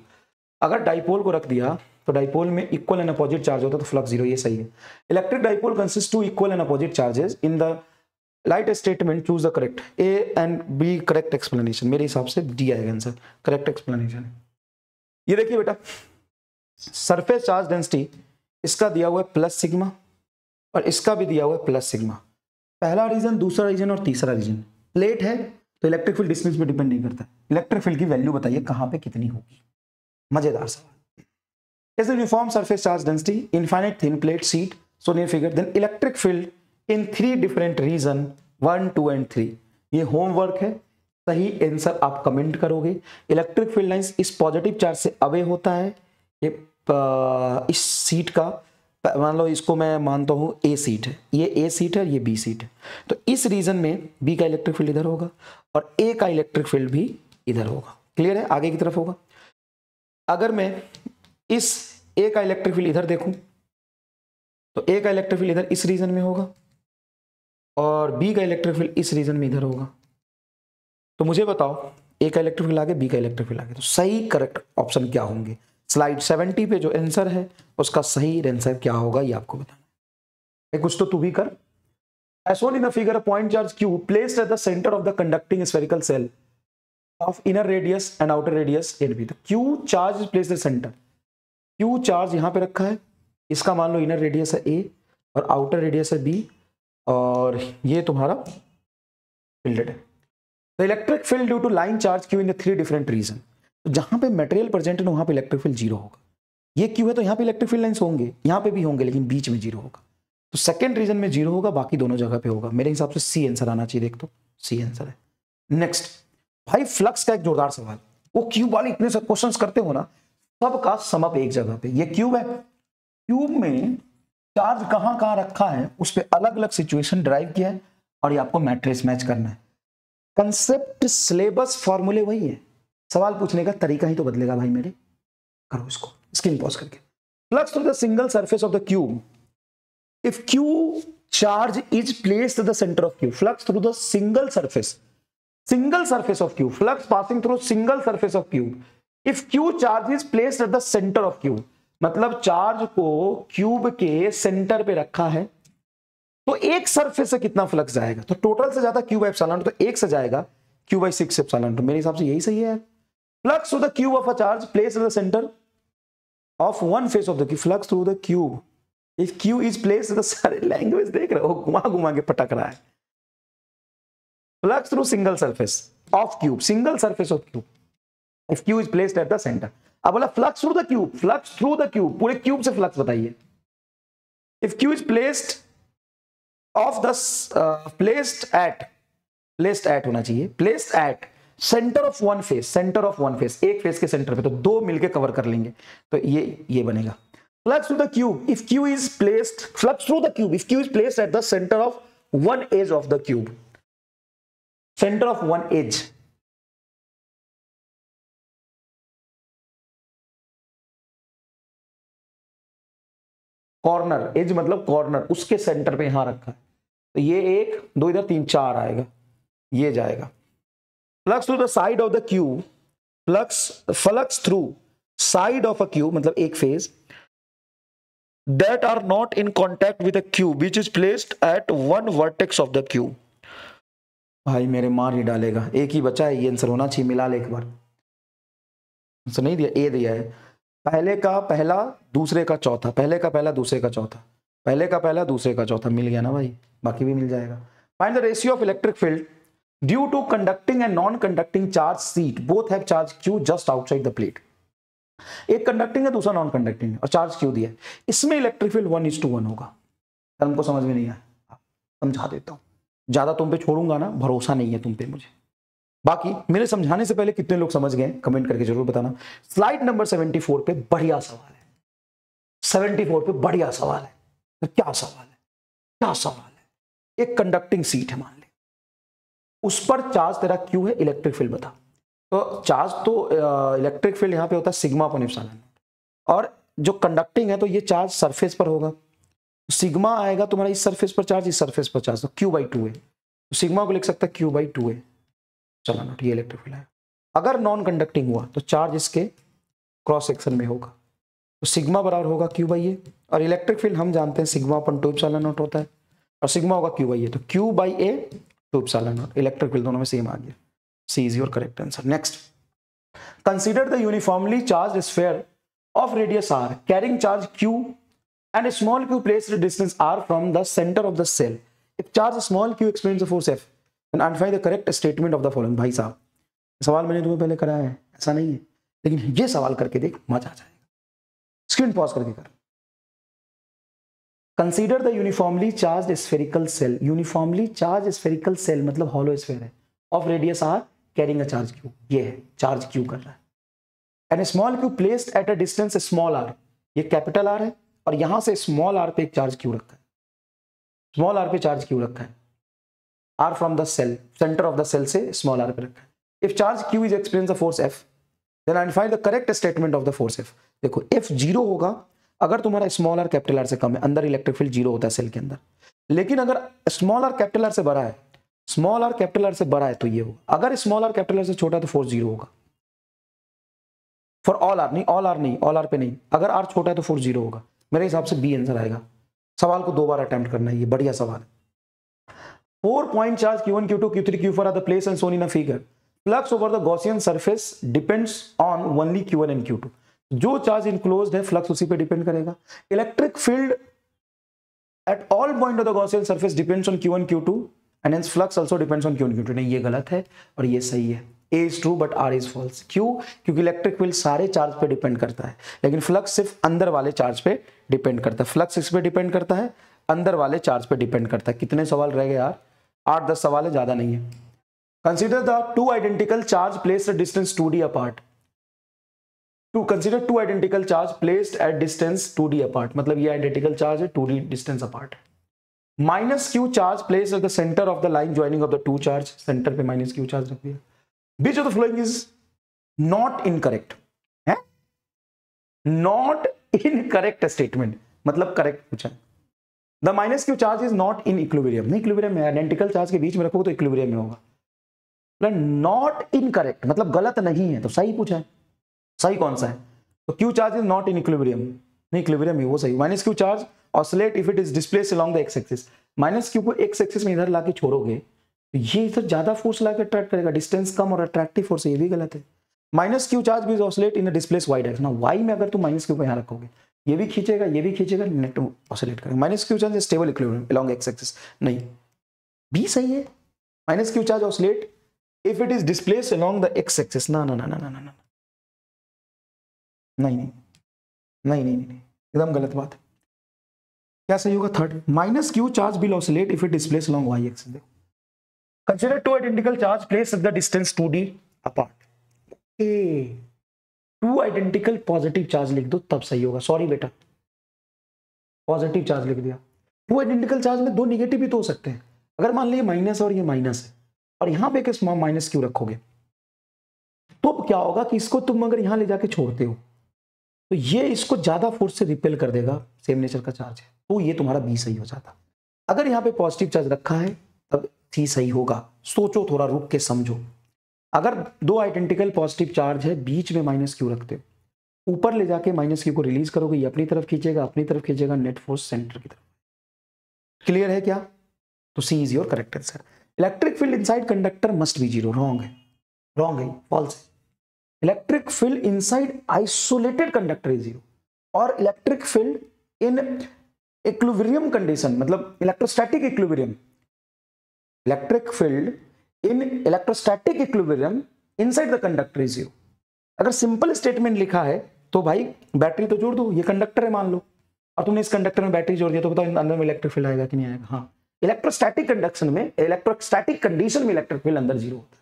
अगर dipole को रख दिया तो dipole में इक्वल एंड अपोजिट चार्ज होता तो फ्लक्स 0, ये सही है। Electric dipole consist two equal and opposite charges in the light statement, choose the correct, A and B correct explanation, मेरे हिसाब से डी आएगा आंसर, करेक्ट एक्सप्लेनेशन। ये देखिए बेटा, सरफेस चार्ज डेंसिटी इसका दिया हुआ है प्लस सिग्मा और इसका भी दिया हुआ है प्लस सिग्मा। पहला रीजन, दूसरा रीजन और तीसरा रीजन। प्लेट है तो इलेक्ट्रिक फील्ड डिस्टेंस पे डिपेंड नहीं करता। इलेक्ट्रिक फील्ड की वैल्यू बताइए कहां पे कितनी होगी, मजेदार सवाल। जैसे uniform surface charge density, infinite thin plate sheet, so near figure, then electric field in 3 different region 1, 2 and 3। ये होमवर्क है, सही आंसर आप कमेंट करोगे। इलेक्ट्रिक फील्ड लाइंस इस पॉजिटिव चार्ज से अवे होता है, ये इस सीट का, मान लो इसको मैं मानता हूं ए सीट है, ये ए सीट है, ये बी सीट है, तो इस रीजन में बी का इलेक्ट्रिक फील्ड इधर होगा और ए का इलेक्ट्रिक फील्ड भी इधर होगा। क्लियर है? आगे की तरफ होगा। अगर मैं इस ए का इलेक्ट्रिक फील्ड इधर देखूं तो ए का इलेक्ट्रिक फील्ड इधर इस रीजन में होगा और बी का इलेक्ट्रिक फील्ड इस रीजन में इधर होगा। तो मुझे बताओ, ए का इलेक्ट्रिक फील्ड आगे, बी का इलेक्ट्रिक फील्ड आगे, तो सही करेक्ट ऑप्शन क्या होंगे? स्लाइड 70 पे जो आंसर है उसका सही आंसर क्या होगा ये आपको बताना है। कुछ तो तू भी कर। As shown in the figure, a point charge q placed at the center of the conducting spherical cell of inner radius and outer radius n b। तो q charge is placed at center, q charge यहां पे रखा है, इसका मान लो inner radius है a और आउटर रेडियस है b और ये तुम्हारा फील्डेड है। The electric field due to line charge q in the 3 different region, तो जहां पे मटेरियल प्रेजेंट है वहां पे इलेक्ट्रिक फील्ड 0 होगा। ये क्यू है तो यहाँ पे इलेक्ट्रिक फील्ड लाइंस होंगे, यहाँ पे भी होंगे, लेकिन बीच में 0 होगा। तो सेकंड रीजन में 0 होगा, बाकी दोनों जगह पे होगा। मेरे हिसाब से सी आंसर आना चाहिए। देख तो सी आंसर है। नेक्स्ट भाई, फ्लक्स का एक जोरदार सवाल। वो क्यूब वाले इतने सब क्वेश्चंस करते हो ना, सबका सम अप एक जगह पे। ये क्यूब है, क्यूब में चार्ज कहां कहां रखा है उस पर अलग अलग सिचुएशन ड्राइव किया है और ये आपको मैट्रिक्स मैच करना है। कंसेप्ट, सिलेबस, फॉर्मूले वही है, सवाल पूछने का तरीका ही तो बदलेगा भाई मेरे। करो इसको, स्क्रीन पॉज करके। Flux through the single surface of the cube if Q charge is placed at the centre of cube. Flux through the single surface of cube, flux passing through single surface of cube if Q charge is placed at the centre of cube. मतलब charge को cube के centre पे रखा है तो एक surface से कितना फ्लक्स जाएगा? तो टोटल से ज्यादा क्यू बाई एप्सिलॉन, तो एक से जाएगा क्यू बाई 6 एप्सिलॉन। तो मेरे हिसाब से यही सही है। Flux through the cube of a charge placed at the centre of one face of the cube. Flux through the cube if q is placed at the, सारे लैंग्वेज देख रहे हो, घुमा घुमा के पटक रहा है। Flux through single surface of cube, single surface of cube if q is placed at the centre. अब बोला flux through the cube, flux through the cube, पूरे क्यूब से फ्लक्स बताइए। If q is placed of the placed at होना चाहिए, placed at centre of one face, centre of one face, एक face के centre पे, तो दो मिलके कवर कर लेंगे, तो ये बनेगा flux through the cube if q is placed, flux through the cube if q is placed at the centre of one edge of the cube, centre of one edge. Corner, edge मतलब corner, उसके centre पे यहां रखा है, तो ये एक दो इधर तीन चार आएगा, ये जाएगा। Flux through the side of the cube, flux through side of a cube मतलब एक phase, that are not in contact with a cube which is placed at one vertex of the cube। भाई मेरे मार ही डालेगा, एक ही बचा है, ये आंसर होना चाहिए, मिला ले एक बार। आंसर नहीं दिया, ए दिया है, पहले का पहला दूसरे का चौथा, पहले का पहला दूसरे का चौथा, पहले का पहला दूसरे का चौथा, मिल गया ना भाई, बाकी भी मिल जाएगा। Find the ratio of electric field due to conducting and non conducting charge sheet both have charge q just outside the plate. एक कंडक्टिंग है दूसरा नॉन कंडक्टिंग है और चार्ज क्यू दिया है, इसमें इलेक्ट्रिक फील्ड 1:1 होगा। हमको समझ में नहीं आया, समझा देता हूं, ज्यादा तुम पे छोड़ूंगा ना, भरोसा नहीं है तुम पे मुझे। बाकी मेरे समझाने से पहले कितने लोग समझ गए कमेंट करके जरूर बताना। स्लाइड नंबर 74 पे बढ़िया सवाल है, 74 पे बढ़िया सवाल है। तो क्या सवाल है, क्या सवाल है? एक कंडक्टिंग सीट है मान ले, उस पर चार्ज तेरा क्यू है, इलेक्ट्रिक फील्ड बता। तो चार्ज तो इलेक्ट्रिक फील्ड यहाँ पे होता है सिग्मा अपॉन एप्सिलॉन, और जो कंडक्टिंग है तो ये चार्ज सरफेस पर होगा, सिग्मा आएगा तुम्हारा इस सरफेस पर चार्ज, इस सरफेस पर चार्ज, तो Q/2 है, तो सिग्मा को लिख सकता है Q/2 है। चलो नोट, ये इलेक्ट्रिक फील्ड है। अगर नॉन कंडक्टिंग हुआ तो चार्ज इसके क्रॉस सेक्शन में होगा, तो सिग्मा बराबर होगा Q/A, और इलेक्ट्रिक फील्ड हम जानते हैं सिग्मा अपॉन 2 एप्सिलॉन नॉट होता है, और सिग्मा होगा Q/A, तो Q/A 2 epsilon not, electric field दोनों में सेम आ गया। C is your correct answer. Next, consider the uniformly charged sphere of radius r carrying charge q and a small q placed at distance r from the center of the cell. If charge small q experience the force F, then identify the correct statement of the following. भाई साहब, सवाल मैंने तुम्हें पहले कराया है, ऐसा नहीं है, लेकिन ये सवाल करके देख, मजा आ जाएगा। स्क्रीन पॉज करके कर। Consider the uniformly charged spherical cell. Uniformly charged spherical cell मतलब hollow sphere है, of radius r carrying a charge q, ये है चार्ज क्यू कर रहा है, and small q placed at a distance small r, ये कैपिटल आर है, और यहां से स्मॉल आर पे एक चार्ज क्यू रखा है, स्मॉल आर पे चार्ज क्यू रखा है, r from the shell, centre of the shell से स्मॉल आर पे रखा है। If charge q is experience the force F, then identify the correct statement of the force F. देखो F 0 होगा अगर तुम्हारा स्मॉल आर कैपिटल आर से कम है, अंदर इलेक्ट्रिक फील्ड 0 होता है सेल के अंदर, लेकिन अगर स्मॉल आर कैपिटल आर से बड़ा है, स्मॉल आर कैपिटल आर से बड़ा है तो ये होगा, अगर स्मॉल आर कैपिटल आर से छोटा है तो फोर्स 0 होगा। फॉर ऑल आर नहीं, ऑल आर नहीं, ऑल आर पे नहीं, अगर आर छोटा है तो फोर्स 0 होगा। मेरे हिसाब से बी आंसर आएगा। सवाल को 2 बार अटेम्प्ट करना है, ये बढ़िया सवाल है। 4 point charge Q1, Q2, Q3, Q4 are the place and shown in a figure. Flux over the Gaussian surface depends on only Q1 and Q2. जो चार्ज इनक्लोज्ड है फ्लक्स उसी पे डिपेंड करेगा। Electric field at all point of the Gaussian surface depends on Q1, Q2 and hence flux also depends on Q1, Q2। नहीं, ये गलत है और ये सही है। A is true but R is false। क्यों? क्योंकि इलेक्ट्रिक फील्ड सारे चार्ज पे डिपेंड करता है, लेकिन फ्लक्स सिर्फ अंदर वाले चार्ज पे डिपेंड करता है। फ्लक्स इस पे डिपेंड करता है, अंदर वाले चार्ज पे डिपेंड करता है। कितने सवाल रह गए यार? 8-10 सवाल है, ज्यादा नहीं है। Consider the 2 identical charge placed at distance 2d apart. To consider 2 identical charge placed at distance 2d apart, मतलब ये आइडेंटिकल चार्ज है 2d distance apart. Minus q charge placed at the centre of the line joining of the 2 charge, centre पे minus q charge रख दिया। Which of the following is not incorrect? है not incorrect statement, मतलब correct पूछा। The minus q charge is not in equilibrium, नहीं equilibrium में, identical charge के बीच में रखोगे तो इक्विलिब्रियम में होगा। नॉट इनकरेक्ट मतलब गलत नहीं है, तो सही पूछा है। सही कौन सा है? तो q charge is not in equilibrium, नहीं इक्विलिब्रियम में, वो सही। Minus q charge oscillate if it is displaced along the x axis। Minus q को x axis में इधर लाके छोड़ोगे तो ये इधर ज्यादा फोर्स लाके अट्रैक्ट करेगा, डिस्टेंस कम और अट्रैक्टिव फोर्स, ये भी गलत है। माइनस क्यू चार्ज भी ऑसिलेट इन अ डिस्प्लेस वाई डायरेक्शन। ना वाई में अगर तुम माइनस क्यू को यहाँ रखोगे, ये भी खींचेगा, ये भी खींचेगा, नेट ऑसिलेट करेगा। Minus q charge stable equilibrium along x axis, नहीं बी सही है। Minus q charge oscillate if it is displace along the x axis, ना ना ना ना ना ना, नहीं नहीं नहीं नहीं नहीं, एकदम गलत बात है। क्या सही होगा? Third, minus q charge will oscillate if it displace along y axis. Consider two identical charge placed at the distance 2d apart. Two identical positive charge लिख दो तब सही होगा। सॉरी बेटा, पॉजिटिव चार्ज लिख दिया। टू आइडेंटिकल चार्ज में दो निगेटिव भी तो हो सकते हैं। अगर मान लीजिए माइनस और ये माइनस है और यहां पे एक माइनस क्यू रखोगे तो क्या होगा कि इसको तुम अगर यहां ले जाके छोड़ते हो तो ये इसको ज्यादा फोर्स से रिपेल कर देगा, सेम नेचर का चार्ज है, तो ये तुम्हारा बी सही हो जाता। अगर यहाँ पे पॉजिटिव चार्ज रखा है तब सी सही होगा। सोचो, थोड़ा रुक के समझो। अगर दो आइडेंटिकल पॉजिटिव चार्ज है, बीच में माइनस क्यू रखते हो, ऊपर ले जाके माइनस क्यू को रिलीज करोगे, ये अपनी तरफ खींचेगा, अपनी तरफ खींचेगा, नेट फोर्स सेंटर की तरफ। क्लियर है क्या? तो C is your correct answer. Electric field inside conductor must be zero. Wrong है, रॉन्ग है, फॉल्स है। Electric field inside isolated conductor is zero और electric field in equilibrium condition, मतलब electrostatic equilibrium, electric field in electrostatic equilibrium inside the conductor is zero. अगर simple statement लिखा है तो भाई बैटरी तो जोड़ दो, ये कंडक्टर है मान लो, और तुमने इस कंडक्टर में बैटरी जोड़ दिया तो बताओ अंदर में इलेक्ट्रिक फील्ड आएगा कि नहीं आएगा? हाँ, इलेक्ट्रोस्टैटिक कंडक्शन में, इलेक्ट्रोस्टैटिक कंडीशन में इलेक्ट्रिक फील्ड अंदर जीरो होता है।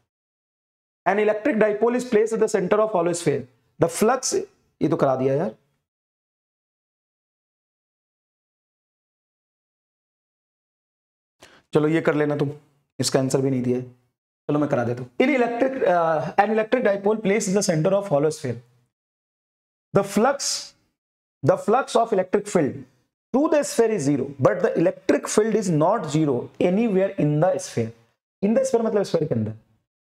An electric dipole is placed at the center of hollow sphere. The flux, ये तो करा दिया यार। चलो ये कर लेना तुम, इसका आंसर भी नहीं दिया है, चलो मैं करा देता हूं। In electric, an electric dipole placed in the center of hollow sphere. The flux of electric field through the sphere is zero, but the electric field is not zero anywhere in the sphere. In the sphere मतलब sphere के अंदर,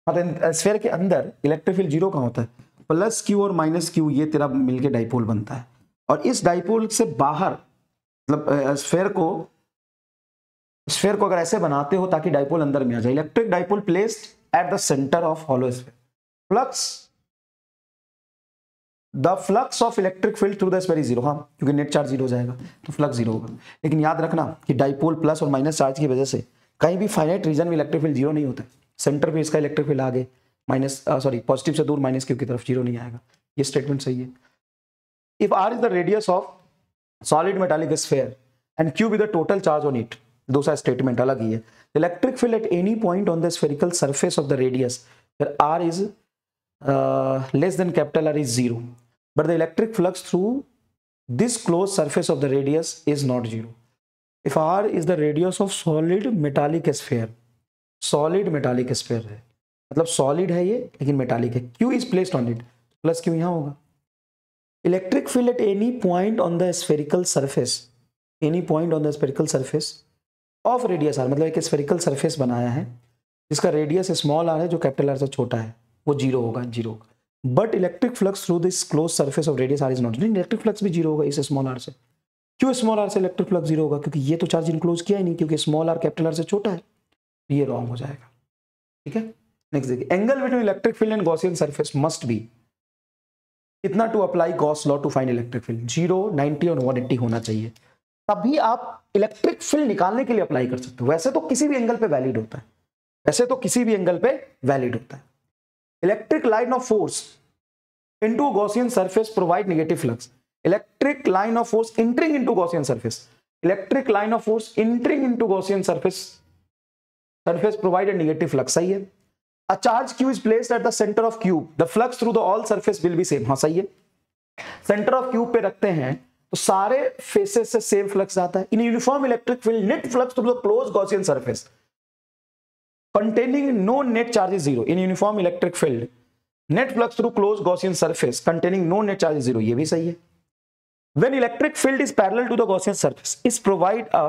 मतलब sphere के अंदर electric field zero कहाँ होता है? Plus Q और माइनस क्यू ये तेरा मिलके डाइपोल बनता है, और इस डाइपोल से बाहर, मतलब स्फीयर को अगर ऐसे बनाते हो ताकि डाइपोल अंदर में आ जाए, electric dipole placed at the centre of hollow sphere, the flux of electric field through the sphere is zero. हाँ, क्योंकि नेट चार्ज जीरो हो जाएगा तो फ्लक्स जीरो होगा। लेकिन याद रखना कि डाइपोल प्लस और माइनस चार्ज की वजह से कहीं भी फाइनाइट रीजन में इलेक्ट्रिक फील्ड जीरो नहीं होता है। सेंटर पे इसका इलेक्ट्रिक फील्ड आगे माइनस पॉजिटिव से दूर माइनस क्यू की तरफ जीरो नहीं आएगा। ये स्टेटमेंट सही है। If r is the radius of solid metallic sphere and q with the total charge on it, दूसरा स्टेटमेंट अलग ही है। Electric field at any point on the spherical surface of the radius where r is less than capital R is zero, but the electric flux through this closed surface of the radius is not zero. If r is the radius of solid metallic sphere, solid metallic sphere है, मतलब solid है ये लेकिन metallic है, q is placed on it, plus q यहाँ होगा। Electric field at any point on the spherical surface, any point on the spherical surface of radius r, मतलब एक spherical surface बनाया है जिसका रेडियस स्मॉल आर है जो कैपिटल आर से छोटा है, वो जीरो होगा, जीरो होगा। But electric flux through this close surface of radius r is not, electric flux भी जीरो होगा इस स्मॉल आर से। क्यों स्मॉल आर से इलेक्ट्रिक फ्लक्स जीरो होगा? क्योंकि ये तो चार्ज इनक्लोज किया ही नहीं, क्योंकि स्मॉल आर कैपिटल आर से छोटा है, ये रॉन्ग हो जाएगा। ठीक है, नेक्स्ट देखिए, angle between electric field and Gaussian surface must be इतना to apply Gauss law to find electric field, 0, 90 और 180 होना चाहिए, तभी आप इलेक्ट्रिक फील्ड निकालने के लिए अप्लाई कर सकते हो। वैसे तो किसी भी एंगल पे वैलिड होता है, वैसे तो किसी भी एंगल पे वैलिड होता है। Electric line of force into Gaussian surface provide negative flux. Electric line of force entering into Gaussian surface, electric line of force entering into Gaussian surface provide a negative flux, सही है। A charge q is placed at the center of cube, the flux through the all surface will be same, हाँ सही है। Centre of cube पे रखते हैं तो सारे फेसेस से सेम फ्लक्स आता है। In uniform electric field net flux through the close Gaussian surface containing no net charge is zero. In uniform electric field, net flux through closed Gaussian surface containing no net charge is zero. ये भी सही है। When electric field is parallel to the Gaussian surface, is provide a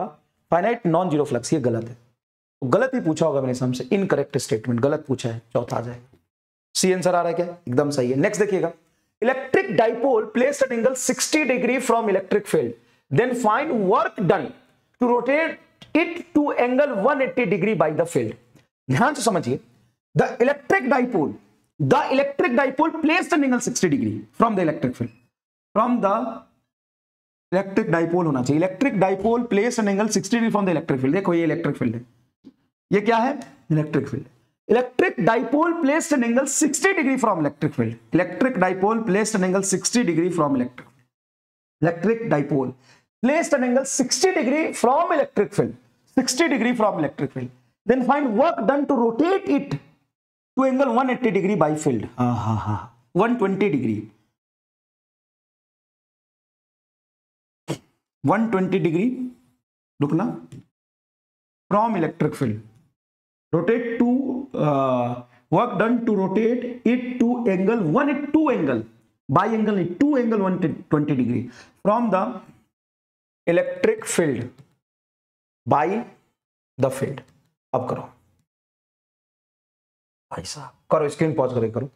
finite non-zero flux. ये गलत है, गलत ही पूछा होगा मेरे सामने से, इनकरेक्ट स्टेटमेंट गलत पूछा है, चौथा आ जाएगा। सी आंसर आ रहा है क्या? एकदम सही है। नेक्स्ट देखिएगा, electric dipole placed at angle 60 degree from electric field, then find work done to rotate it to angle 180 degree by the field. ध्यान से समझिए, the electric dipole placed at angle 60 degree from the electric field, from the electric dipole होना चाहिए। Electric dipole placed at angle 60 degree from the electric field. देखो ये electric field है, ये क्या है? Electric field. Electric dipole placed an angle 60 degree from electric field. Electric dipole placed an angle 60 degree from electric. Electric dipole placed an angle 60 degree from electric field. 60 degree from electric field. Then find work done to rotate it to angle 180 degree by field. 120 degree. 120 degree. रुकना. From electric field. Rotate to work done to rotate it to angle 182 angle by angle 2 angle 120 degree from the electric field by the field. अब करो भाई साहब, करो screen pause करके करो,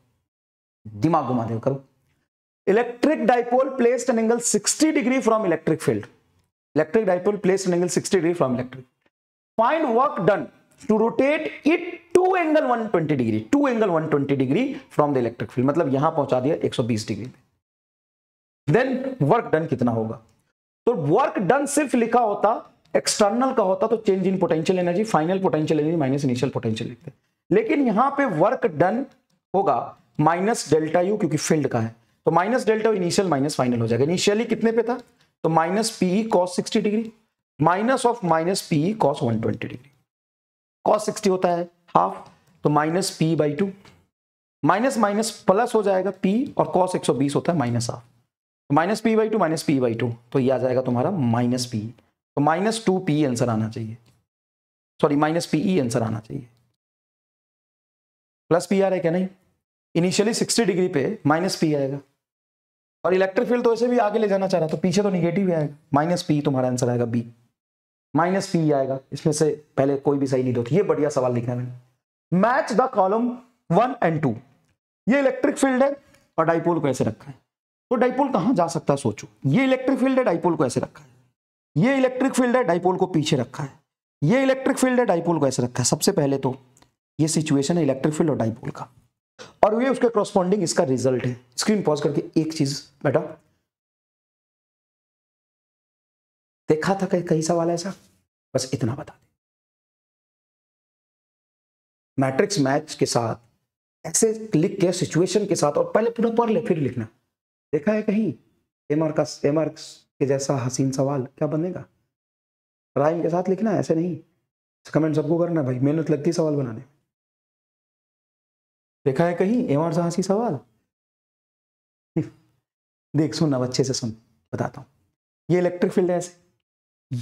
दिमाग घुमा दे करो. Electric dipole placed an angle 60 degree from electric field. Electric dipole placed an angle 60 degree from electric. Find work done to rotate it to angle 120 degree, to angle 120 degree from the electric field. मतलब यहां पहुंचा दिया 120 degree पे. Then work done कितना होगा? तो work done सिर्फ लिखा होता, एक्सटर्नल का होता तो change in potential energy, final potential energy minus initial potential लिखते. लेकिन यहां पे वर्क डन होगा माइनस डेल्टा यू, क्योंकि फील्ड का है तो minus delta initial minus final हो जाएगा. इनिशियली कितने पे था? तो minus p E cos 60 degree minus of minus p E cos 120 degree. Cos 60 होता है हाफ, तो minus p by 2, minus minus plus हो जाएगा पी, और कॉस 120 होता है माइनस हाफ, तो minus p by 2 minus p by 2, तो ये आ जाएगा तुम्हारा माइनस पी. तो माइनस 2 पी आंसर आना चाहिए, सॉरी माइनस पीई आंसर आना चाहिए. प्लस पी आ रहा है क्या? नहीं, इनिशियली 60 डिग्री पे माइनस पी आएगा, और इलेक्ट्रिक फील्ड तो ऐसे भी आगे ले जाना चाह रहा, तो पीछे तो निगेटिव आएगा, माइनस पी तुम्हारा आंसर आएगा बी. माइनस पी आएगा, इसमें से पहले कोई भी सही नहीं होती. ये बढ़िया सवाल लिखना है. Match the column 1 and 2. ये इलेक्ट्रिक फील्ड है और डाइपोल को ऐसे रखा है, तो डाइपोल कहां जा सकता है सोचो. ये इलेक्ट्रिक फील्ड है, डाइपोल को ऐसे रखा है. ये इलेक्ट्रिक फील्ड है, डाइपोल को पीछे रखा है. ये इलेक्ट्रिक फील्ड है, डाइपोल को ऐसे रखा है. सबसे पहले तो ये सिचुएशन है इलेक्ट्रिक फील्ड और डाइपोल का, और ये उसके करस्पॉन्डिंग इसका रिजल्ट है. स्क्रीन पॉज करके एक चीज बेटा, देखा था कई सवाल ऐसा, बस इतना बता दे. मैट्रिक्स मैच के साथ ऐसे लिख के सिचुएशन के साथ, और पहले पूरा पढ़ ले फिर लिखना. देखा है कहीं एमआर के जैसा हसीन सवाल क्या बनेगा? राइम के साथ लिखना, ऐसे नहीं. कमेंट सबको करना भाई, मेहनत लगती है सवाल बनाने. देखा है कहीं एमआर सा हंसी सवाल? देख सुनना अच्छे से सुन, बताता हूं. ये इलेक्ट्रिक फील्ड है ऐसे,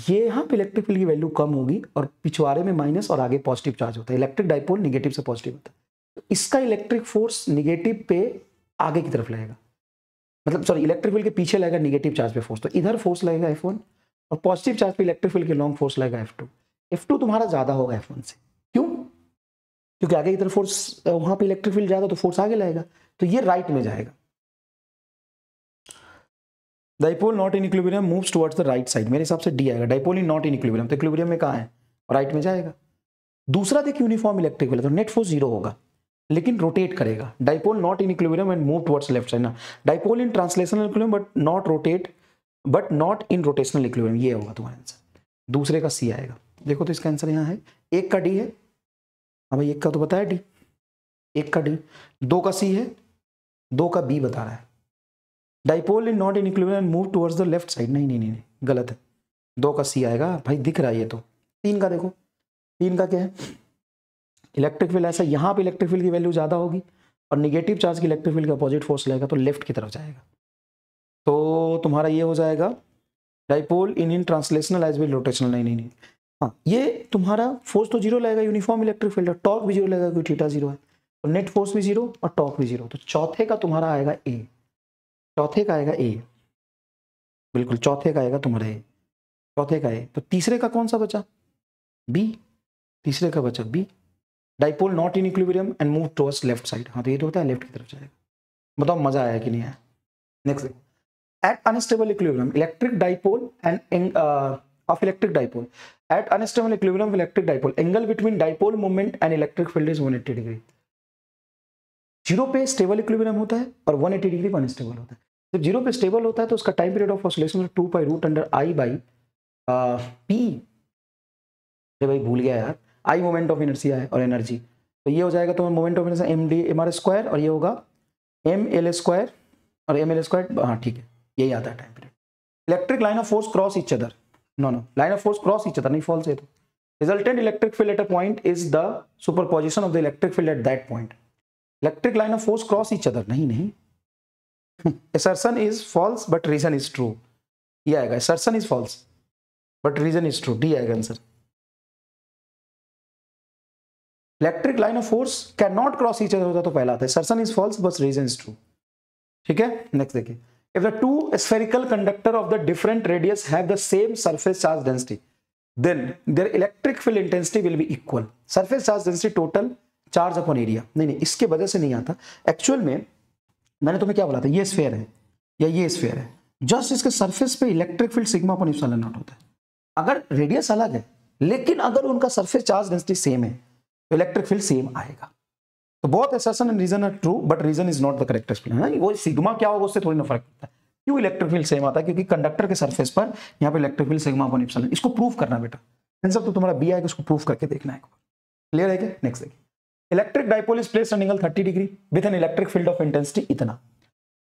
ये यहाँ पे इलेक्ट्रिक फील्ड की वैल्यू कम होगी और पिछवाड़े में माइनस और आगे पॉजिटिव चार्ज होता है. इलेक्ट्रिक डाइपोल निगेटिव से पॉजिटिव होता है, तो इसका इलेक्ट्रिक फोर्स निगेटिव पे आगे की तरफ लगेगा, मतलब सॉरी इलेक्ट्रिक फील्ड के पीछे लगेगा निगेटिव चार्ज पे फोर्स, तो इधर फोर्स लगेगा F1 और पॉजिटिव चार्ज पे इलेक्ट्रिक फील्ड के लॉन्ग फोर्स लगेगा F2. F2 तुम्हारा ज्यादा होगा F1 से. क्यों? क्योंकि आगे की तरफ फोर्स, वहां पे इलेक्ट्रिक फील्ड ज्यादा तो फोर्स आगे लगेगा, तो ये राइट में जाएगा. Dipole not in equilibrium moves towards the right side. मेरे हिसाब से डी आएगा. Dipole in not in equilibrium, तो इक्विलिब्रियम में कहाँ है? राइट में जाएगा. दूसरा देख यूनिफॉर्म इलेक्ट्रिक फील्ड, तो नेट फोर्स जीरो होगा लेकिन रोटेट करेगा. Dipole not in equilibrium and move towards left side. ना dipole in translational equilibrium but not in rotational equilibrium. ये होगा तुम्हारा आंसर. दूसरे का सी आएगा. देखो तो इसका आंसर यहाँ है. एक का डी है, हाँ भाई एक का तो बताया डी, एक का डी. दो का सी है, दो का बी बता रहा है. Dipole in not in equilibrium and move towards the left side. नहीं गलत है. दो का सी आएगा भाई, दिख रहा है ये तो. तीन का देखो, तीन का क्या है? इलेक्ट्रिक फील्ड ऐसा, यहाँ पे इलेक्ट्रिक फील्ड की वैल्यू ज्यादा होगी और निगेटिव चार्ज की इलेक्ट्रिक फील्ड का अपोजिट फोर्स लगेगा, तो लेफ्ट की तरफ जाएगा. तो तुम्हारा ये हो जाएगा dipole in translational as well rotational. नहीं हाँ, ये तुम्हारा फोर्स तो जीरो लगेगा, यूनिफॉर्म इलेक्ट्रिक फील्ड है. टॉर्क भी जीरो लगेगा क्योंकि थीटा जीरो है, तो नेट फोर्स भी जीरो और टॉर्क भी जीरो. तो चौथे का तुम्हारा आएगा ए. चौथे का आएगा ए, बिल्कुल चौथे का आएगा तुम्हारा ए. चौथे का ए. तो तीसरे का कौन सा बचा? बी. तीसरे का बचा B. Dipole not in equilibrium and move towards left side. हाँ तो ये तो होता है लेफ्ट की तरफ जाएगा. बताओ मजा आया कि नहीं आया? Next, at unstable equilibrium electric dipole and of electric dipole at unstable equilibrium electric dipole angle between dipole moment and electric field is 180 degree. Zero पे स्टेबल इक्विलिब्रियम होता है और 180 डिग्री पर अनस्टेबल होता है. जब जीरो पे स्टेबल होता है तो उसका time period of oscillation 2 pi root under I by p. भाई भूल गया यार, आई मोमेंट ऑफ इनर्शिया है और एनर्जी, तो ये हो जाएगा तो moment of inertia m d m r square, और ये होगा एम एल स्क्वायर और एम एल स्क्वायर, हाँ ठीक है यही आता है time period. Electric line of force cross each other, no line of force cross each other नहीं, फॉल्स है तो। Resultant electric field at a point is the superposition of the electric field at that point. Electric line of force cross each other, नहीं assertion is false but reason is true, ये आएगा assertion is false but reason is true, D आएगा answer. Electric line of force cannot cross each other होता तो पहला आता है, assertion is false but reason is true, ठीक है। नेक्स्ट देखिए, if the two spherical conductor of the different radius have the same surface charge density then their electric field intensity will be equal। surface charge density total charge upon area, नहीं इसके वजह से नहीं आता। Actual में मैंने तुम्हें क्या बोला था, ये स्फीयर है या ये स्फीयर है, जस्ट इसके सरफेस पे electric field sigma upon epsilon naught होता है। अगर रेडियस अलग है लेकिन अगर उनका सरफेस चार्ज डेंसिटी सेम है तो इलेक्ट्रिक फील्ड सेम आएगा। तो both assertion and reason are true but reason is not the correct explanation. वो सिग्मा क्या होगा उससे थोड़ी ना फर्क पड़ता है। क्यों इलेक्ट्रिक फील्ड सेम आता है? क्योंकि कंडक्टर के सरफेस पर यहाँ पे electric field sigma upon epsilon, इसको प्रूव करना बेटा, आंसर तो तुम्हारा बी आएगा, उसको प्रूव करके देखना है। क्लियर है क्या? नेक्स्ट देखिए, electric dipole is placed at angle 30 degree with an electric field of intensity इतना,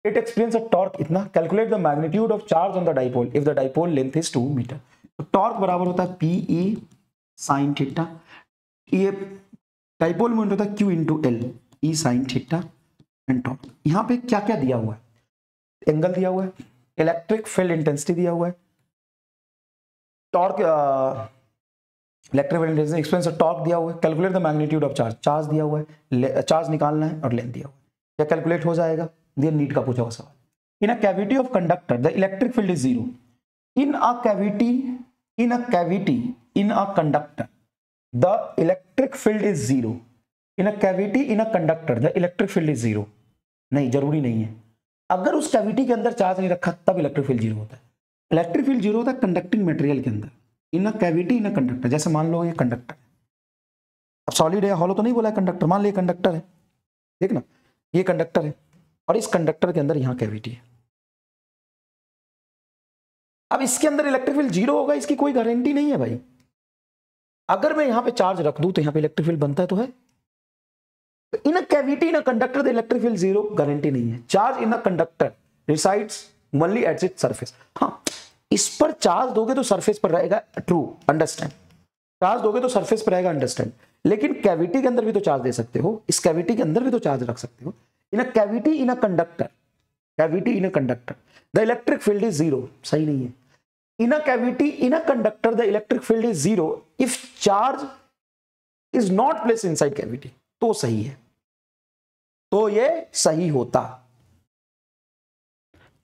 it explains a torque इतना, calculate the magnitude of charge on the dipole if the dipole length is 2 metre. तो torque बराबर होता है p E sine theta, ये dipole moment होता है q into l E sine theta and torque. यहाँ पे क्या क्या दिया हुआ है? एंगल दिया हुआ है, इलेक्ट्रिक फील्ड इंटेंसिटी दिया हुआ है, torque electric field intensity explains a torque दिया हुआ है, calculate the magnitude of charge, charge दिया हुआ है, चार्ज निकालना है और लेंथ दिया हुआ है। क्या कैलकुलेट हो जाएगा? ये नीट का पूछा हुआ सवाल। In a cavity of conductor the electric field is zero. In a cavity in a conductor the electric field is zero. In a cavity in a conductor the electric field is zero. नहीं, जरूरी नहीं है। अगर उस cavity के अंदर charge नहीं रखा तब इलेक्ट्रिक फील्ड जीरो होता है। इलेक्ट्रिक फील्ड जीरो होता है कंडक्टिंग मटेरियल के अंदर। इन a cavity in a conductor, जैसे मान लो ये कंडक्टर, अब सॉलिड है हॉलो तो नहीं बोला है कंडक्टर, मान लो कंडक्टर है, देखना ये कंडक्टर है और इस कंडक्टर के अंदर यहां कैविटी है। अब इसके अंदर इलेक्ट्रिक फील्ड जीरो होगा, इसकी कोई गारंटी नहीं है भाई। अगर मैं यहां पे चार्ज रख दूं तो यहां पे इलेक्ट्रिक फील्ड बनता है तो है। In a cavity in a conductor the electric field zero, guarantee नहीं है। Charge in a conductor resides only at its surface. हाँ, इस पर चार्ज दोगे तो सरफेस पर रहेगा, ट्रू, अंडरस्टैंड। चार्ज दोगे तो सरफेस पर रहेगा, अंडरस्टैंड। लेकिन कैविटी के अंदर भी तो चार्ज दे सकते हो, इस कैविटी के अंदर भी तो चार्ज रख सकते हो। In a cavity in a conductor, the electric field is zero, सही नहीं है। In a cavity in a conductor the electric field is zero if charge is not placed inside cavity, तो सही है, तो ये सही होता।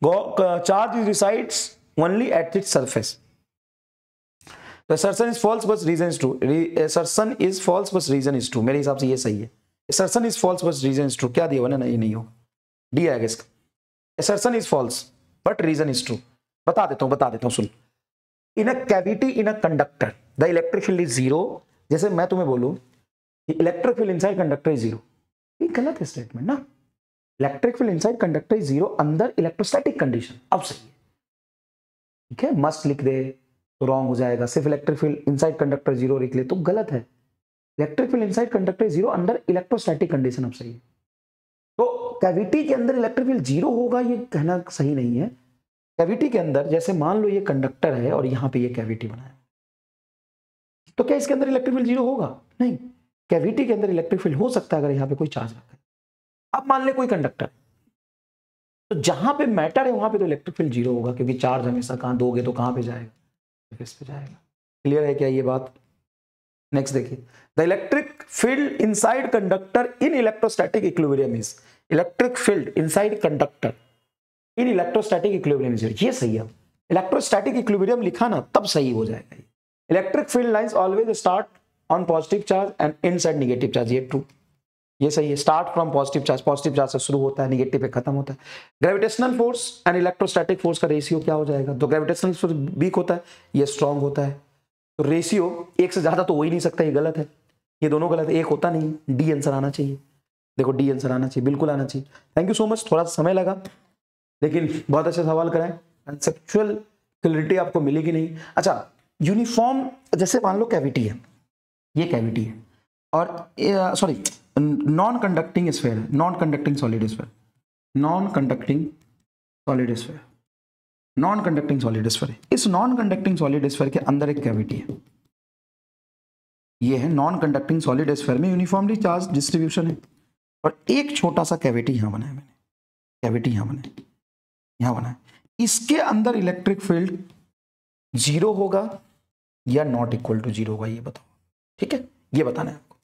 Charge resides only at its surface. The assertion is false but reason is true. Assertion is false but reason is true, मेरे हिसाब से ये सही है। Assertion is false but reason is true, क्या दिया हुआ ना, नहीं होगा, डी आएगा इसका। Assertion is false but reason is true, बता देता हूं सुन। In a cavity in a conductor the electric field is zero, जैसे मैं तुम्हें बोलूं electric field inside conductor is zero, ये गलत है स्टेटमेंट ना। Electric field inside conductor is zero अंदर इलेक्ट्रोस्टैटिक कंडीशन, अब सही है, ठीक है। मस्ट लिख दे तो रॉन्ग हो जाएगा, सिर्फ electric field inside conductor zero लिख ले तो गलत है। Electric field inside conductor zero under electrostatic condition, अब सही है। तो कैविटी के अंदर इलेक्ट्रिक फील्ड जीरो होगा ये कहना सही नहीं है। कैविटी के अंदर जैसे मान लो ये कंडक्टर है और यहां पे ये कैविटी बना है, तो क्या इसके अंदर इलेक्ट्रिक फील्ड जीरो होगा? नहीं, कैविटी के अंदर इलेक्ट्रिक फील्ड हो सकता है अगर यहां पे कोई चार्ज रखा है। अब मान ले कोई कंडक्टर, तो जहां पे मैटर है वहां पे तो इलेक्ट्रिक फील्ड जीरो होगा, क्योंकि चार्ज हमेशा कहां दोगे तो कहां पे जाएगा, सरफेस पे जाएगा। क्लियर है क्या ये बात? नेक्स्ट देखिए, the electric field inside conductor in electrostatic equilibrium is, electric field inside conductor in electrostatic equilibrium is, ये सही है। इलेक्ट्रोस्टैटिक इक्विलिब्रियम लिखा ना तब सही हो जाएगा। Electric field lines always start on positive charge and in side negative charge, ये ट्रू, ये सही है। स्टार्ट फ्रॉम पॉजिटिव चार्ज से शुरू होता है, नेगेटिव पे खत्म होता है। Gravitational force and electrostatic force का रेशियो क्या हो जाएगा? तो ग्रेविटेशनल फोर्स वीक होता है, ये स्ट्रांग होता है, तो रेशियो एक से ज्यादा तो हो ही नहीं सकता, ये गलत है, ये दोनों गलत है, एक होता नहीं। डी आंसर आना चाहिए, देखो डी आंसर आना चाहिए, बिल्कुल आना चाहिए। थैंक यू सो मच, थोड़ा सा समय लगा लेकिन बहुत अच्छा सवाल कराएं। कंसेप्चुअल क्लैरिटी आपको मिलेगी नहीं। अच्छा, यूनिफॉर्म, जैसे मान लो कैविटी है, ये कैविटी है और सॉरी नॉन कंडक्टिंग स्फीयर है, non conducting solid sphere, non conducting solid sphere, non conducting solid sphere. इस नॉन कंडक्टिंग सॉलिड स्फीयर के अंदर एक कैविटी है, ये है नॉन कंडक्टिंग सॉलिड स्फीयर में यूनिफॉर्मली चार्ज डिस्ट्रीब्यूशन है, और एक छोटा सा कैविटी यहां बना है मैंने, कैविटी यहां बना है, यहां बना है। इसके अंदर इलेक्ट्रिक फील्ड 0 होगा या नॉट इक्वल टू 0 होगा, ये बताओ। ठीक है, ये बताना है आपको।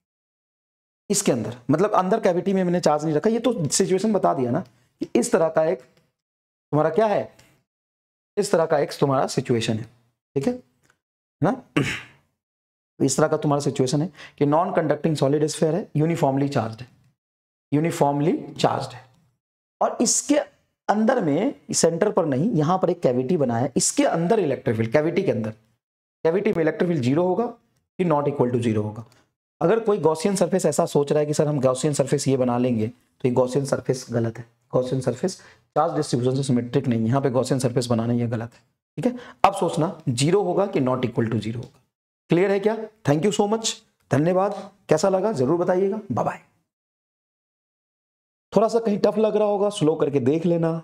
इसके अंदर मतलब अंदर कैविटी में मैंने चार्ज नहीं रखा, ये तो सिचुएशन बता दिया ना कि इस तरह का एक तुम्हारा क्या है, इस तरह का एक तुम्हारा सिचुएशन है। ठीक है ना, इस तरह का तुम्हारा सिचुएशन है कि नॉन कंडक्टिंग सॉलिड स्फीयर है, यूनिफॉर्मली चार्ज्ड है, यूनिफॉर्मली चार्ज्ड है, और इसके अंदर में सेंटर पर नहीं, यहां पर एक कैविटी बना है, इसके अंदर इलेक्ट्रिक फील्ड, कैविटी के अंदर, कैविटी में इलेक्ट्रिक फील्ड 0 होगा कि नॉट इक्वल टू 0 होगा। अगर कोई गॉसियन सरफेस ऐसा सोच रहा है कि सर हम गॉसियन सरफेस ये बना लेंगे, तो ये गॉसियन सरफेस गलत है। गॉसियन सरफेस चार्ज डिस्ट्रीब्यूशन से सिमेट्रिक नहीं है, यहाँ पे गॉसियन सरफेस बनाना ये गलत है। ठीक है, अब सोचना 0 होगा कि नॉट इक्वल टू 0 होगा। क्लियर है क्या? थैंक यू सो मच, धन्यवाद। कैसा लगा जरूर बताइएगा, बाय बाय। थोड़ा सा कहीं टफ लग रहा होगा, स्लो करके देख लेना।